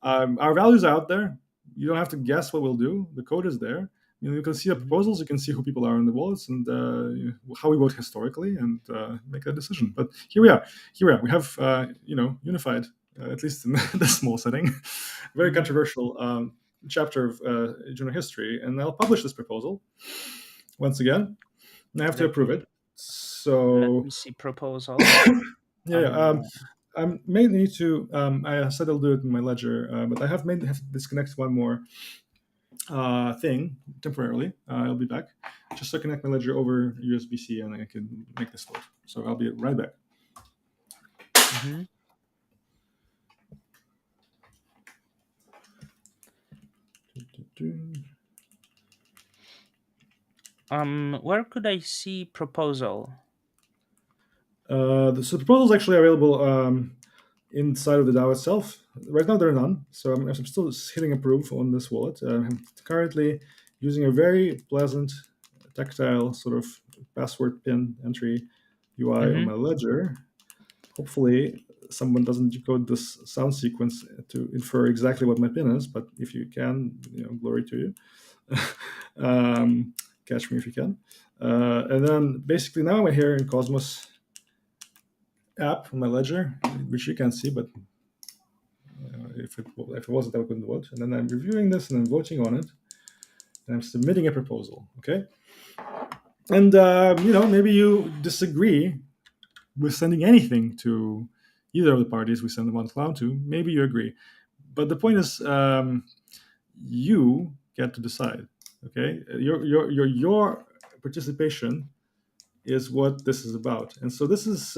Our values are out there. You don't have to guess what we'll do. The code is there. You can see the Mhm. proposals. You can see who people are in the wallets and how we vote historically, and make that decision. But here we are. Here we are. We have unified, at least in the small setting, very Mhm. controversial chapter of Juno history. And I'll publish this proposal once again. And I have to Let approve it. me So see proposal. yeah, yeah. Um, I may need to. I said I'll do it in my ledger, but I have to disconnect one more thing temporarily. I'll be back. Just to connect my ledger over USB-C, and I can make this vote. So I'll be right back. mhm. Where could I see proposal? So the proposal is actually available inside of the DAO itself. Right now, there are none. So I'm still hitting approve on this wallet. I'm currently using a very pleasant, tactile sort of password pin entry UI on Hmm. my ledger. Hopefully, someone doesn't decode this sound sequence to infer exactly what my pin is. But if you can, glory to you. Catch me if you can. And then basically now I'm here in Cosmos app on my ledger, which you can't see, but if it wasn't, I couldn't vote. And then I'm reviewing this and I'm voting on it, and I'm submitting a proposal. Okay, and maybe you disagree with sending anything to either of the parties we send the one clown to. Maybe you agree, but the point is, you get to decide. Okay, your participation is what this is about, and so this is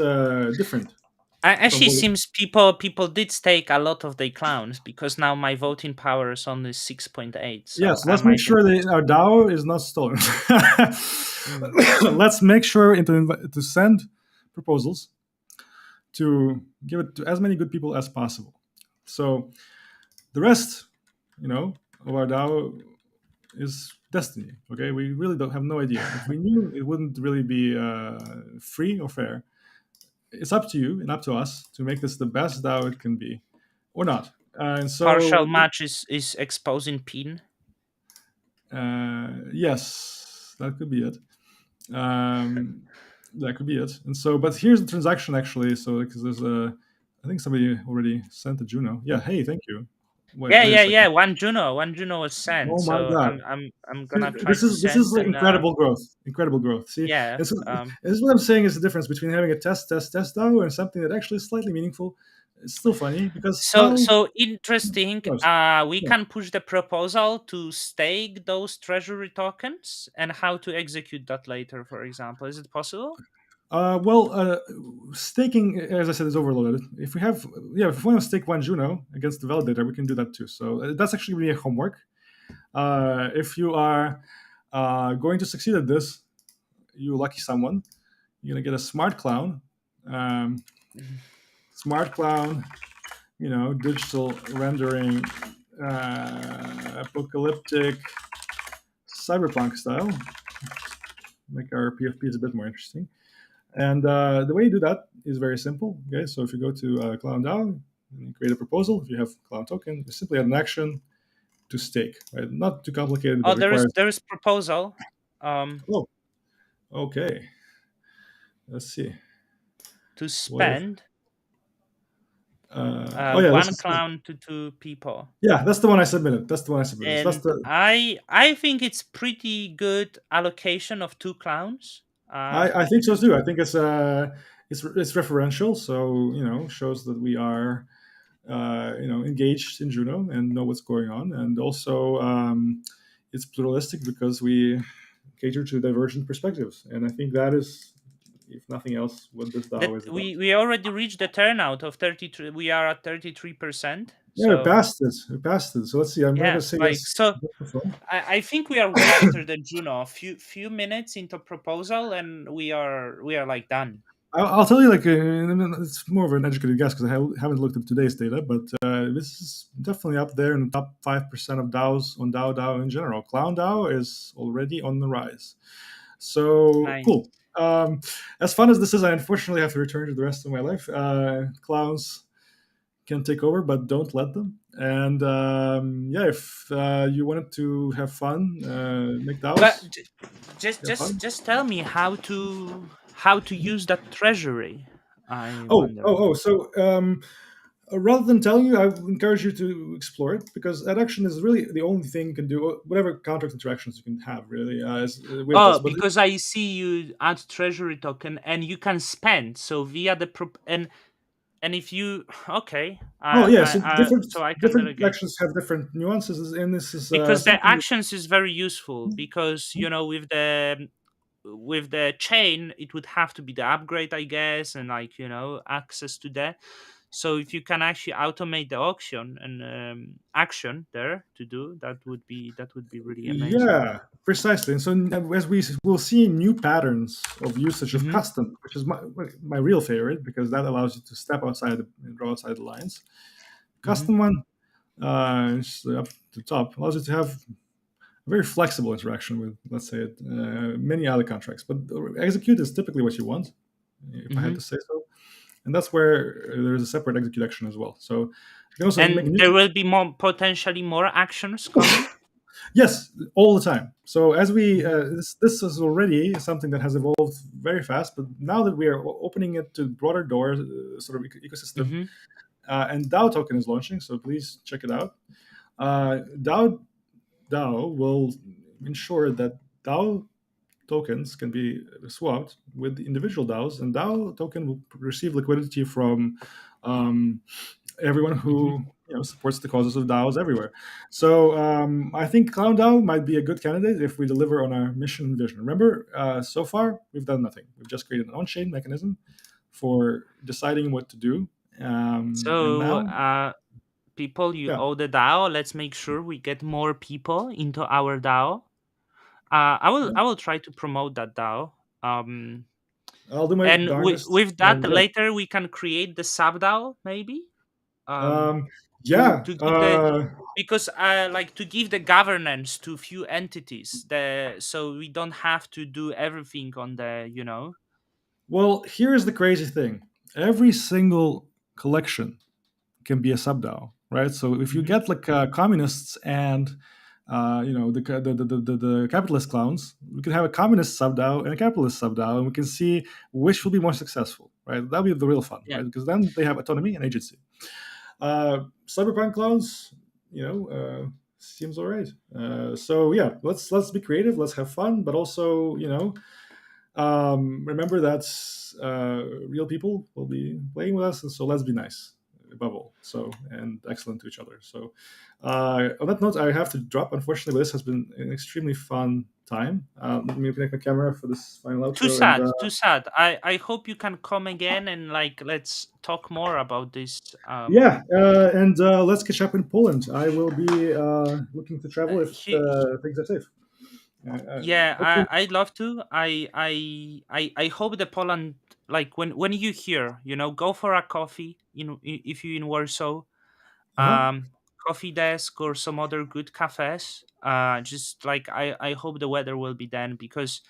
different from Actually, what. seems people did stake a lot of their clowns because now my voting power is only 6.8. So Yes, I let's make might sure invest. that our DAO is not stolen. Mm. Let's make sure to send proposals to give it to as many good people as possible. So the rest, of our DAO is destiny. Okay, we really don't have no idea. If we knew, it wouldn't really be free or fair. It's up to you and up to us to make this the best DAO it can be, or not. And Partial so, match is exposing pin. yes, that could be it. That could be it. And so, but here's the transaction actually. So, because I think somebody already sent a Juno. Yeah. Hey, thank you. Wait, Yeah, wait a yeah, second. yeah. One Juno was sent, Oh my so god. I'm See, gonna try this to is this send is like and incredible growth. Incredible growth. See, yeah. this is what I'm saying is the difference between having a test DAO and something that actually is slightly meaningful. It's still funny because So DAO so interesting. knows. We Yeah. can push the proposal to stake those treasury tokens and how to execute that later. For example, is it possible? Well, staking, as I said, is overloaded. If we have, yeah, if we want to stake one Juno against the validator, we can do that too. So that's actually really a homework. If you are going to succeed at this, you lucky someone. You're gonna get a smart clown. Um, smart clown, digital rendering, apocalyptic, cyberpunk style, make our PFPs a bit more interesting. And the way you do that is very simple. Okay, so if you go to Clown DAO and create a proposal, if you have Clown token, you simply add an action to stake. Right, not too complicated, but Oh, it requires. there is proposal. Um, Oh, okay. Let's see. to What if? spend Oh yeah, this one is. clown to two people. Yeah, that's the one I submitted. That's the one I submitted. So that's And the. I think it's pretty good allocation of two clowns. I think so Because too. I think it's referential, so shows that we are engaged in Juno and know what's going on, and also it's pluralistic because we cater to divergent perspectives, and I think that is, if nothing else, what this DAO that is about. we already reached the turnout of 33. We are at 33%. Yeah, we So passed it. We passed it. So let's see. I'm not yeah, gonna say like yes. so Before. I think we are way better than Juno. A few minutes into proposal and we are like done. I'll tell you, like, it's more of an educated guess because I haven't looked at today's data, but this is definitely up there in the top 5% of DAOs on DAO in general. Clown DAO is already on the rise. So Nice. cool. As fun as this is, I unfortunately have to return to the rest of my life. Clowns can take over, but don't let them. And yeah, if you wanted to have fun, make But DAOs, have fun. just tell me how to use that treasury. I Oh, wonder. oh. So rather than telling you, I would encourage you to explore it because that action is really the only thing you can do. Whatever contract interactions you can have, really, with this. Oh, But because I see you add treasury token and you can spend so via the and if you okay, oh yeah, so so I can different delegate actions have different nuances, and this is because the something. actions is very useful because with the chain it would have to be the upgrade I guess and like access to that. So if you can actually automate the auction and action there to do that would be really amazing. Yeah, precisely. And so as we will see new patterns of usage of Mm-hmm. custom, which is my real favorite because that allows you to step outside and draw outside the lines. Mm-hmm. Custom one, up to the top, allows you to have a very flexible interaction with, let's say, many other contracts. But execute is typically what you want, if I had Mm-hmm. to say so. And that's where there's a separate execute action as well. So you can also make And new. there will be more potentially more actions coming. Yes, all the time. So as we Mhm. this is already something that has evolved very fast, but now that we are opening it to broader doors, sort of ecosystem, Mhm. and DAO token is launching, so please check it out. DAO will ensure that DAO tokens can be swapped with individual DAOs, and DAO token will receive liquidity from um, everyone Mhm. who supports the causes of DAOs everywhere. So I think Clown DAO might be a good candidate if we deliver on our mission and vision. Remember, so far we've done nothing. We've just created an on-chain mechanism for deciding what to do, and So, now, people, you yeah, owe the DAO. Let's make sure we get more people into our DAO. yeah, I will try to promote that DAO. I'll do my And darndest, with that, and yeah, later we can create the sub DAO maybe. Um, um, yeah. to give the because like to give the governance to few entities the so we don't have to do everything on the Well, here's the crazy thing: every single collection can be a sub-DAO, right? So if you Mhm. get like communists and the capitalist clowns, we can have a communist sub-DAO and a capitalist sub-DAO, and we can see which will be more successful, right? That'll be the real fun, Yeah. right? Because then they have autonomy and agency. Cyberpunk clowns, seems all right. So yeah, let's be creative, let's have fun, but also remember that real people will be playing with us, and so let's be nice above all. So, and excellent to each other. So, on that note, I have to drop. Unfortunately, but this has been an extremely fun time. Let me connect my camera for this final Too outro. And sad, too sad. I hope you can come again and like let's talk more about this. yeah, and let's catch up in Poland. I will be looking to travel if things are safe. Yeah, Hopefully, I'd love to. I hope the Poland, like when you hear, go for a coffee. If you're in Warsaw, uh-huh. um, coffee desk or some other good cafes. Just like I hope the weather will be then because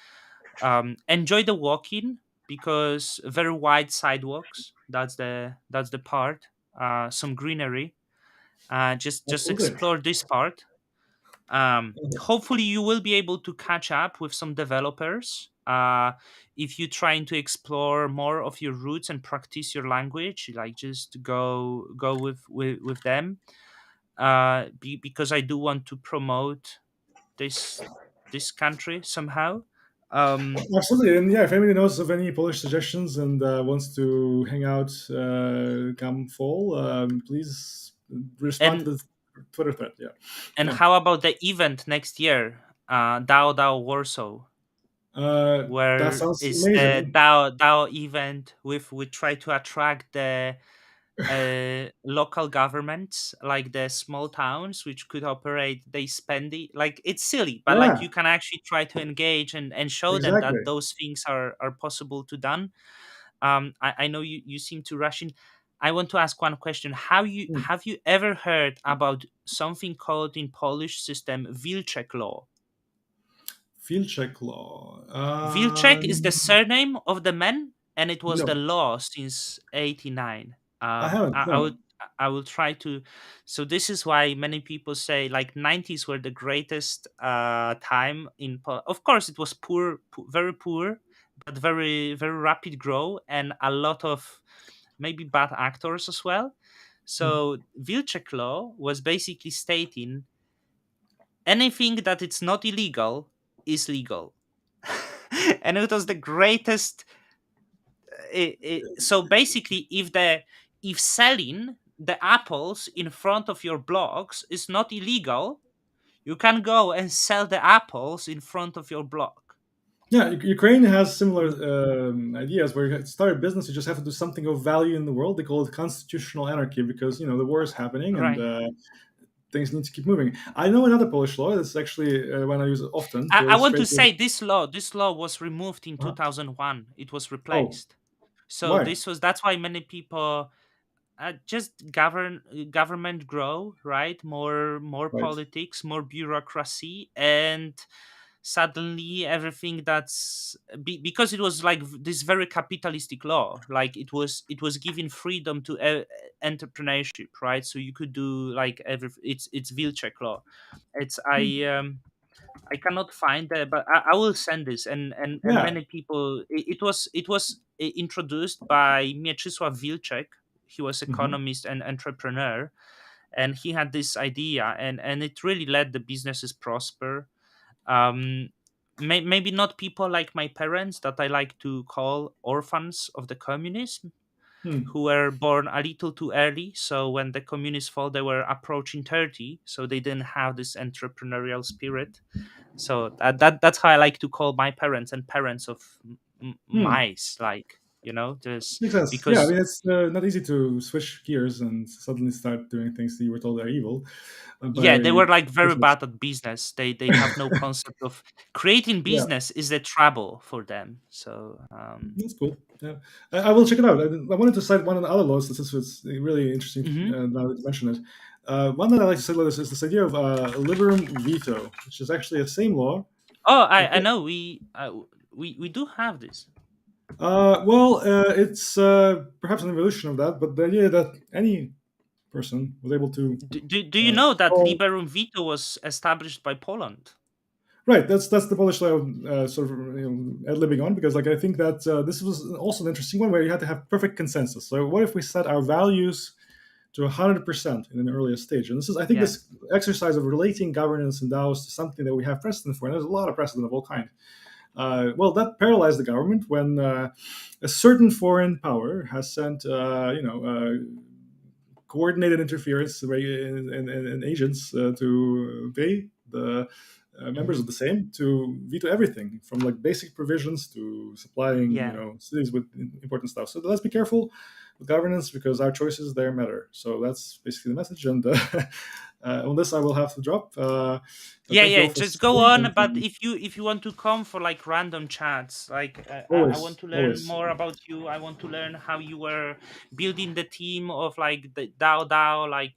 enjoy the walking because very wide sidewalks. That's the part. Some greenery. Just Absolutely. explore this part. Hopefully you will be able to catch up with some developers if you're trying to explore more of your roots and practice your language, like just go with them, because I do want to promote this this country somehow. um Absolutely, and yeah, if anybody knows of any Polish suggestions and wants to hang out come fall, please respond and to the Twitter thread. Yeah, and yeah. how about the event next year, DAO Warsaw, That where sounds is the amazing. DAO event with we try to attract the local governments, like the small towns which could operate, they spend it, like it's silly, but like Yeah, you can actually try to engage and show them exactly. that those things are possible to done. I know you seem to rush in. I want to ask one question. How you Hmm. have you ever heard about something called in Polish system Wilczek law? Field check law. Wilczek is the surname of the man, and it was the No, law since '89. I haven't. I No. would I will try to. So this is why many people say like '90s were the greatest time in. Of course, it was very poor, but very very rapid grow and a lot of maybe bad actors as well. Hmm. So Wilczek law was basically stating anything that it's not illegal is legal. And it was the greatest. So basically, if selling the apples in front of your blocks is not illegal, you can go and sell the apples in front of your block. Yeah, Ukraine has similar ideas where you start a business, you just have to do something of value in the world. They call it constitutional anarchy because the war is happening and Right. things need to keep moving. I know another Polish law that's actually one I use often to I want to illustrate. say this law was removed in Uh, 2001. It was oh, replaced. So why? that's why many people just government grow, right, more Right. politics, more bureaucracy, and suddenly everything because it was like this very capitalistic law, like it was giving freedom to entrepreneurship, right? So you could do like it's Wilczek law. It's Hmm. I cannot find that, but I will send this. And Yeah. many people. It was introduced by Mieczysław Wilczek. He was Hmm. economist and entrepreneur, and he had this idea, and it really let the businesses prosper. Um, maybe not people like my parents that I like to call orphans of the communism, Hmm. who were born a little too early. So when the communists fall, they were approaching 30, so they didn't have this entrepreneurial spirit. So that's how I like to call my parents and parents of Hmm. mice, like just Makes sense. Yeah, I because mean, it's not easy to switch gears and suddenly start doing things that you were told are evil yeah, they by were like very officials. bad at business. They have no concept of creating Yeah, business is the trouble for them. So that's cool. Yeah, I will check it out. I wanted to cite one of the other laws. This is really interesting mhm. now that you mention it. One that I like to cite is this idea of liberum veto, which is actually the same law. Oh, It, I know we do have this. it's perhaps an evolution of that, but the idea that any person was able to Do you know that call. Liberum Veto was established by Poland? Right, that's the Polish law sort of ad libbing on because like I think that this was also an interesting one where you had to have perfect consensus. So what if we set our values to 100% in an earliest stage. And this is, I think, Yeah. this exercise of relating governance and DAOs to something that we have precedent for, and there's a lot of precedent of all kinds. Well, that paralyzed the government when a certain foreign power has sent, coordinated interference and agents to pay the members Hmm. of the same to veto everything from like basic provisions to supplying Yeah. cities with important stuff. So let's be careful with governance because our choices there matter. So that's basically the message. And on this, I will have to drop. But Yeah, thank you yeah, all for just go staying. on. And But if you want to come for like random chats, like I want always, to learn always. more about you. I want to learn how you were building the team of like the DAO, like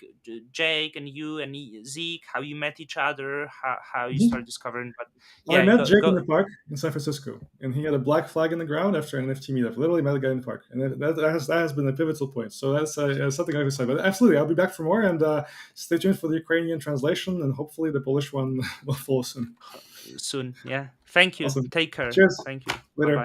Jake and you and Zeke, how you met each other, how you Mhm. start discovering. But I yeah, met go Jake in go. the park in San Francisco, and he had a black flag in the ground after an NFT meetup. Literally met a guy in the park, and that has been a pivotal point. So that's something I have to say. But absolutely, I'll be back for more, and stay tuned for the Ukrainian translation, and hopefully the Polish one will follow soon. Soon. Yeah. Thank you. Awesome. Take care. Cheers. Thank you. Bye Later. bye.